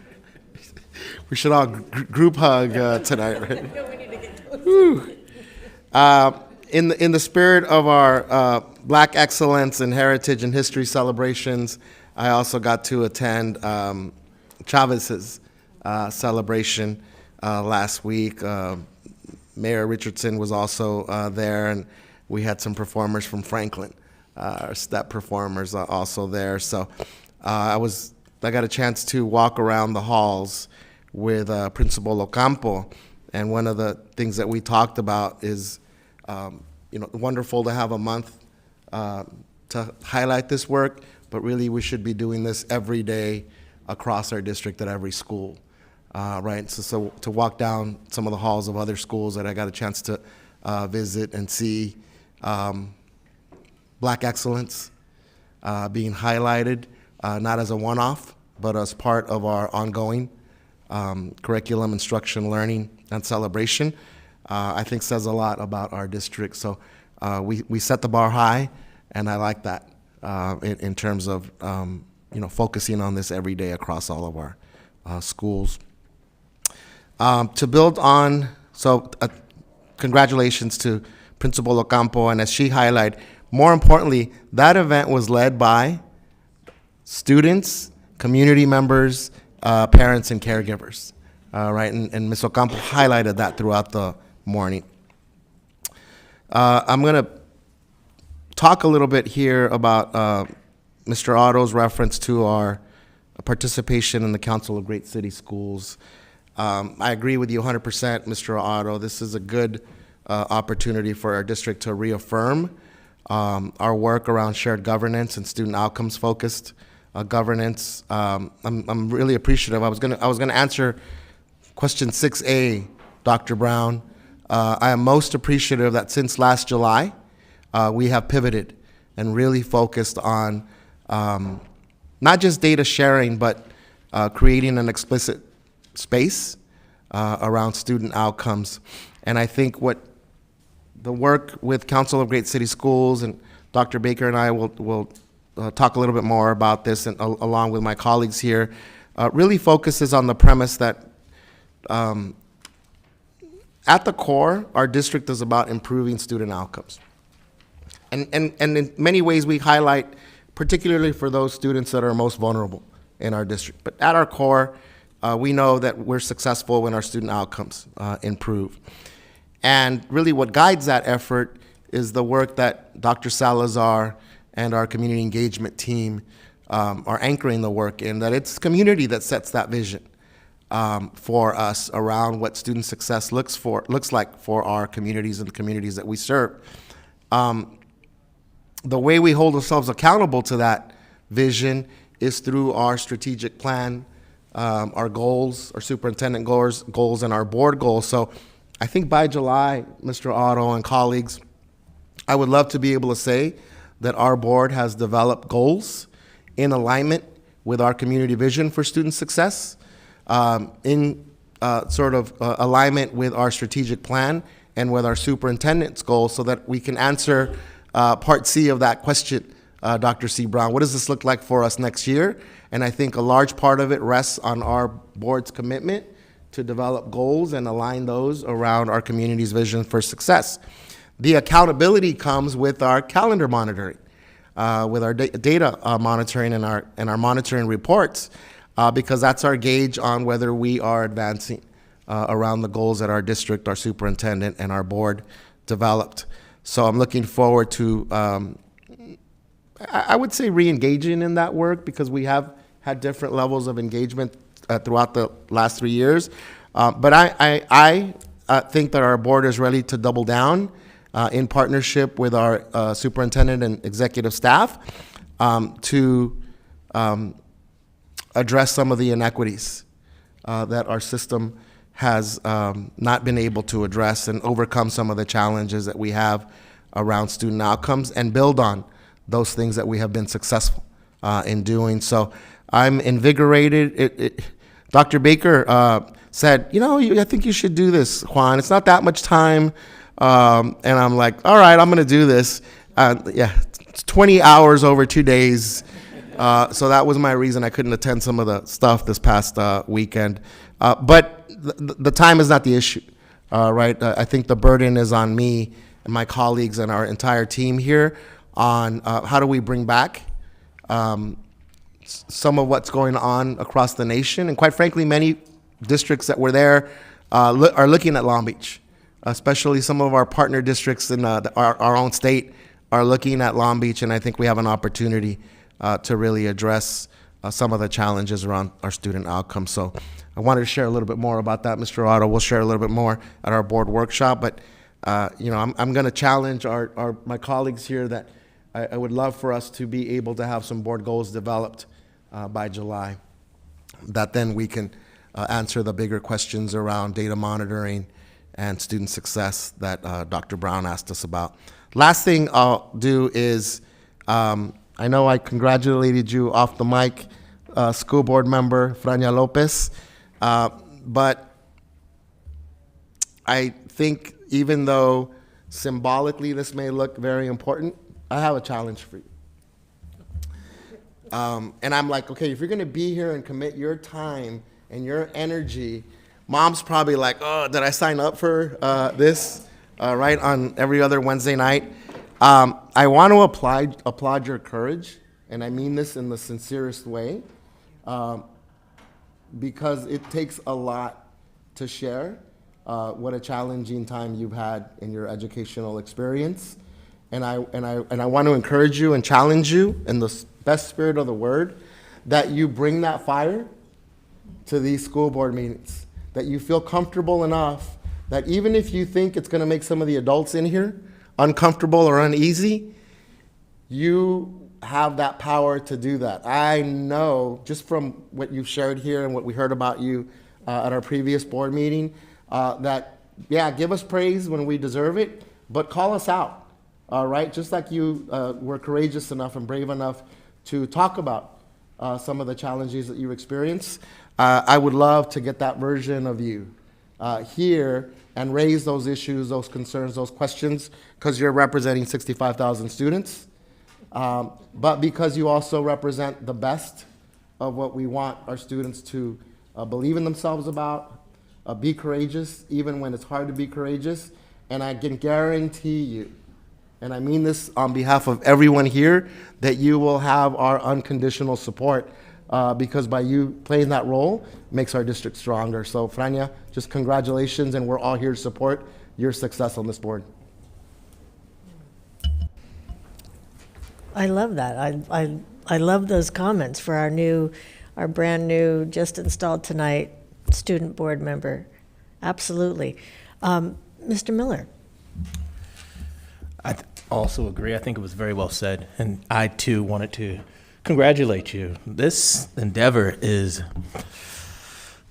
we should all group hug tonight, right? Woo. In the spirit of our Black Excellence and Heritage and History celebrations, I also got to attend Chavez's celebration last week. Mayor Richardson was also there, and we had some performers from Franklin, our step performers also there. So I got a chance to walk around the halls with Principal Ocampo, and one of the things that we talked about is, wonderful to have a month to highlight this work, but really we should be doing this every day across our district at every school, right? So to walk down some of the halls of other schools that I got a chance to visit and see Black excellence being highlighted, not as a one-off, but as part of our ongoing curriculum, instruction, learning, and celebration, I think says a lot about our district. So we set the bar high, and I like that in terms of focusing on this every day across all of our schools. To build on, congratulations to Principal Ocampo, and as she highlighted, more importantly, that event was led by students, community members, parents, and caregivers, right? And Ms. Ocampo highlighted that throughout the morning. I'm going to talk a little bit here about Mr. Otto's reference to our participation in the Council of Great City Schools. I agree with you 100%, Mr. Otto. This is a good opportunity for our district to reaffirm our work around shared governance and student outcomes focused governance. I'm really appreciative. I was gonna answer question 6A, Dr. Brown. I am most appreciative that since last July, we have pivoted and really focused on not just data sharing, but creating an explicit space around student outcomes. And I think what the work with Council of Great City Schools, and Dr. Baker and I will talk a little bit more about this, and along with my colleagues here, really focuses on the premise that at the core, our district is about improving student outcomes. And in many ways, we highlight, particularly for those students that are most vulnerable in our district. But at our core, we know that we're successful when our student outcomes improve. And really what guides that effort is the work that Dr. Salazar and our community engagement team are anchoring the work in, that it's community that sets that vision for us around what student success looks like for our communities and the communities that we serve. The way we hold ourselves accountable to that vision is through our strategic plan, our goals, our superintendent goals, and our board goals. So I think by July, Mr. Otto and colleagues, I would love to be able to say that our board has developed goals in alignment with our community vision for student success, in alignment with our strategic plan and with our superintendent's goals, so that we can answer part C of that question, Dr. C. Brown. What does this look like for us next year? And I think a large part of it rests on our board's commitment to develop goals and align those around our community's vision for success. The accountability comes with our calendar monitoring, with our data monitoring and our monitoring reports, because that's our gauge on whether we are advancing around the goals that our district, our superintendent, and our board developed. So I'm looking forward to, I would say, re-engaging in that work, because we have had different levels of engagement throughout the last 3 years. But I think that our board is ready to double down in partnership with our superintendent and executive staff to address some of the inequities that our system has not been able to address and overcome some of the challenges that we have around student outcomes and build on those things that we have been successful in doing. So I'm invigorated. Dr. Baker said, I think you should do this, Juan. It's not that much time. And I'm like, all right, I'm going to do this. It's 20 hours over 2 days. So that was my reason I couldn't attend some of the stuff this past weekend. But the time is not the issue, right? I think the burden is on me and my colleagues and our entire team here on how do we bring back some of what's going on across the nation. And quite frankly, many districts that were there are looking at Long Beach, especially some of our partner districts in our own state are looking at Long Beach, and I think we have an opportunity to really address some of the challenges around our student outcomes. So I wanted to share a little bit more about that. Mr. Otto will share a little bit more at our board workshop, but I'm going to challenge my colleagues here that I would love for us to be able to have some board goals developed by July, that then we can answer the bigger questions around data monitoring and student success that Dr. Brown asked us about. Last thing I'll do is, I know I congratulated you off the mic, school board member Frania Lopez, but I think even though symbolically this may look very important, I have a challenge for you. And I'm like, okay, if you're going to be here and commit your time and your energy, mom's probably like, oh, did I sign up for this, right, on every other Wednesday night? I want to applaud your courage, and I mean this in the sincerest way, because it takes a lot to share what a challenging time you've had in your educational experience. And I want to encourage you and challenge you in the best spirit of the word that you bring that fire to these school board meetings, that you feel comfortable enough that even if you think it's going to make some of the adults in here uncomfortable or uneasy, you have that power to do that. I know just from what you've shared here and what we heard about you at our previous board meeting, that, yeah, give us praise when we deserve it, but call us out. All right, just like you were courageous enough and brave enough to talk about some of the challenges that you experience. I would love to get that version of you here and raise those issues, those concerns, those questions, because you're representing 65,000 students, but because you also represent the best of what we want our students to believe in themselves about, be courageous, even when it's hard to be courageous. And I can guarantee you, and I mean this on behalf of everyone here, that you will have our unconditional support because by you playing that role makes our district stronger. So Frania, just congratulations, and we're all here to support your success on this board. I love that. I love those comments for our brand new, just installed tonight student board member. Absolutely. Mr. Miller. I also agree. I think it was very well said. And I, too, wanted to congratulate you. This endeavor is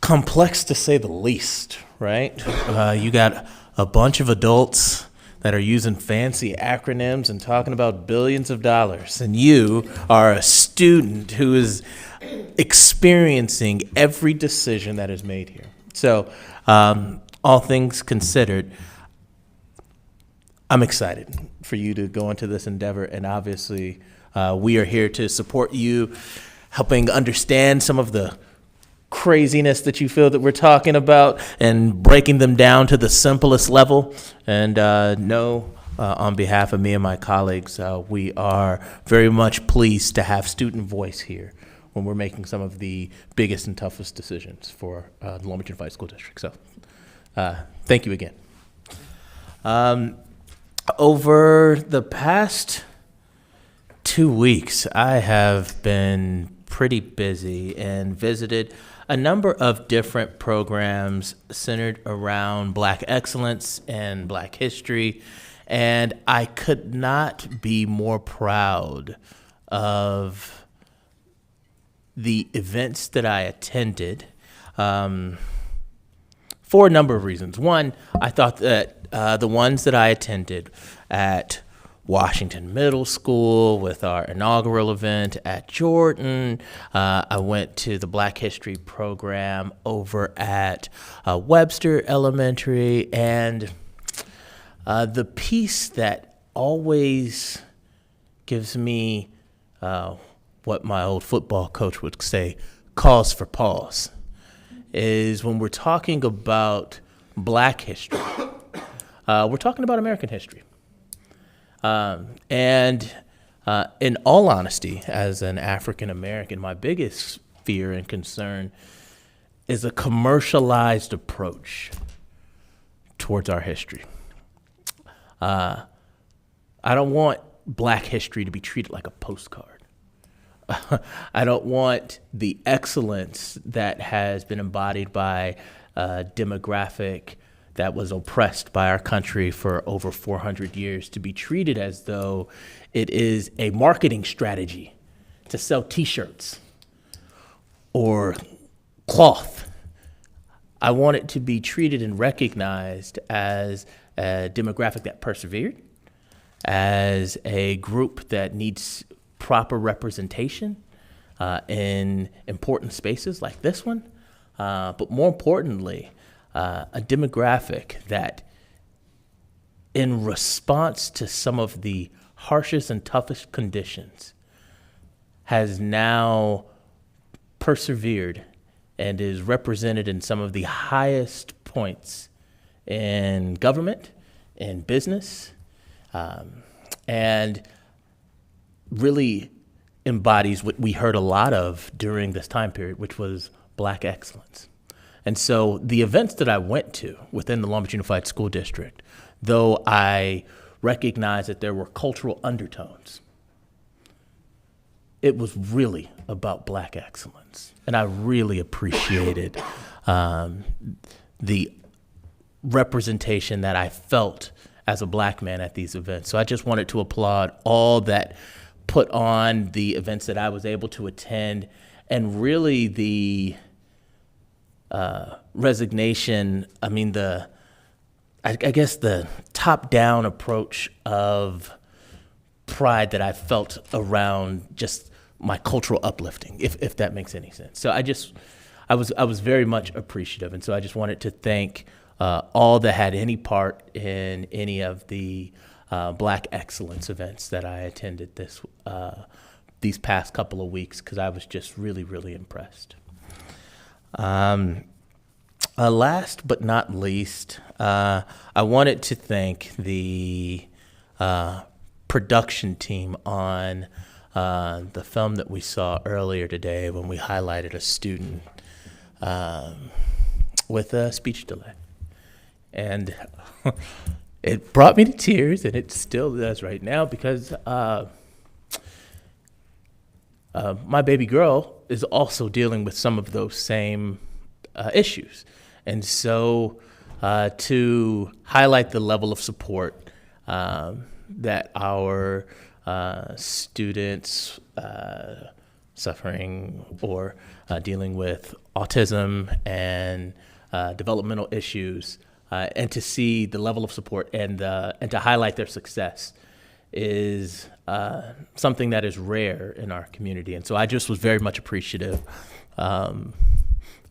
complex, to say the least, right? You got a bunch of adults that are using fancy acronyms and talking about billions of dollars. And you are a student who is experiencing every decision that is made here. So, all things considered, I'm excited for you to go into this endeavor, and obviously we are here to support you, helping understand some of the craziness that you feel that we're talking about and breaking them down to the simplest level. And on behalf of me and my colleagues, we are very much pleased to have student voice here when we're making some of the biggest and toughest decisions for the Long Beach Unified School District. So thank you again. Over the past 2 weeks, I have been pretty busy and visited a number of different programs centered around Black excellence and Black history. And I could not be more proud of the events that I attended for a number of reasons. One, I thought that the ones that I attended at Washington Middle School with our inaugural event at Jordan. I went to the Black History program over at Webster Elementary, and the piece that always gives me what my old football coach would say, cause for pause, is when we're talking about Black history, we're talking about American history. And in all honesty, as an African American, my biggest fear and concern is a commercialized approach towards our history. I don't want Black history to be treated like a postcard. I don't want the excellence that has been embodied by a demographic that was oppressed by our country for over 400 years to be treated as though it is a marketing strategy to sell T-shirts or cloth. I want it to be treated and recognized as a demographic that persevered, as a group that needs proper representation in important spaces like this one, but more importantly, a demographic that, in response to some of the harshest and toughest conditions, has now persevered and is represented in some of the highest points in government, in business, and really embodies what we heard a lot of during this time period, which was Black excellence. And so the events that I went to within the Long Beach Unified School District, though I recognized that there were cultural undertones, it was really about Black excellence. And I really appreciated the representation that I felt as a Black man at these events. So I just wanted to applaud all that put on the events that I was able to attend, and really the resignation, I guess the top-down approach of pride that I felt around just my cultural uplifting, if that makes any sense. So I was very much appreciative, and so I just wanted to thank all that had any part in any of the Black excellence events that I attended these past couple of weeks, because I was just really, really impressed. Last but not least, I wanted to thank the production team on the film that we saw earlier today when we highlighted a student with a speech delay. And it brought me to tears, and it still does right now, because my baby girl is also dealing with some of those same issues. And so to highlight the level of support that our students suffering or dealing with autism and developmental issues, and to see the level of support and to highlight their success is something that is rare in our community. And so I just was very much appreciative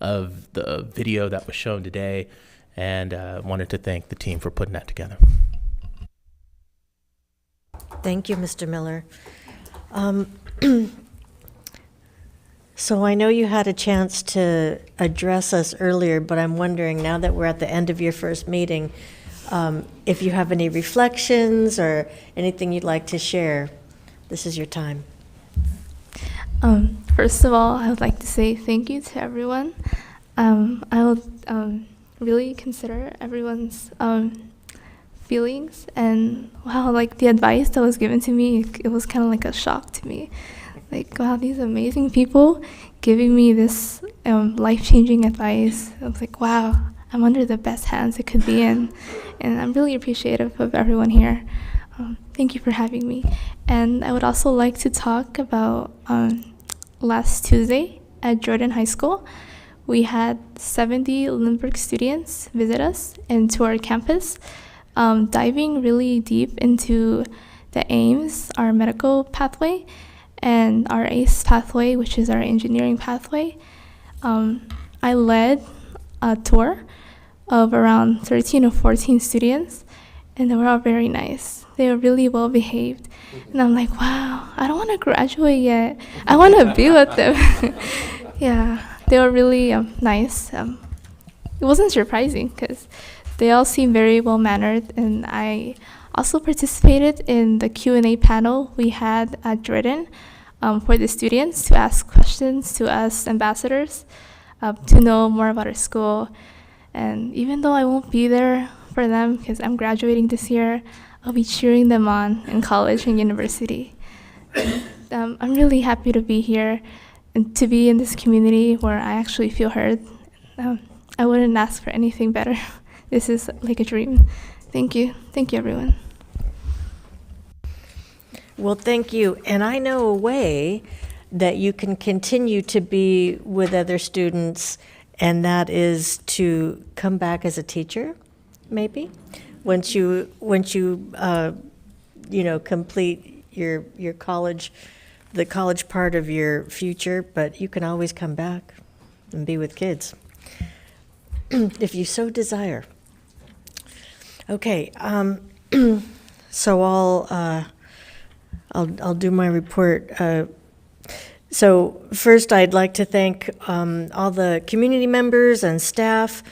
of the video that was shown today, and wanted to thank the team for putting that together. Thank you, Mr. Miller. So I know you had a chance to address us earlier, but I'm wondering, now that we're at the end of your first meeting, if you have any reflections or anything you'd like to share. This is your time. First of all, I would like to say thank you to everyone. I will really consider everyone's feelings, and wow, like the advice that was given to me, it was kind of like a shock to me. Like, wow, these amazing people giving me this life-changing advice. I was like, wow, I'm under the best hands it could be in. And I'm really appreciative of everyone here. Thank you for having me. And I would also like to talk about last Tuesday at Jordan High School. We had 70 Lindbergh students visit us and to our campus, diving really deep into the AIMS, our medical pathway, and our ACE pathway, which is our engineering pathway. I led a tour of around 13 or 14 students, and they were all very nice. They were really well behaved. And I'm like, wow, I don't want to graduate yet. I want to be with them. Yeah, they were really nice. It wasn't surprising because they all seemed very well-mannered, and I also participated in the Q&A panel we had at Jordan for the students to ask questions to us ambassadors to know more about our school. And even though I won't be there for them because I'm graduating this year, I'll be cheering them on in college and university. I'm really happy to be here and to be in this community where I actually feel heard. I wouldn't ask for anything better. This is like a dream. Thank you. Thank you, everyone. Well, thank you. And I know a way that you can continue to be with other students, and that is to come back as a teacher, maybe, once you complete your college, the college part of your future. But you can always come back and be with kids if you so desire. Okay, so I'll do my report. So first, I'd like to thank all the community members and staff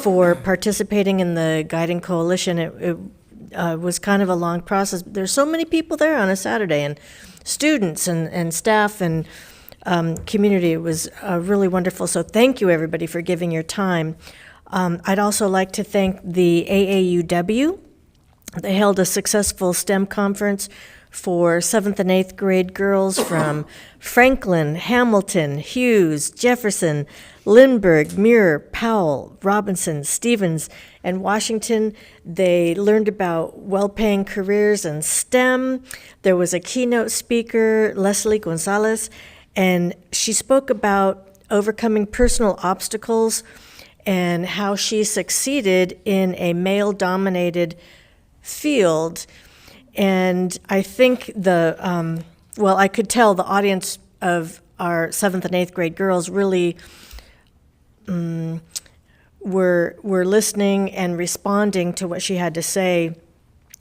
for participating in the Guiding Coalition. It was kind of a long process. There's so many people there on a Saturday, and students and staff and community. It was really wonderful. So thank you, everybody, for giving your time. I'd also like to thank the AAUW. They held a successful STEM conference for 7th and 8th grade girls from Franklin, Hamilton, Hughes, Jefferson, Lindbergh, Muir, Powell, Robinson, Stevens, and Washington. They learned about well-paying careers in STEM. There was a keynote speaker, Leslie Gonzalez, and she spoke about overcoming personal obstacles and how she succeeded in a male-dominated field. And I think I could tell the audience of our 7th and 8th grade girls really were listening and responding to what she had to say.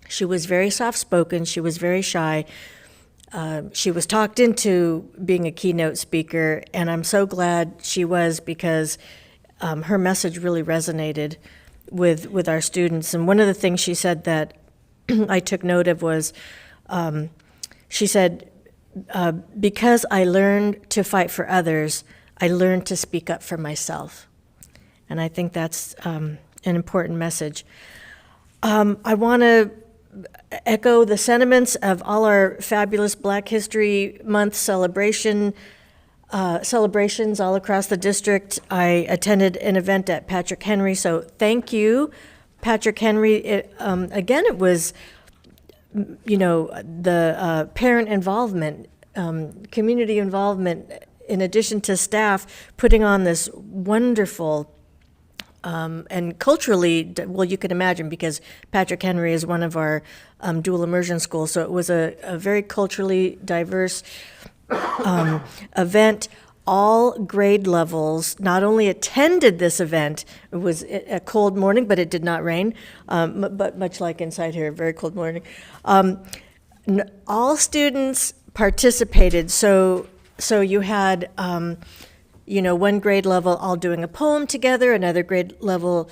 She was very soft-spoken. She was very shy. She was talked into being a keynote speaker, and I'm so glad she was, because her message really resonated with our students. And one of the things she said that I took note of was, she said, because I learned to fight for others, I learned to speak up for myself. And I think that's an important message. I want to echo the sentiments of all our fabulous Black History Month celebrations all across the district. I attended an event at Patrick Henry, so thank you, Patrick Henry. Again, it was, the parent involvement, community involvement, in addition to staff, putting on this wonderful and culturally, well, you can imagine, because Patrick Henry is one of our dual immersion schools, so it was a very culturally diverse event. All grade levels not only attended this event, it was a cold morning, but it did not rain, but much like inside here, a very cold morning. All students participated, so you had one grade level all doing a poem together, another grade level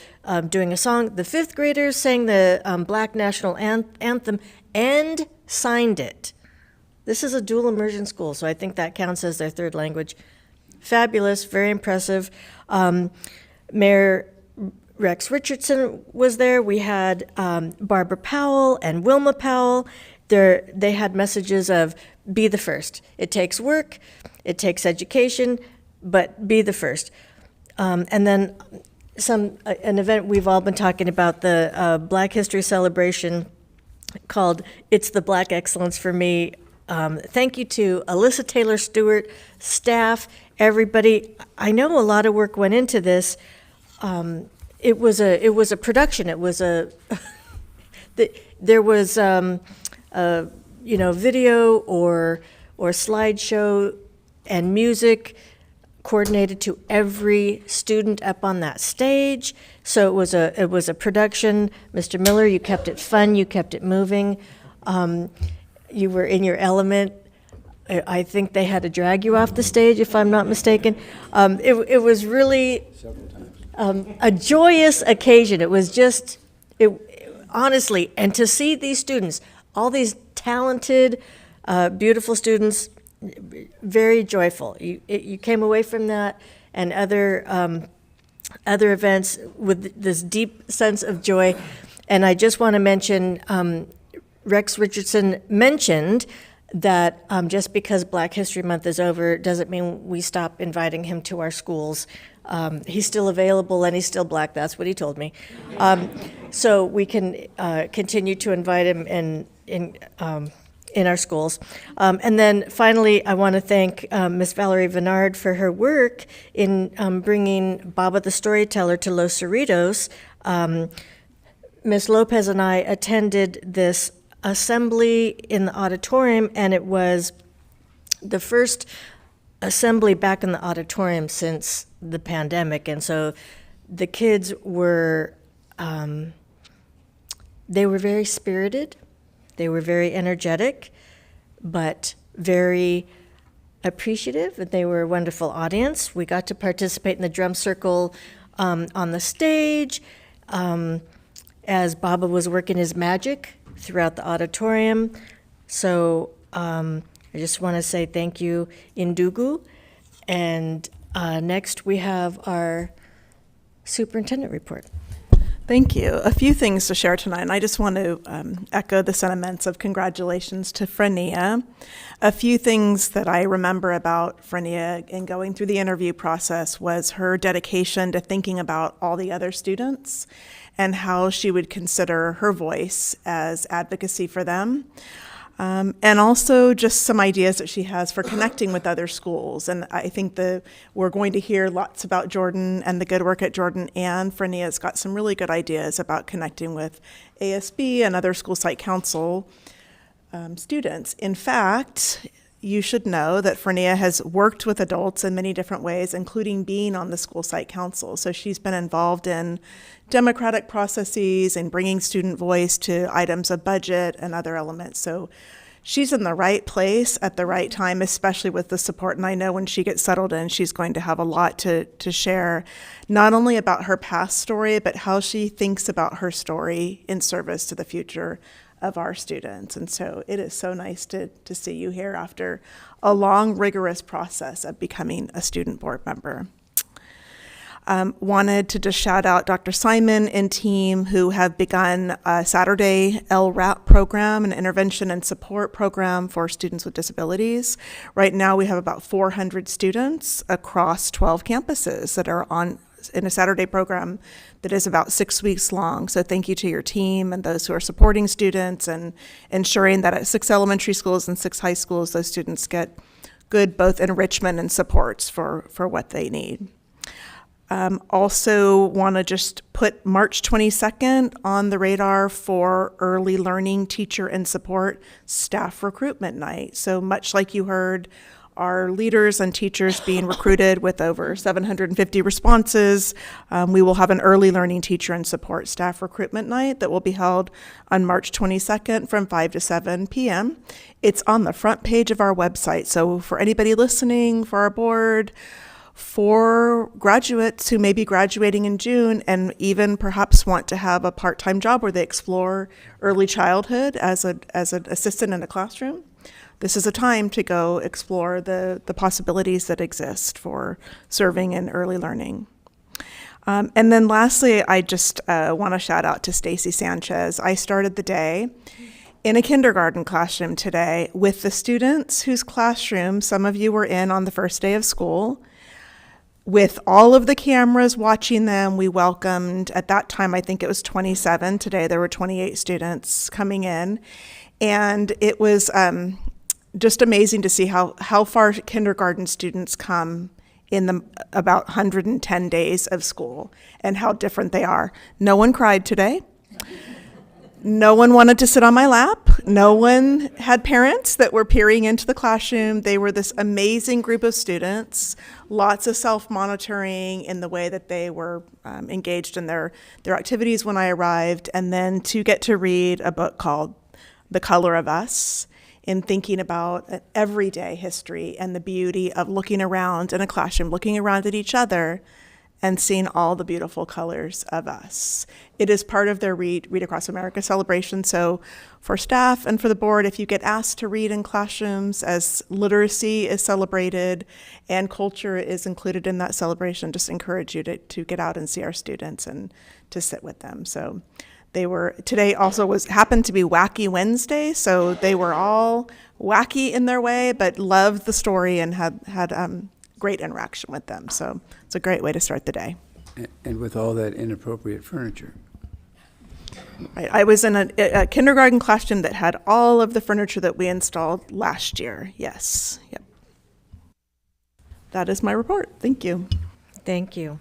doing a song. The 5th graders sang the Black National Anthem and signed it. This is a dual immersion school, so I think that counts as their third language. Fabulous, very impressive. Mayor Rex Richardson was there. We had Barbara Powell and Wilma Powell, they had messages of be the first. It takes work, it takes education, but be the first. And then an event we've all been talking about, the Black History Celebration called It's the Black Excellence for Me. Thank you to Alyssa Taylor Stewart, staff, everybody. I know a lot of work went into this. It was a production. It was there was video or slideshow and music coordinated to every student up on that stage. So it was a production. Mr. Miller, you kept it fun, you kept it moving. You were in your element. I think they had to drag you off the stage, if I'm not mistaken. It was really a joyous occasion. It was just, honestly, and to see these students, all these talented, beautiful students, very joyful. You came away from that and other events with this deep sense of joy. And I just want to mention, Rex Richardson mentioned that just because Black History Month is over doesn't mean we stop inviting him to our schools. He's still available and he's still Black, that's what he told me. So we can continue to invite him in our schools. And then finally, I want to thank Ms. Valerie Venard for her work in bringing Baba the Storyteller to Los Cerritos. Ms. Lopez and I attended this assembly in the auditorium, and it was the first assembly back in the auditorium since the pandemic. And so the kids were, they were very spirited, they were very energetic, but very appreciative, and they were a wonderful audience. We got to participate in the drum circle on the stage as Baba was working his magic throughout the auditorium. So I just want to say thank you, Indugu. And next we have our superintendent report. Thank you. A few things to share tonight, and I just want to echo the sentiments of congratulations to Frenia. A few things that I remember about Frenia in going through the interview process was her dedication to thinking about all the other students and how she would consider her voice as advocacy for them. And also just some ideas that she has for connecting with other schools. And I think we're going to hear lots about Jordan and the good work at Jordan, and Frenia's got some really good ideas about connecting with ASB and other school site council students. In fact, you should know that Frenia has worked with adults in many different ways, including being on the school site council. So she's been involved in democratic processes and bringing student voice to items of budget and other elements. So she's in the right place at the right time, especially with the support. And I know when she gets settled in, she's going to have a lot to share, not only about her past story, but how she thinks about her story in service to the future of our students. And so it is so nice to see you here after a long, rigorous process of becoming a student board member. Wanted to just shout out Dr. Simon and team who have begun a Saturday LRAP program, an intervention and support program for students with disabilities. Right now we have about 400 students across 12 campuses that are in a Saturday program that is about 6 weeks long. So thank you to your team and those who are supporting students and ensuring that at 6 elementary schools and 6 high schools, those students get good both enrichment and supports for what they need. Also want to just put March 22nd on the radar for Early Learning Teacher and Support Staff Recruitment Night. So much like you heard, our leaders and teachers being recruited with over 750 responses, we will have an Early Learning Teacher and Support Staff Recruitment Night that will be held on March 22nd from 5 to 7 p.m. It's on the front page of our website. So for anybody listening, for our board, for graduates who may be graduating in June and even perhaps want to have a part-time job where they explore early childhood as an assistant in a classroom, this is a time to go explore the possibilities that exist for serving in early learning. And then lastly, I just want to shout out to Stacy Sanchez. I started the day in a kindergarten classroom today with the students whose classroom some of you were in on the first day of school. With all of the cameras watching them, we welcomed, at that time, I think it was 27. Today, there were 28 students coming in. And it was just amazing to see how far kindergarten students come in the about 110 days of school and how different they are. No one cried today. No one wanted to sit on my lap. No one had parents that were peering into the classroom. They were this amazing group of students, lots of self-monitoring in the way that they were engaged in their activities when I arrived, and then to get to read a book called The Color of Us, in thinking about an everyday history and the beauty of looking around in a classroom, looking around at each other, and seeing all the beautiful colors of us. It is part of their Read Across America celebration. So for staff and for the board, if you get asked to read in classrooms as literacy is celebrated and culture is included in that celebration, just encourage you to get out and see our students and to sit with them. So today also happened to be Wacky Wednesday, so they were all wacky in their way, but loved the story and had great interaction with them. So it's a great way to start the day. And with all that inappropriate furniture. Right. I was in a kindergarten classroom that had all of the furniture that we installed last year. Yes. Yep. That is my report. Thank you. Thank you.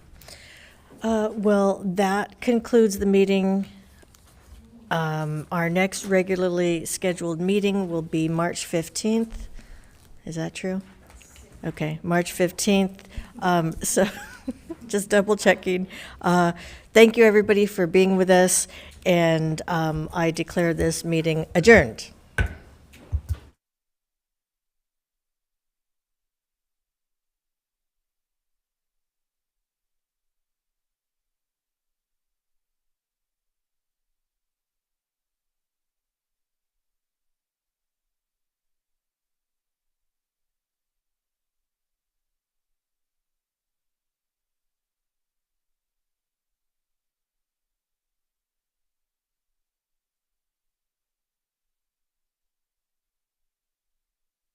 Well, that concludes the meeting. Our next regularly scheduled meeting will be March 15th. Is that true? Okay, March 15th. So just double checking. Thank you, everybody, for being with us. And I declare this meeting adjourned.